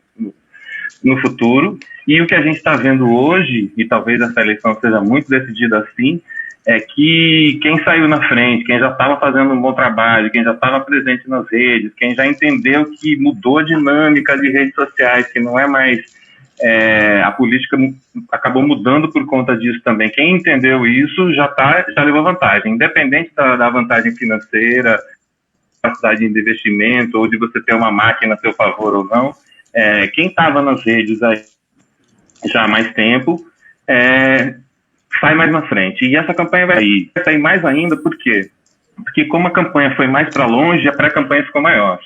futuro. E o que a gente está vendo hoje, e talvez essa eleição seja muito decidida assim, é que quem saiu na frente, quem já estava fazendo um bom trabalho, quem já estava presente nas redes, quem já entendeu que mudou a dinâmica de redes sociais, que não é mais... a política acabou mudando por conta disso também. Quem entendeu isso já levou vantagem, independente da vantagem financeira, capacidade de investimento, ou de você ter uma máquina a seu favor ou não. Quem estava nas redes aí já há mais tempo sai mais na frente. E essa campanha vai sair mais ainda, por quê? Porque como a campanha foi mais para longe, a pré-campanha ficou maior.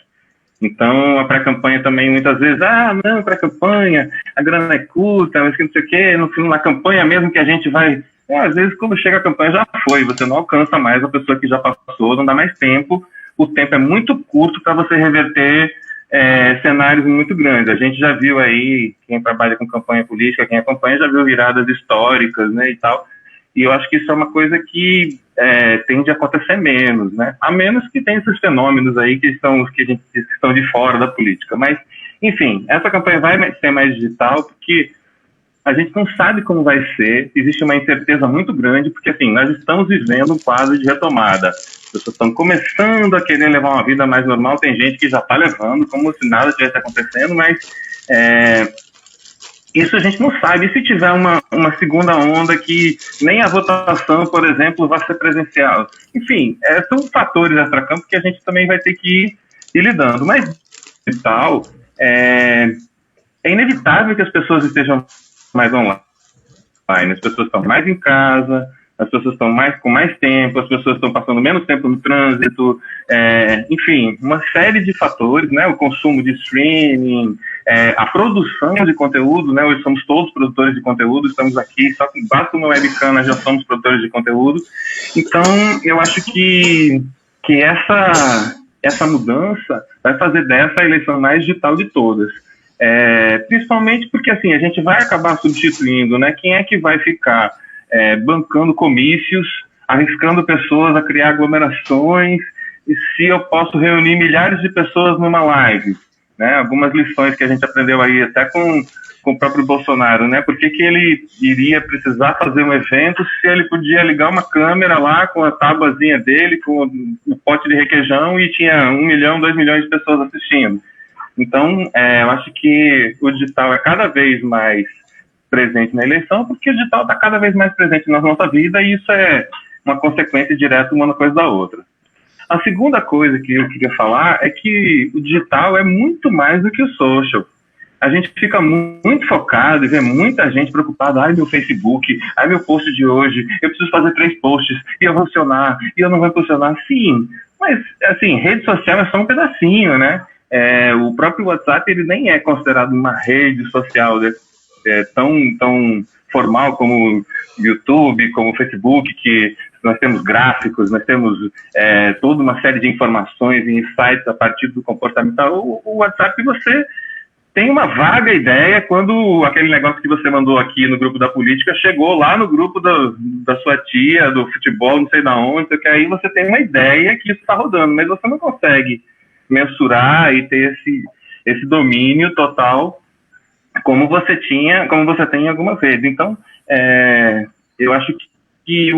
Então, a pré-campanha também, muitas vezes, não, pré-campanha, a grana é curta, mas que não sei o quê, na campanha mesmo que a gente vai... às vezes, quando chega a campanha, já foi, você não alcança mais a pessoa que já passou, não dá mais tempo, o tempo é muito curto para você reverter cenários muito grandes. A gente já viu aí, quem trabalha com campanha política, quem acompanha, já viu viradas históricas, né, e tal, e eu acho que isso é uma coisa que tende a acontecer menos, né? A menos que tenha esses fenômenos aí que são os que a gente diz que estão de fora da política. Mas, enfim, essa campanha vai ser mais digital porque a gente não sabe como vai ser, existe uma incerteza muito grande, porque, assim, nós estamos vivendo um quadro de retomada. As pessoas estão começando a querer levar uma vida mais normal, tem gente que já está levando, como se nada estivesse acontecendo, mas... isso a gente não sabe. E se tiver uma segunda onda que nem a votação, por exemplo, vai ser presencial? Enfim, são fatores extracampo que a gente também vai ter que ir lidando. Mas, tal, é inevitável que as pessoas estejam mais online. As pessoas estão mais em casa, as pessoas estão com mais tempo, as pessoas estão passando menos tempo no trânsito, enfim, uma série de fatores, né? O consumo de streaming, a produção de conteúdo, né? Hoje somos todos produtores de conteúdo, estamos aqui, só com basta uma webcam, nós já somos produtores de conteúdo. Então, eu acho que essa mudança vai fazer dessa a eleição mais digital de todas. Principalmente porque, assim, a gente vai acabar substituindo, né? Quem é que vai ficar bancando comícios, arriscando pessoas a criar aglomerações, e se eu posso reunir milhares de pessoas numa live, né? Algumas lições que a gente aprendeu aí até com o próprio Bolsonaro, né? Por que ele iria precisar fazer um evento se ele podia ligar uma câmera lá com a tabuazinha dele, com o pote de requeijão e tinha 1 milhão, 2 milhões de pessoas assistindo? Então, eu acho que o digital é cada vez mais presente na eleição, porque o digital está cada vez mais presente na nossa vida e isso é uma consequência direta uma coisa da outra. A segunda coisa que eu queria falar é que o digital é muito mais do que o social. A gente fica muito focado e vê muita gente preocupada, meu Facebook, meu post de hoje, eu preciso fazer 3 posts, e eu vou funcionar, e eu não vou funcionar. Sim, mas, assim, rede social é só um pedacinho, né? O próprio WhatsApp, ele nem é considerado uma rede social tão formal como YouTube, como Facebook, que nós temos gráficos, nós temos toda uma série de informações e insights a partir do comportamental. O WhatsApp, você tem uma vaga ideia quando aquele negócio que você mandou aqui no grupo da política chegou lá no grupo da sua tia, do futebol, não sei da onde, que aí você tem uma ideia que isso está rodando, mas você não consegue mensurar e ter esse domínio total como você tem em algumas redes. Então, eu acho que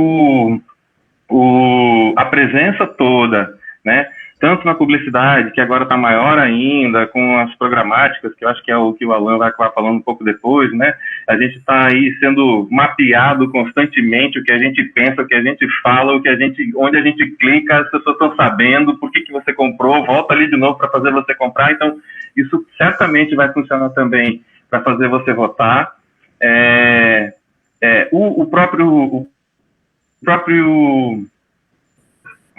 a presença toda, né, tanto na publicidade, que agora está maior ainda, com as programáticas, que eu acho que é o que o Alan vai acabar falando um pouco depois, né? A gente está aí sendo mapeado constantemente, o que a gente pensa, o que a gente fala, onde a gente clica, as pessoas estão sabendo por que você comprou, volta ali de novo para fazer você comprar. Então, isso certamente vai funcionar também para fazer você votar. O próprio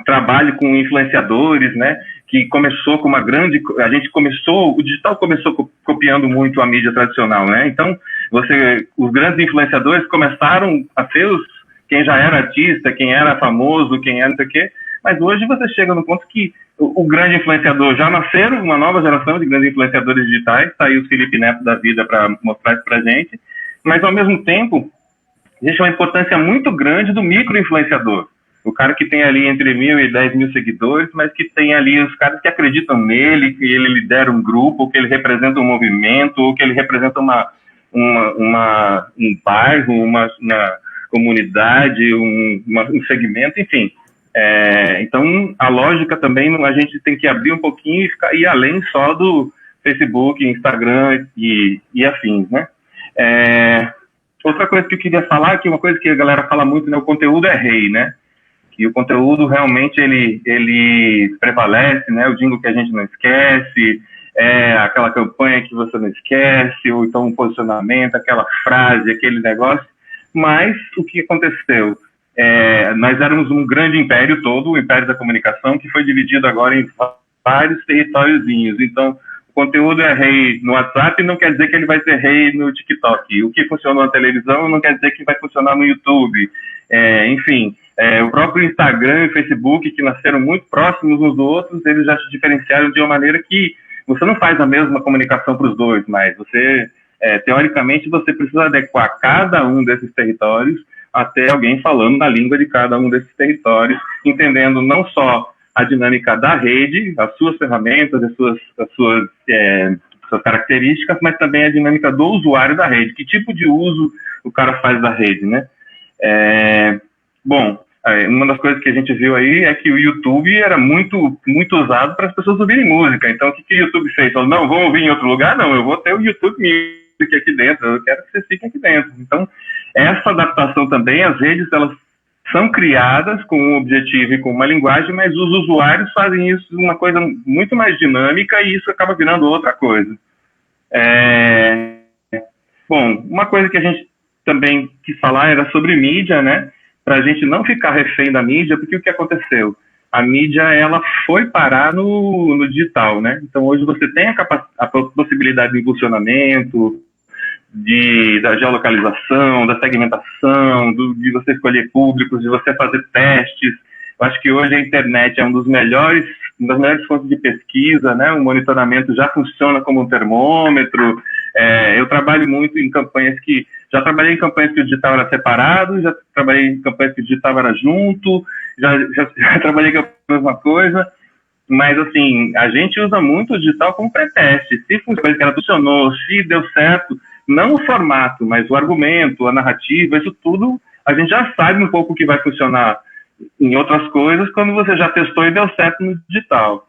trabalho com influenciadores, né, que começou com uma grande... o digital começou copiando muito a mídia tradicional, né? Então, os grandes influenciadores começaram a ser quem já era artista, quem era famoso, quem era não sei o quê, mas hoje você chega no ponto que o grande influenciador já nasceram, uma nova geração de grandes influenciadores digitais, tá aí o Felipe Neto da vida para mostrar isso pra gente, mas ao mesmo tempo, existe uma importância muito grande do micro-influenciador. O cara que tem ali entre 1.000 e 10.000 seguidores, mas que tem ali os caras que acreditam nele, que ele lidera um grupo, ou que ele representa um movimento, ou que ele representa um bairro, uma comunidade, um segmento, enfim. Então, a lógica também, a gente tem que abrir um pouquinho e ir além só do Facebook, Instagram e afins, né? Outra coisa que eu queria falar, que uma coisa que a galera fala muito, né, o conteúdo é rei, né? Que o conteúdo realmente ele prevalece, né? O jingle que a gente não esquece, aquela campanha que você não esquece, ou então um posicionamento, aquela frase, aquele negócio. Mas o que aconteceu? Nós éramos um grande império todo, o império da comunicação, que foi dividido agora em vários territóriozinhos. Então, o conteúdo é rei no WhatsApp, não quer dizer que ele vai ser rei no TikTok. O que funcionou na televisão não quer dizer que vai funcionar no YouTube. Enfim, o próprio Instagram e Facebook, que nasceram muito próximos uns dos outros, eles já se diferenciaram de uma maneira que você não faz a mesma comunicação para os dois, mas teoricamente, você precisa adequar cada um desses territórios até alguém falando na língua de cada um desses territórios, entendendo não só a dinâmica da rede, as suas ferramentas, as suas características, mas também a dinâmica do usuário da rede. Que tipo de uso o cara faz da rede, né? Uma das coisas que a gente viu aí é que o YouTube era muito, muito usado para as pessoas ouvirem música. Então, o que o YouTube fez? Falou, não, vamos ouvir em outro lugar? Não, eu vou ter o YouTube Music aqui dentro, eu quero que vocês fiquem aqui dentro. Então, essa adaptação também, as redes, elas são criadas com um objetivo e com uma linguagem, mas os usuários fazem isso de uma coisa muito mais dinâmica e isso acaba virando outra coisa. Uma coisa que a gente também quis falar era sobre mídia, né? Para a gente não ficar refém da mídia, porque o que aconteceu? A mídia, ela foi parar no digital, né? Então, hoje você tem a possibilidade de impulsionamento, da geolocalização, da segmentação, de você escolher públicos, de você fazer testes. Eu acho que hoje a internet é uma das melhores fontes de pesquisa, né? O monitoramento já funciona como um termômetro. Eu trabalho muito em campanhas já trabalhei em campanhas que o digital era separado, já trabalhei em campanhas que o digital era junto, já trabalhei com a mesma coisa, mas assim, a gente usa muito o digital como pré-teste. Se funcionou, se deu certo, não o formato, mas o argumento, a narrativa, isso tudo, a gente já sabe um pouco o que vai funcionar em outras coisas quando você já testou e deu certo no digital.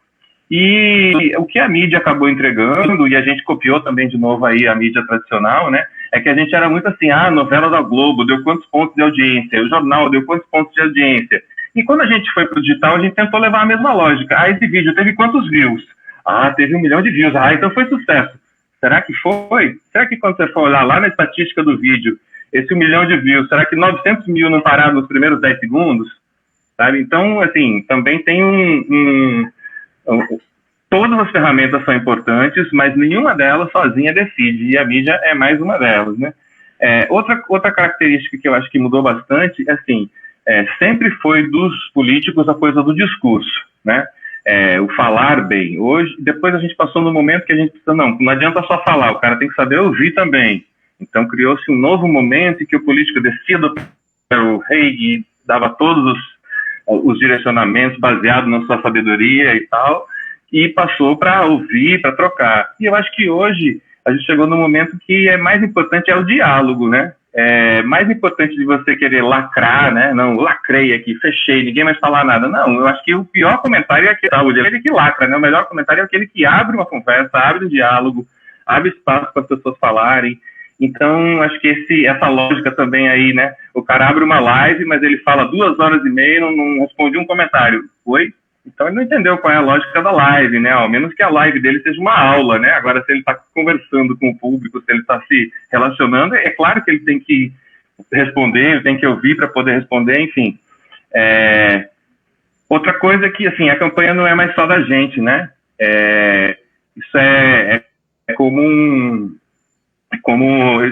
E o que a mídia acabou entregando, e a gente copiou também de novo aí a mídia tradicional, né, é que a gente era muito assim, a novela da Globo deu quantos pontos de audiência, o jornal deu quantos pontos de audiência. E quando a gente foi para o digital, a gente tentou levar a mesma lógica. Esse vídeo teve quantos views? Teve 1 milhão de views. Então foi sucesso. Será que foi? Será que quando você for olhar lá na estatística do vídeo, esse 1 milhão de views, será que 900 mil não pararam nos primeiros 10 segundos? Sabe? Então, assim, também tem todas as ferramentas são importantes, mas nenhuma delas sozinha decide, e a mídia é mais uma delas, né? Outra característica que eu acho que mudou bastante é assim, sempre foi dos políticos a coisa do discurso, né? O falar bem. Depois a gente passou no momento que a gente precisa, não adianta só falar, o cara tem que saber ouvir também. Então criou-se um novo momento em que o político descia do rei e dava todos os direcionamentos baseados na sua sabedoria e tal, e passou para ouvir, para trocar. E eu acho que hoje a gente chegou no momento que é mais importante o diálogo, né? Mais importante de você querer lacrar, né? Não, lacrei aqui, fechei, ninguém mais falar nada. Não, eu acho que o pior comentário é aquele que lacra, né? O melhor comentário é aquele que abre uma conversa, abre um diálogo, abre espaço para as pessoas falarem. Então, acho que essa lógica também aí, né? O cara abre uma live, mas ele fala 2 horas e meia e não responde um comentário. Oi? Então ele não entendeu qual é a lógica da live, né? Ao menos que a live dele seja uma aula, né? Agora, se ele está conversando com o público, se ele está se relacionando, é claro que ele tem que responder, ele tem que ouvir para poder responder, enfim. Outra coisa é que, assim, a campanha não é mais só da gente, né? Isso é como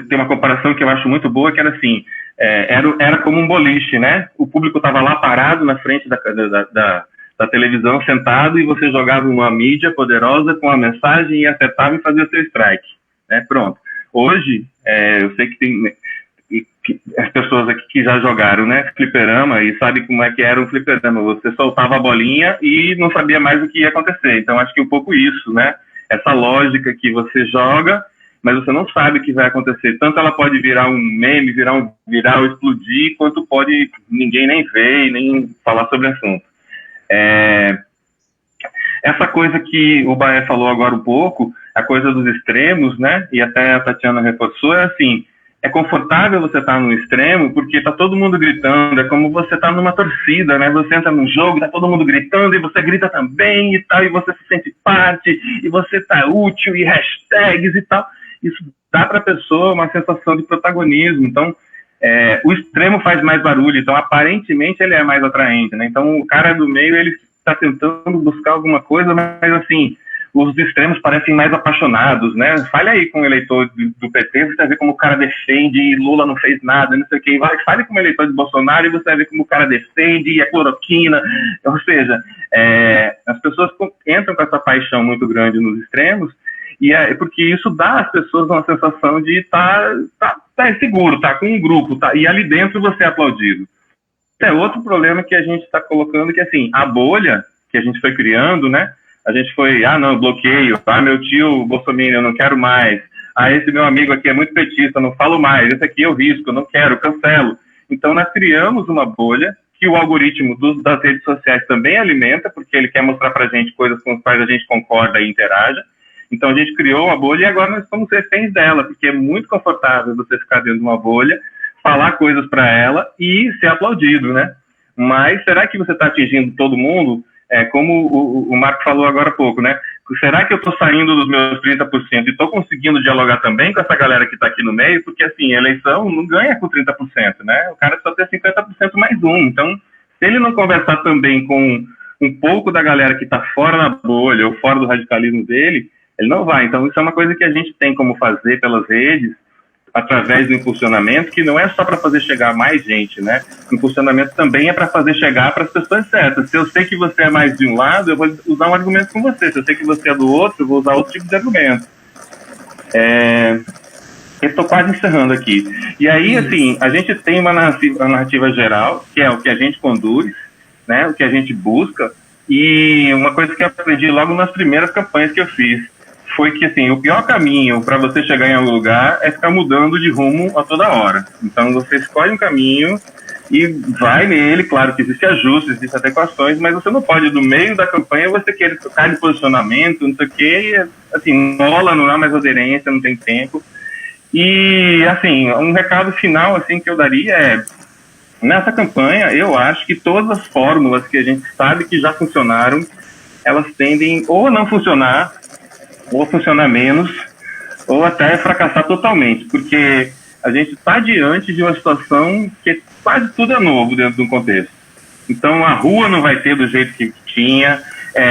tem uma comparação que eu acho muito boa, que era assim, era como um boliche, né? O público estava lá parado na frente da televisão, sentado, e você jogava uma mídia poderosa com a mensagem e acertava e fazia seu strike, né? Pronto. Hoje, eu sei que tem as pessoas aqui que já jogaram, né, fliperama, e sabem como é que era um fliperama. Você soltava a bolinha e não sabia mais o que ia acontecer. Então, acho que um pouco isso, né? Essa lógica que você joga, mas você não sabe o que vai acontecer. Tanto ela pode virar um meme, virar um viral, explodir, quanto pode ninguém nem ver e nem falar sobre o assunto. Essa coisa que o Baé falou agora um pouco, a coisa dos extremos, né? E até a Tatiana reforçou, é assim, é confortável você estar no extremo, porque tá todo mundo gritando, é como você tá numa torcida, né? Você entra num jogo, tá todo mundo gritando, e você grita também e tal, e você se sente parte, e você tá útil, e hashtags e tal. Isso dá para a pessoa uma sensação de protagonismo. Então, o extremo faz mais barulho, então aparentemente ele é mais atraente, né? Então o cara do meio, ele está tentando buscar alguma coisa, mas assim, os extremos parecem mais apaixonados, né? Fale aí com o eleitor do PT, você vai ver como o cara defende, e Lula não fez nada, não sei o que. Fale com o eleitor de Bolsonaro e você vai ver como o cara defende, e a cloroquina. Ou seja, as pessoas entram com essa paixão muito grande nos extremos, e porque isso dá às pessoas uma sensação de estar seguro, tá com um grupo, tá, e ali dentro você é aplaudido. É outro problema que a gente está colocando, que assim, a bolha que a gente foi criando, né? A gente foi, não, bloqueio, meu tio Bolsonaro, eu não quero mais, esse meu amigo aqui é muito petista, não falo mais, esse aqui eu risco, não quero, cancelo. Então nós criamos uma bolha que o algoritmo das redes sociais também alimenta, porque ele quer mostrar pra gente coisas com as quais a gente concorda e interaja. Então a gente criou uma bolha e agora nós somos reféns dela, porque é muito confortável você ficar dentro de uma bolha, falar coisas para ela e ser aplaudido, né? Mas será que você está atingindo todo mundo? Como o Marco falou agora há pouco, né? Será que eu estou saindo dos meus 30% e estou conseguindo dialogar também com essa galera que está aqui no meio? Porque, assim, a eleição não ganha com 30%, né? O cara só tem 50% mais um. Então, se ele não conversar também com um pouco da galera que está fora da bolha ou fora do radicalismo dele, ele não vai. Então, isso é uma coisa que a gente tem como fazer pelas redes, através do impulsionamento, que não é só para fazer chegar mais gente, né? O impulsionamento também é para fazer chegar para as pessoas certas. Se eu sei que você é mais de um lado, eu vou usar um argumento com você. Se eu sei que você é do outro, eu vou usar outro tipo de argumento. Eu estou quase encerrando aqui. E aí, assim, a gente tem uma narrativa geral, que é o que a gente conduz, né? O que a gente busca. E uma coisa que eu aprendi logo nas primeiras campanhas que eu fiz foi que, assim, o pior caminho para você chegar em algum lugar é ficar mudando de rumo a toda hora. Então, você escolhe um caminho e vai nele. Claro que existem ajustes, existem adequações, mas você não pode, no meio da campanha, você querer trocar de posicionamento, não sei o quê, e, assim, não há mais aderência, não tem tempo. E, assim, um recado final, assim, que eu daria é, nessa campanha, eu acho que todas as fórmulas que a gente sabe que já funcionaram, elas tendem ou a não funcionar, ou funcionar menos, ou até fracassar totalmente, porque a gente está diante de uma situação que quase tudo é novo dentro de um contexto. Então a rua não vai ter do jeito que tinha,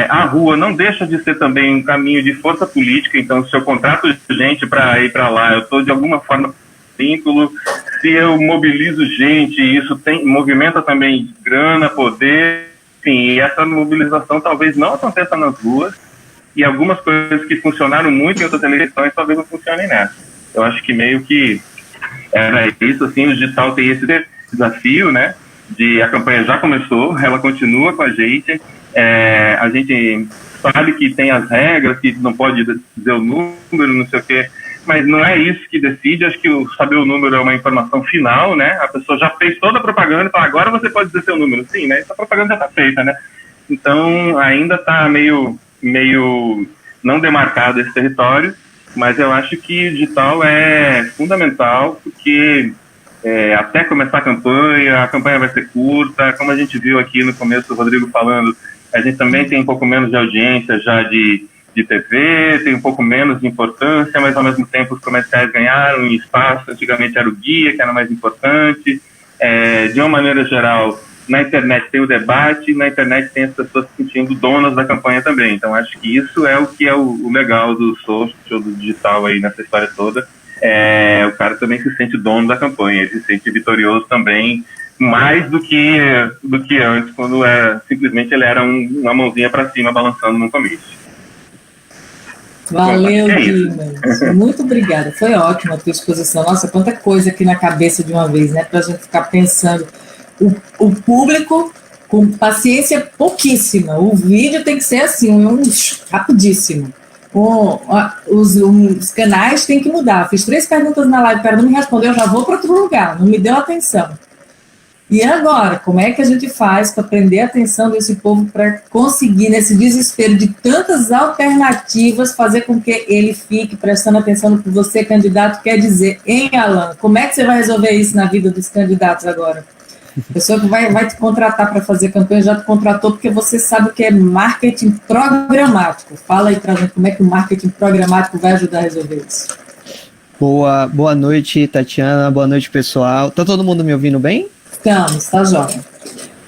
a rua não deixa de ser também um caminho de força política. Então, se eu contrato gente para ir para lá, eu estou de alguma forma vínculo. Se eu mobilizo gente, isso movimenta também grana, poder, enfim, e essa mobilização talvez não aconteça nas ruas, e algumas coisas que funcionaram muito em outras eleições talvez não funcionem nessa. Eu acho que meio que era isso, assim, o digital tem esse desafio, né, a campanha já começou, ela continua com a gente sabe que tem as regras, que não pode dizer o número, não sei o quê, mas não é isso que decide. Acho que saber o número é uma informação final, né, a pessoa já fez toda a propaganda e fala, agora você pode dizer seu número. Sim, né, essa propaganda já está feita, né, então ainda está meio não demarcado esse território, mas eu acho que o digital é fundamental, porque até começar a campanha vai ser curta, como a gente viu aqui no começo o Rodrigo falando, a gente também tem um pouco menos de audiência já de TV, tem um pouco menos de importância, mas ao mesmo tempo os comerciais ganharam em espaço. Antigamente era o guia que era mais importante. De uma maneira geral, na internet tem o debate, na internet tem as pessoas se sentindo donas da campanha também. Então acho que isso é o que é o legal do social, do digital aí nessa história toda. O cara também se sente dono da campanha, ele se sente vitorioso também, mais do que antes, quando simplesmente ele era uma mãozinha para cima balançando no comício. Valeu, Dimas. Muito obrigada. Foi ótima a tua exposição. Nossa, quanta coisa aqui na cabeça de uma vez, né? Para a gente ficar pensando. O público com paciência pouquíssima. O vídeo tem que ser assim, rapidíssimo. Os canais têm que mudar. Fiz 3 perguntas na live, o cara não me respondeu, eu já vou para outro lugar. Não me deu atenção. E agora, como é que a gente faz para prender a atenção desse povo para conseguir, nesse desespero de tantas alternativas, fazer com que ele fique prestando atenção no que você, candidato, quer dizer? Hein, Alan? Como é que você vai resolver isso na vida dos candidatos agora? A pessoa que vai te contratar para fazer campanha já te contratou porque você sabe o que é marketing programático. Fala aí para a gente como é que o marketing programático vai ajudar a resolver isso. Boa noite, Tatiana. Boa noite, pessoal. Tá todo mundo me ouvindo bem? Estamos, tá jóia.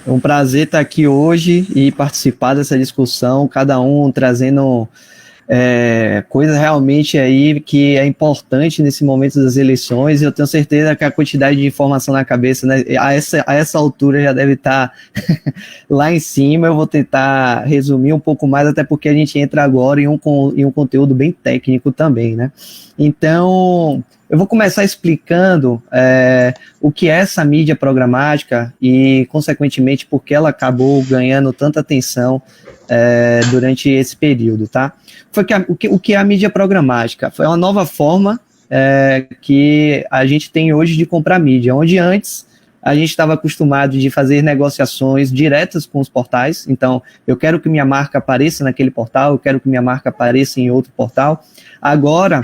É um prazer estar aqui hoje e participar dessa discussão, cada um trazendo coisa realmente aí que é importante nesse momento das eleições. Eu tenho certeza que a quantidade de informação na cabeça, né, a essa altura já deve estar lá em cima. Eu vou tentar resumir um pouco mais, até porque a gente entra agora em um conteúdo bem técnico também, né? Então, eu vou começar explicando o que é essa mídia programática e, consequentemente, por que ela acabou ganhando tanta atenção durante esse período, tá? O que é a mídia programática? Foi uma nova forma que a gente tem hoje de comprar mídia, onde antes a gente estava acostumado de fazer negociações diretas com os portais. Então, eu quero que minha marca apareça naquele portal, eu quero que minha marca apareça em outro portal. Agora,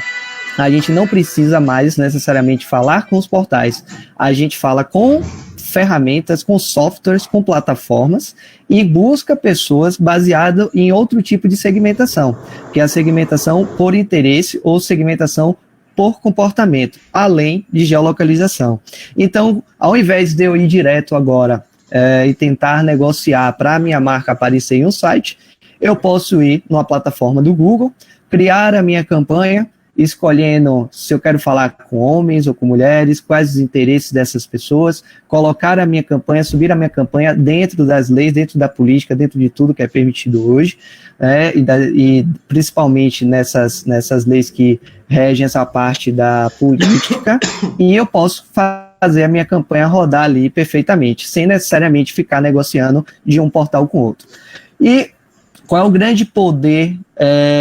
a gente não precisa mais necessariamente falar com os portais, a gente fala com ferramentas, com softwares, com plataformas e busca pessoas baseado em outro tipo de segmentação, que é a segmentação por interesse ou segmentação por comportamento, além de geolocalização. Então, ao invés de eu ir direto agora e tentar negociar para a minha marca aparecer em um site, eu posso ir numa plataforma do Google, criar a minha campanha, escolhendo se eu quero falar com homens ou com mulheres, quais os interesses dessas pessoas, colocar a minha campanha, subir a minha campanha dentro das leis, dentro da política, dentro de tudo que é permitido hoje, e principalmente nessas leis que regem essa parte da política, e eu posso fazer a minha campanha rodar ali perfeitamente, sem necessariamente ficar negociando de um portal com outro. E qual é o grande poder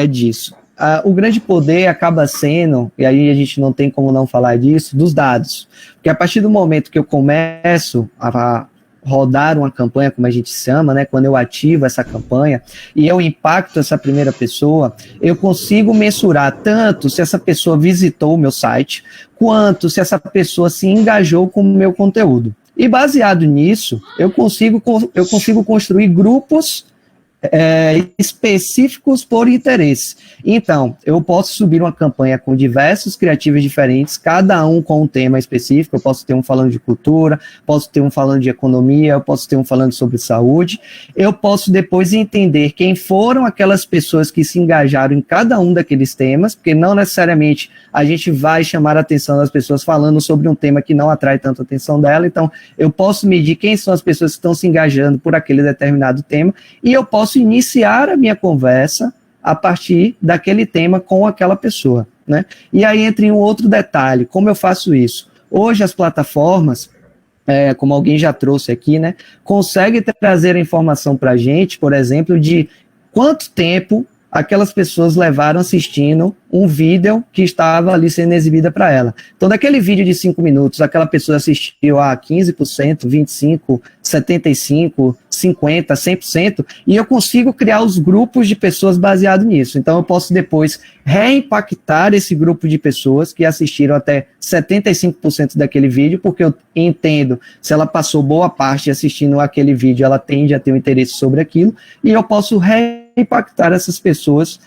disso? O grande poder acaba sendo, e aí a gente não tem como não falar disso, dos dados. Porque a partir do momento que eu começo a rodar uma campanha, como a gente chama, né, quando eu ativo essa campanha e eu impacto essa primeira pessoa, eu consigo mensurar tanto se essa pessoa visitou o meu site, quanto se essa pessoa se engajou com o meu conteúdo. E baseado nisso, eu consigo construir grupos específicos por interesse. Então, eu posso subir uma campanha com diversos criativos diferentes, cada um com um tema específico. Eu posso ter um falando de cultura, posso ter um falando de economia, eu posso ter um falando sobre saúde. Eu posso depois entender quem foram aquelas pessoas que se engajaram em cada um daqueles temas, porque não necessariamente a gente vai chamar a atenção das pessoas falando sobre um tema que não atrai tanto a atenção dela. Então, eu posso medir quem são as pessoas que estão se engajando por aquele determinado tema, e eu posso iniciar a minha conversa a partir daquele tema com aquela pessoa, né? E aí entra em um outro detalhe, como eu faço isso? Hoje as plataformas, como alguém já trouxe aqui, né, conseguem trazer a informação para a gente, por exemplo, de quanto tempo aquelas pessoas levaram assistindo um vídeo que estava ali sendo exibida para ela. Então, daquele vídeo de 5 minutos, aquela pessoa assistiu a 15%, 25%, 75%, 50%, 100%, e eu consigo criar os grupos de pessoas baseado nisso. Então, eu posso depois reimpactar esse grupo de pessoas que assistiram até 75% daquele vídeo, porque eu entendo, se ela passou boa parte assistindo aquele vídeo, ela tende a ter um interesse sobre aquilo, e eu posso reimpactar essas pessoas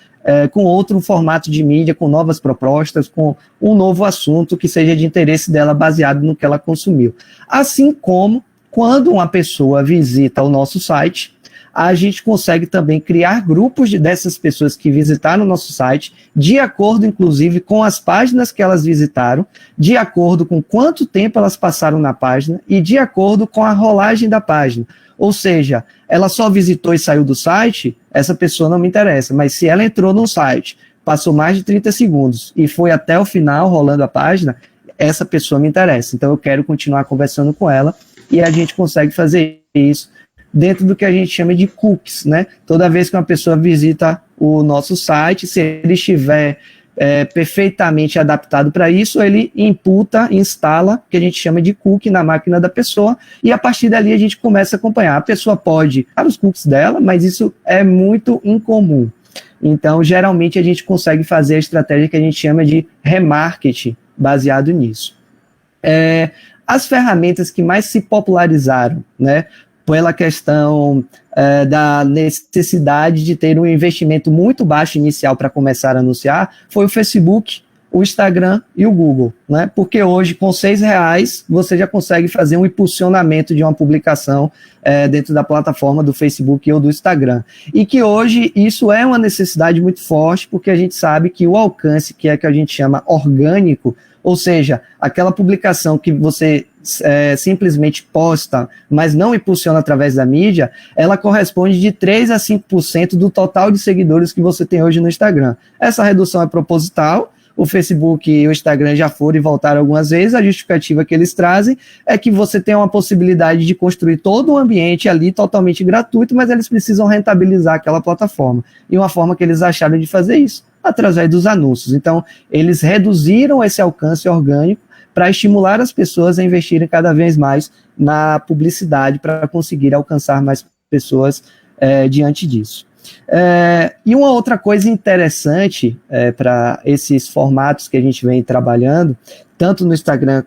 com outro formato de mídia, com novas propostas, com um novo assunto que seja de interesse dela baseado no que ela consumiu. Assim como, quando uma pessoa visita o nosso site, a gente consegue também criar grupos dessas pessoas que visitaram o nosso site, de acordo, inclusive, com as páginas que elas visitaram, de acordo com quanto tempo elas passaram na página e de acordo com a rolagem da página. Ou seja, ela só visitou e saiu do site, essa pessoa não me interessa, mas se ela entrou no site, passou mais de 30 segundos e foi até o final rolando a página, essa pessoa me interessa. Então eu quero continuar conversando com ela e a gente consegue fazer isso dentro do que a gente chama de cookies, né? Toda vez que uma pessoa visita o nosso site, se ele estiver perfeitamente adaptado para isso, ele instala o que a gente chama de cookie na máquina da pessoa, e a partir dali a gente começa a acompanhar. A pessoa pode usar os cookies dela, mas isso é muito incomum. Então, geralmente, a gente consegue fazer a estratégia que a gente chama de remarketing baseado nisso. As ferramentas que mais se popularizaram, né, pela questão da necessidade de ter um investimento muito baixo inicial para começar a anunciar, foi o Facebook, o Instagram e o Google, né? Porque hoje, com R$6, você já consegue fazer um impulsionamento de uma publicação dentro da plataforma do Facebook ou do Instagram. E que hoje isso é uma necessidade muito forte, porque a gente sabe que o alcance, que é que a gente chama orgânico, ou seja, aquela publicação que você simplesmente posta, mas não impulsiona através da mídia, ela corresponde de 3 a 5% do total de seguidores que você tem hoje no Instagram. Essa redução é proposital, o Facebook e o Instagram já foram e voltaram algumas vezes, a justificativa que eles trazem é que você tem uma possibilidade de construir todo um ambiente ali totalmente gratuito, mas eles precisam rentabilizar aquela plataforma. E uma forma que eles acharam de fazer isso, através dos anúncios. Então, eles reduziram esse alcance orgânico para estimular as pessoas a investirem cada vez mais na publicidade para conseguir alcançar mais pessoas diante disso. E uma outra coisa interessante para esses formatos que a gente vem trabalhando, tanto no Instagram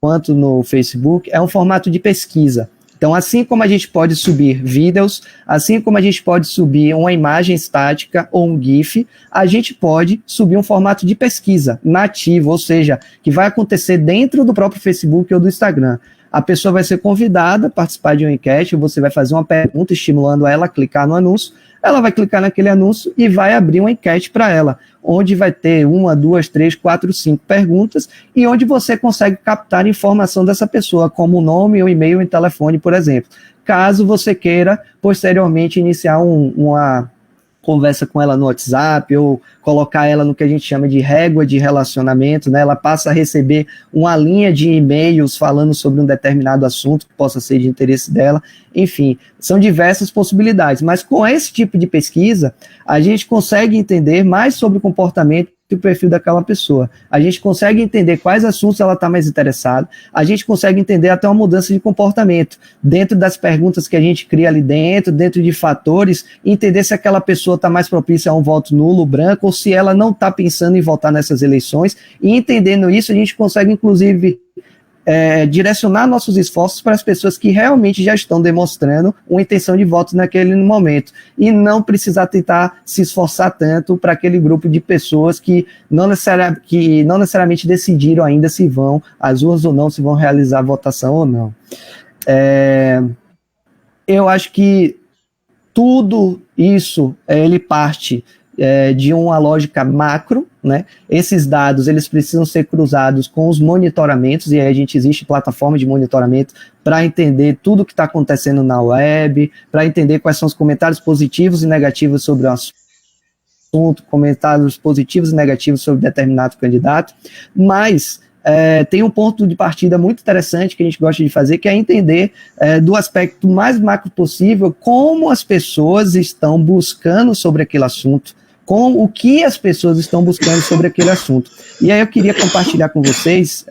quanto no Facebook, é um formato de pesquisa. Então, assim como a gente pode subir vídeos, assim como a gente pode subir uma imagem estática ou um GIF, a gente pode subir um formato de pesquisa nativo, ou seja, que vai acontecer dentro do próprio Facebook ou do Instagram. A pessoa vai ser convidada a participar de uma enquete, você vai fazer uma pergunta estimulando ela a clicar no anúncio, ela vai clicar naquele anúncio e vai abrir uma enquete para ela, onde vai ter 1, 2, 3, 4, 5 perguntas e onde você consegue captar informação dessa pessoa, como o nome, o e-mail e o telefone, por exemplo. Caso você queira, posteriormente, iniciar uma conversa com ela no WhatsApp ou colocar ela no que a gente chama de régua de relacionamento, né? Ela passa a receber uma linha de e-mails falando sobre um determinado assunto que possa ser de interesse dela. Enfim, são diversas possibilidades, mas com esse tipo de pesquisa, a gente consegue entender mais sobre o comportamento e o perfil daquela pessoa. A gente consegue entender quais assuntos ela está mais interessada, a gente consegue entender até uma mudança de comportamento, dentro das perguntas que a gente cria ali dentro de fatores, entender se aquela pessoa está mais propícia a um voto nulo, branco, ou se ela não está pensando em votar nessas eleições, e entendendo isso, a gente consegue, inclusive, direcionar nossos esforços para as pessoas que realmente já estão demonstrando uma intenção de voto naquele momento, e não precisar tentar se esforçar tanto para aquele grupo de pessoas que não necessariamente decidiram ainda se vão às urnas ou não, se vão realizar a votação ou não. Eu acho que tudo isso, ele parte de uma lógica macro, né? Esses dados, eles precisam ser cruzados com os monitoramentos, e aí existe plataforma de monitoramento para entender tudo o que está acontecendo na web, para entender quais são os comentários positivos e negativos sobre o assunto, comentários positivos e negativos sobre determinado candidato, mas tem um ponto de partida muito interessante que a gente gosta de fazer, que é entender do aspecto mais macro possível como as pessoas estão buscando sobre aquele assunto, com o que as pessoas estão buscando sobre aquele assunto. E aí eu queria compartilhar com vocês,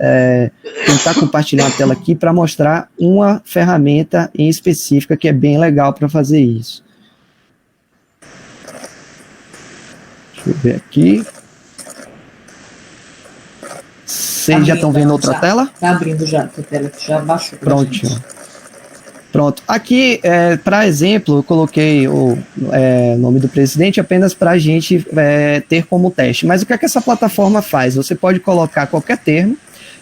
tentar compartilhar a tela aqui para mostrar uma ferramenta em específica que é bem legal para fazer isso. Deixa eu ver aqui. Vocês já estão vendo outra tela? Está abrindo já, a tela que já baixou. Pronto. Pronto. Aqui, para exemplo, eu coloquei o nome do presidente apenas para a gente ter como teste. Mas o que é que essa plataforma faz? Você pode colocar qualquer termo,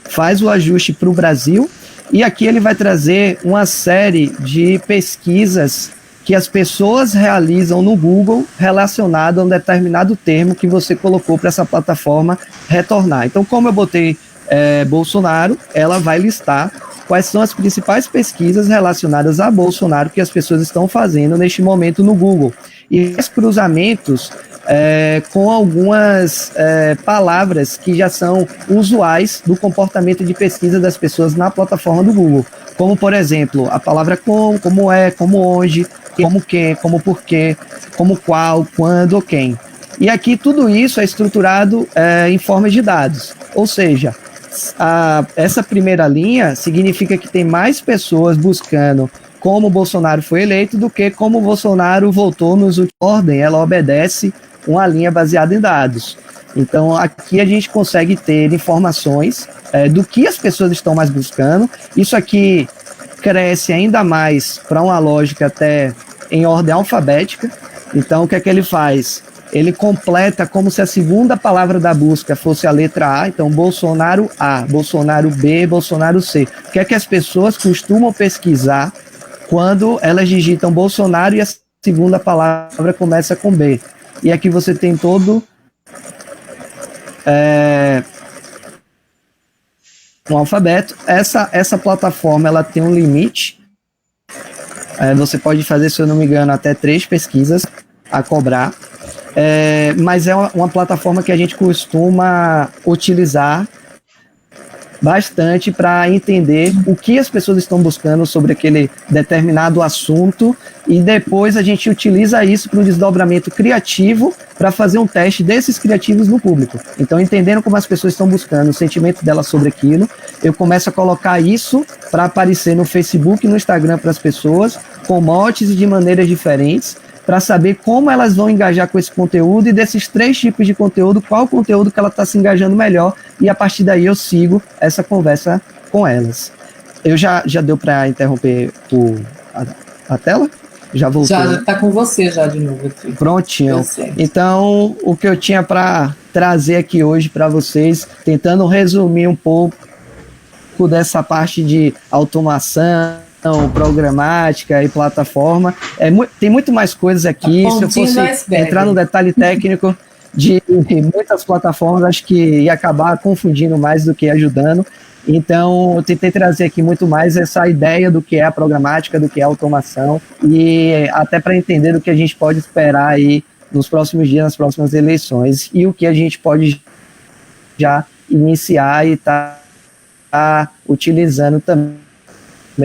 faz o ajuste para o Brasil, e aqui ele vai trazer uma série de pesquisas que as pessoas realizam no Google relacionado a um determinado termo que você colocou para essa plataforma retornar. Então, como eu botei Bolsonaro, ela vai listar quais são as principais pesquisas relacionadas a Bolsonaro que as pessoas estão fazendo neste momento no Google. E os cruzamentos com algumas palavras que já são usuais do comportamento de pesquisa das pessoas na plataforma do Google. Como, por exemplo, a palavra como é, como onde, como que, como porquê, como qual, quando, quem. E aqui tudo isso é estruturado em forma de dados. Ou seja, essa primeira linha significa que tem mais pessoas buscando como o Bolsonaro foi eleito do que como o Bolsonaro voltou nos últimos ordem. Ela obedece uma linha baseada em dados. Então, aqui a gente consegue ter informações do que as pessoas estão mais buscando. Isso aqui cresce ainda mais para uma lógica até em ordem alfabética. Então, o que é que ele faz? Ele completa como se a segunda palavra da busca fosse a letra A. Então, Bolsonaro A, Bolsonaro B, Bolsonaro C. O que é que as pessoas costumam pesquisar quando elas digitam Bolsonaro e a segunda palavra começa com B? E aqui você tem todo um alfabeto. Essa plataforma ela tem um limite. Você pode fazer, se eu não me engano, até 3 pesquisas a cobrar. Mas é uma plataforma que a gente costuma utilizar bastante para entender o que as pessoas estão buscando sobre aquele determinado assunto, e depois a gente utiliza isso para um desdobramento criativo para fazer um teste desses criativos no público. Então, entendendo como as pessoas estão buscando o sentimento delas sobre aquilo, eu começo a colocar isso para aparecer no Facebook e no Instagram para as pessoas, com motes e de maneiras diferentes, para saber como elas vão engajar com esse conteúdo, e desses 3 tipos de conteúdo, qual conteúdo que ela está se engajando melhor, e a partir daí eu sigo essa conversa com elas. Eu já deu para interromper a tela? Já voltou? Já está com você já de novo aqui. Prontinho. Então, o que eu tinha para trazer aqui hoje para vocês, tentando resumir um pouco dessa parte de automação, programática e plataforma. Tem muito mais coisas aqui. Se eu fosse entrar no detalhe técnico de muitas plataformas, acho que ia acabar confundindo mais do que ajudando. Então, eu tentei trazer aqui muito mais essa ideia do que é a programática, do que é a automação, e até para entender o que a gente pode esperar aí nos próximos dias, nas próximas eleições, e o que a gente pode já iniciar e estar utilizando também.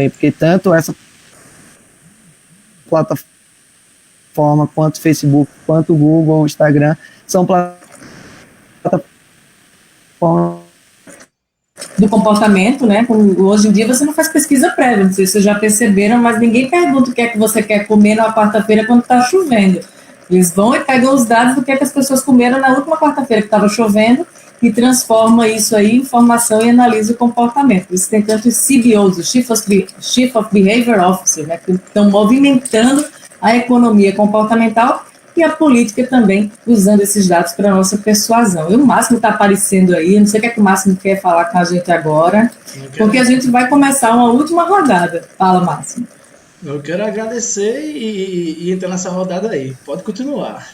Porque tanto essa plataforma, quanto o Facebook, quanto o Google, o Instagram, são plataformas do comportamento, né? Como hoje em dia você não faz pesquisa prévia, não sei se vocês já perceberam, mas ninguém pergunta o que é que você quer comer na quarta-feira quando está chovendo. Eles vão e pegam os dados do que é que as pessoas comeram na última quarta-feira que estava chovendo e transforma isso aí em informação e analisa o comportamento. Por isso tem tantos CBOs, os Chief of Behavior Officer, né, que estão movimentando a economia comportamental e a política também, usando esses dados para a nossa persuasão. E o Máximo está aparecendo aí, não sei o que é que o Máximo quer falar com a gente agora, porque a gente vai começar uma última rodada. Fala, Máximo. Eu quero agradecer e entrar nessa rodada aí. Pode continuar.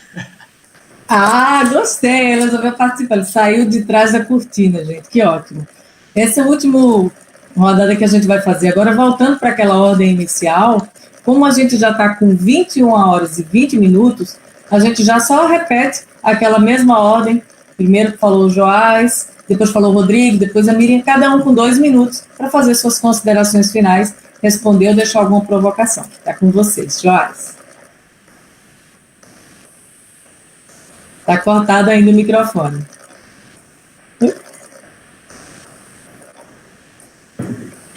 Ah, gostei, ela resolveu participar, ele saiu de trás da cortina, gente, que ótimo. Essa é a última rodada que a gente vai fazer. Agora, voltando para aquela ordem inicial, como a gente já está com 21 horas e 20 minutos, a gente já só repete aquela mesma ordem. Primeiro falou o Joás, depois falou o Rodrigo, depois a Miriam, cada um com 2 minutos para fazer suas considerações finais, responder ou deixar alguma provocação. Está com vocês, Joás. Está cortado ainda o microfone.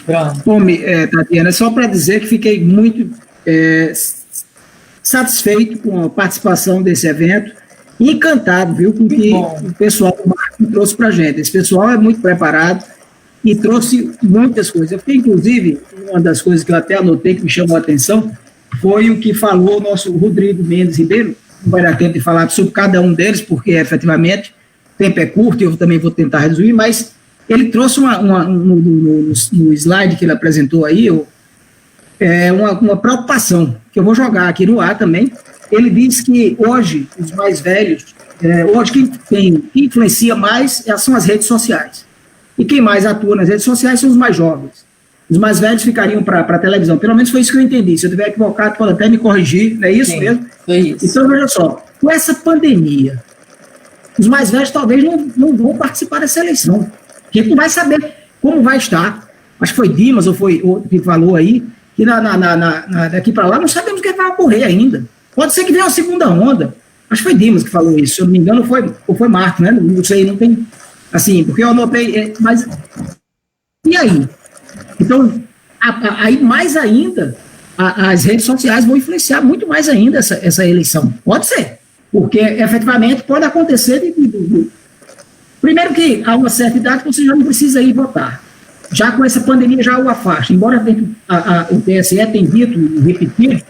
Pronto. Bom, Tatiana, só para dizer que fiquei muito satisfeito com a participação desse evento e encantado, viu, com o que o pessoal do marketing trouxe para a gente. Esse pessoal é muito preparado e trouxe muitas coisas. Eu fiquei, inclusive, uma das coisas que eu até anotei que me chamou a atenção foi o que falou o nosso Rodrigo Mendes Ribeiro. Não vai dar tempo de falar sobre cada um deles, porque efetivamente o tempo é curto e eu também vou tentar resumir, mas ele trouxe no slide que ele apresentou aí uma preocupação, que eu vou jogar aqui no ar também. Ele diz que hoje, os mais velhos, hoje quem influencia mais são as redes sociais. E quem mais atua nas redes sociais são os mais jovens. Os mais velhos ficariam para a televisão. Pelo menos foi isso que eu entendi. Se eu estiver equivocado, pode até me corrigir. Não é isso mesmo? Foi isso. Então, veja só. Com essa pandemia, os mais velhos talvez não vão participar dessa eleição. A gente não vai saber como vai estar. Acho que foi Dimas ou foi outro que falou aí, que daqui para lá não sabemos o que vai ocorrer ainda. Pode ser que venha uma segunda onda. Acho que foi Dimas que falou isso. Se eu não me engano, foi Marco, né? Não sei, não tem... Assim, porque eu anotei... Mas... E aí? Então, aí mais ainda, as redes sociais vão influenciar muito mais ainda essa eleição. Pode ser, porque efetivamente pode acontecer primeiro que há uma certa idade que você já não precisa ir votar. Já com essa pandemia já o afasta. Embora o TSE tenha dito e repetido,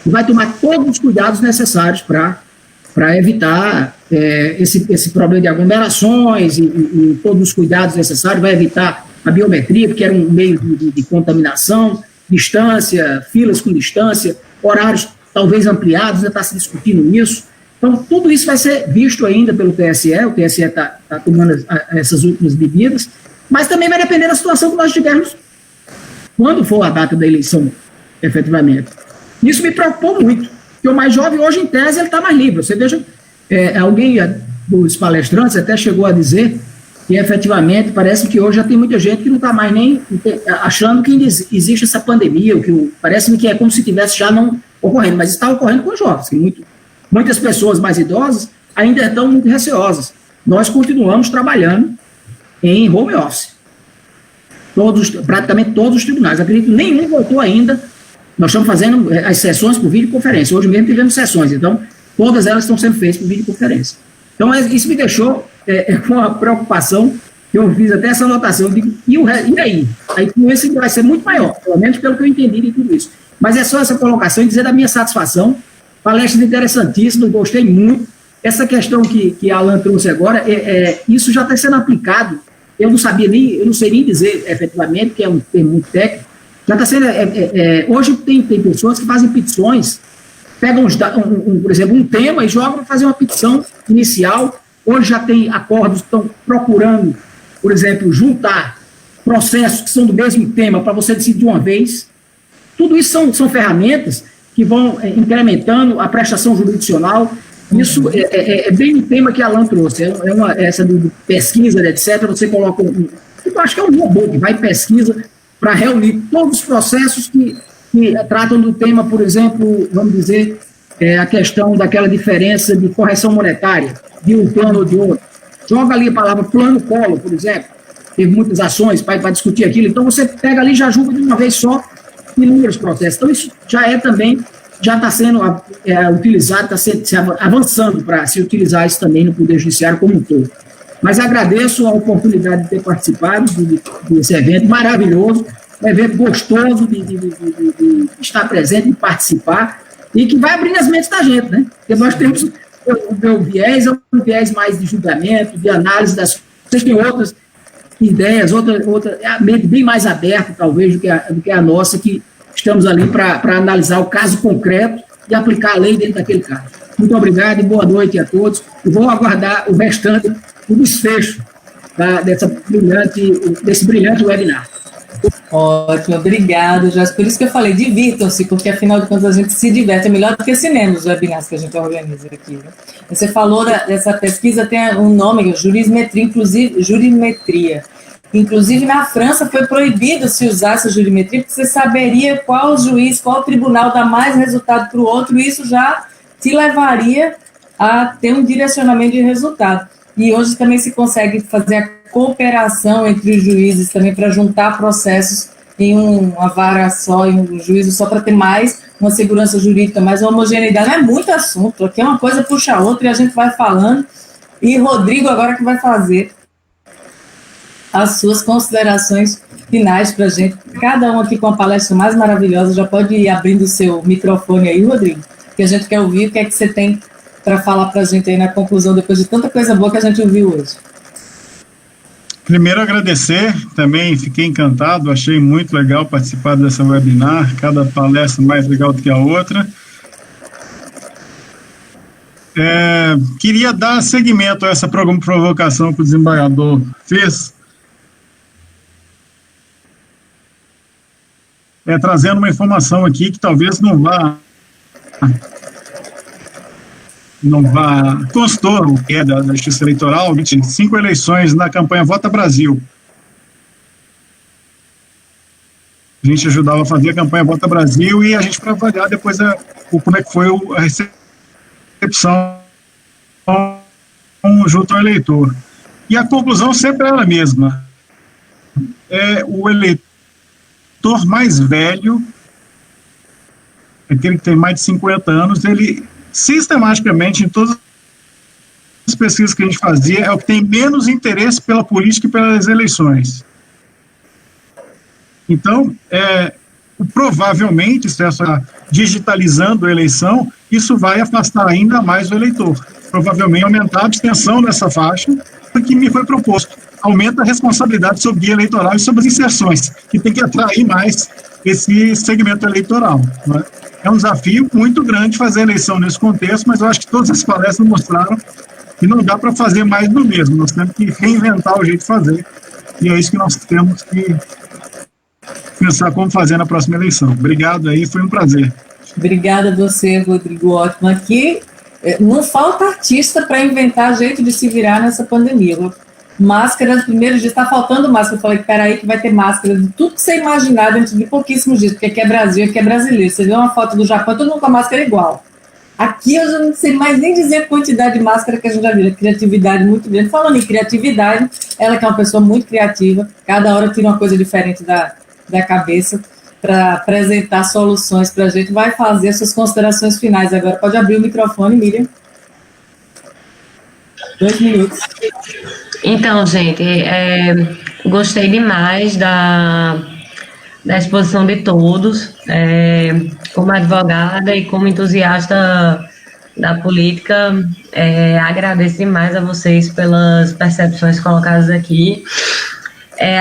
vai tomar todos os cuidados necessários para evitar esse problema de aglomerações e todos os cuidados necessários, vai evitar a biometria, porque era um meio de contaminação, distância, filas com distância, horários talvez ampliados, ainda está se discutindo isso. Então, tudo isso vai ser visto ainda pelo TSE, o TSE está tomando essas últimas medidas, mas também vai depender da situação que nós tivermos quando for a data da eleição, efetivamente. Isso me preocupou muito, porque o mais jovem hoje, em tese, ele está mais livre. Você veja, alguém dos palestrantes até chegou a dizer que efetivamente parece que hoje já tem muita gente que não está mais nem achando que existe essa pandemia, parece-me que é como se estivesse já não ocorrendo, mas está ocorrendo com os jovens, que muitas pessoas mais idosas ainda estão muito receosas. Nós continuamos trabalhando em home office. Praticamente todos os tribunais, acredito que nenhum voltou ainda. Nós estamos fazendo as sessões por videoconferência, hoje mesmo tivemos sessões, então todas elas estão sendo feitas por videoconferência. Então isso me deixou com uma preocupação, que eu fiz até essa anotação, e aí? A influência vai ser muito maior, pelo menos pelo que eu entendi de tudo isso. Mas é só essa colocação e dizer da minha satisfação, palestras interessantíssimas, gostei muito. Essa questão que a Alan trouxe agora, isso já está sendo aplicado, eu não sei nem dizer efetivamente, que é um termo muito técnico, já está sendo, hoje tem pessoas que fazem petições, pegam, por exemplo, um tema e jogam para fazer uma petição inicial. Hoje já tem acordos que estão procurando, por exemplo, juntar processos que são do mesmo tema para você decidir de uma vez. Tudo isso são ferramentas que vão incrementando a prestação jurisdicional. Isso é bem o tema que a Alan trouxe. Essa de pesquisa, etc. Você coloca eu acho que é um robô que vai e pesquisa para reunir todos os processos que tratam do tema, por exemplo, vamos dizer, a questão daquela diferença de correção monetária, de um plano ou de outro. Joga ali a palavra plano Collor, por exemplo, teve muitas ações para discutir aquilo, então você pega ali e já julga de uma vez só inúmeros processos. Então isso já está sendo utilizado, está avançando para se utilizar isso também no Poder Judiciário como um todo. Mas agradeço a oportunidade de ter participado desse evento maravilhoso, um evento gostoso de estar presente, de participar, e que vai abrir as mentes da gente, né? Porque nós temos o meu viés, é um viés mais de julgamento, de análise das coisas. Vocês têm outras ideias, a mente bem mais aberta, talvez, do que a nossa, que estamos ali para analisar o caso concreto e aplicar a lei dentro daquele caso. Muito obrigado e boa noite a todos. E vou aguardar o restante, o desfecho desse brilhante webinar. Ótimo, obrigado, Jorge. Por isso que eu falei, divirtam-se, porque afinal de contas a gente se diverte, é melhor do que cinema, os webinars que a gente organiza aqui. Né? Você falou dessa pesquisa, tem um nome, jurimetria. Inclusive, na França foi proibido se usar essa jurimetria, porque você saberia qual juiz, qual tribunal dá mais resultado para o outro, e isso já te levaria a ter um direcionamento de resultado. E hoje também se consegue fazer a cooperação entre os juízes também para juntar processos em uma vara só, em um juízo só, para ter mais uma segurança jurídica, mais uma homogeneidade. Não é muito assunto, aqui é uma coisa puxa a outra e a gente vai falando. E Rodrigo agora que vai fazer as suas considerações finais para a gente. Cada um aqui com a palestra mais maravilhosa. Já pode ir abrindo o seu microfone aí, Rodrigo, que a gente quer ouvir o que é que você tem para falar para a gente aí na conclusão, depois de tanta coisa boa que a gente ouviu hoje. Primeiro, agradecer, também fiquei encantado, achei muito legal participar dessa webinar, cada palestra mais legal do que a outra. Queria dar seguimento a essa provocação que o desembargador fez, trazendo uma informação aqui que talvez não vá constou o que é da Justiça Eleitoral, 25 eleições na campanha Vota Brasil. A gente ajudava a fazer a campanha Vota Brasil e a gente para avaliar depois como é que foi a recepção junto ao eleitor. E a conclusão sempre era a mesma. O eleitor mais velho, aquele que tem mais de 50 anos, ele sistematicamente, em todas as pesquisas que a gente fazia, é o que tem menos interesse pela política e pelas eleições. Então, provavelmente, se essa digitalizando a eleição, isso vai afastar ainda mais o eleitor. Provavelmente aumentar a abstenção dessa faixa, que me foi proposto. Aumenta a responsabilidade sobre o guia eleitoral e sobre as inserções, que tem que atrair mais esse segmento eleitoral, né? É um desafio muito grande fazer eleição nesse contexto, mas eu acho que todas as palestras mostraram que não dá para fazer mais do mesmo, nós temos que reinventar o jeito de fazer, e é isso que nós temos que pensar como fazer na próxima eleição. Obrigado aí, foi um prazer. Obrigada a você, Rodrigo, ótimo. Aqui não falta artista para inventar jeito de se virar nessa pandemia. Máscara, nos primeiros dias, está faltando máscara. Eu falei, peraí, que vai ter máscara de tudo que você imaginar dentro de pouquíssimos dias, porque aqui é Brasil, aqui é brasileiro. Você vê uma foto do Japão, todo mundo com a máscara igual. Aqui eu já não sei mais nem dizer a quantidade de máscara que a gente já viu. Criatividade muito grande. Falando em criatividade, ela que é uma pessoa muito criativa, cada hora tira uma coisa diferente da cabeça para apresentar soluções para a gente. Vai fazer suas considerações finais agora. Pode abrir o microfone, Miriam. 2 minutos. Então, gente, gostei demais da exposição de todos. Como advogada e como entusiasta da política, agradeço demais a vocês pelas percepções colocadas aqui.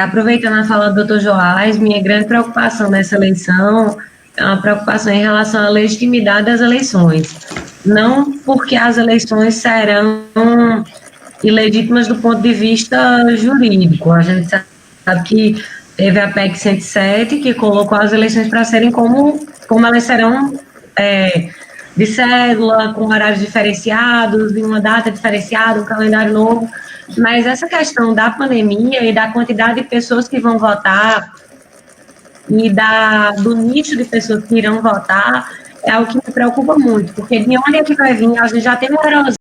Aproveitando a fala do Dr. Joás, minha grande preocupação nessa eleição é uma preocupação em relação à legitimidade das eleições. Não porque as eleições serão ilegítimas do ponto de vista jurídico. A gente sabe que teve a PEC 107, que colocou as eleições para serem como elas serão de cédula, com horários diferenciados, em uma data diferenciada, um calendário novo. Mas essa questão da pandemia e da quantidade de pessoas que vão votar e do nicho de pessoas que irão votar é algo que me preocupa muito, porque de onde é que vai vir? A gente já tem uma erosão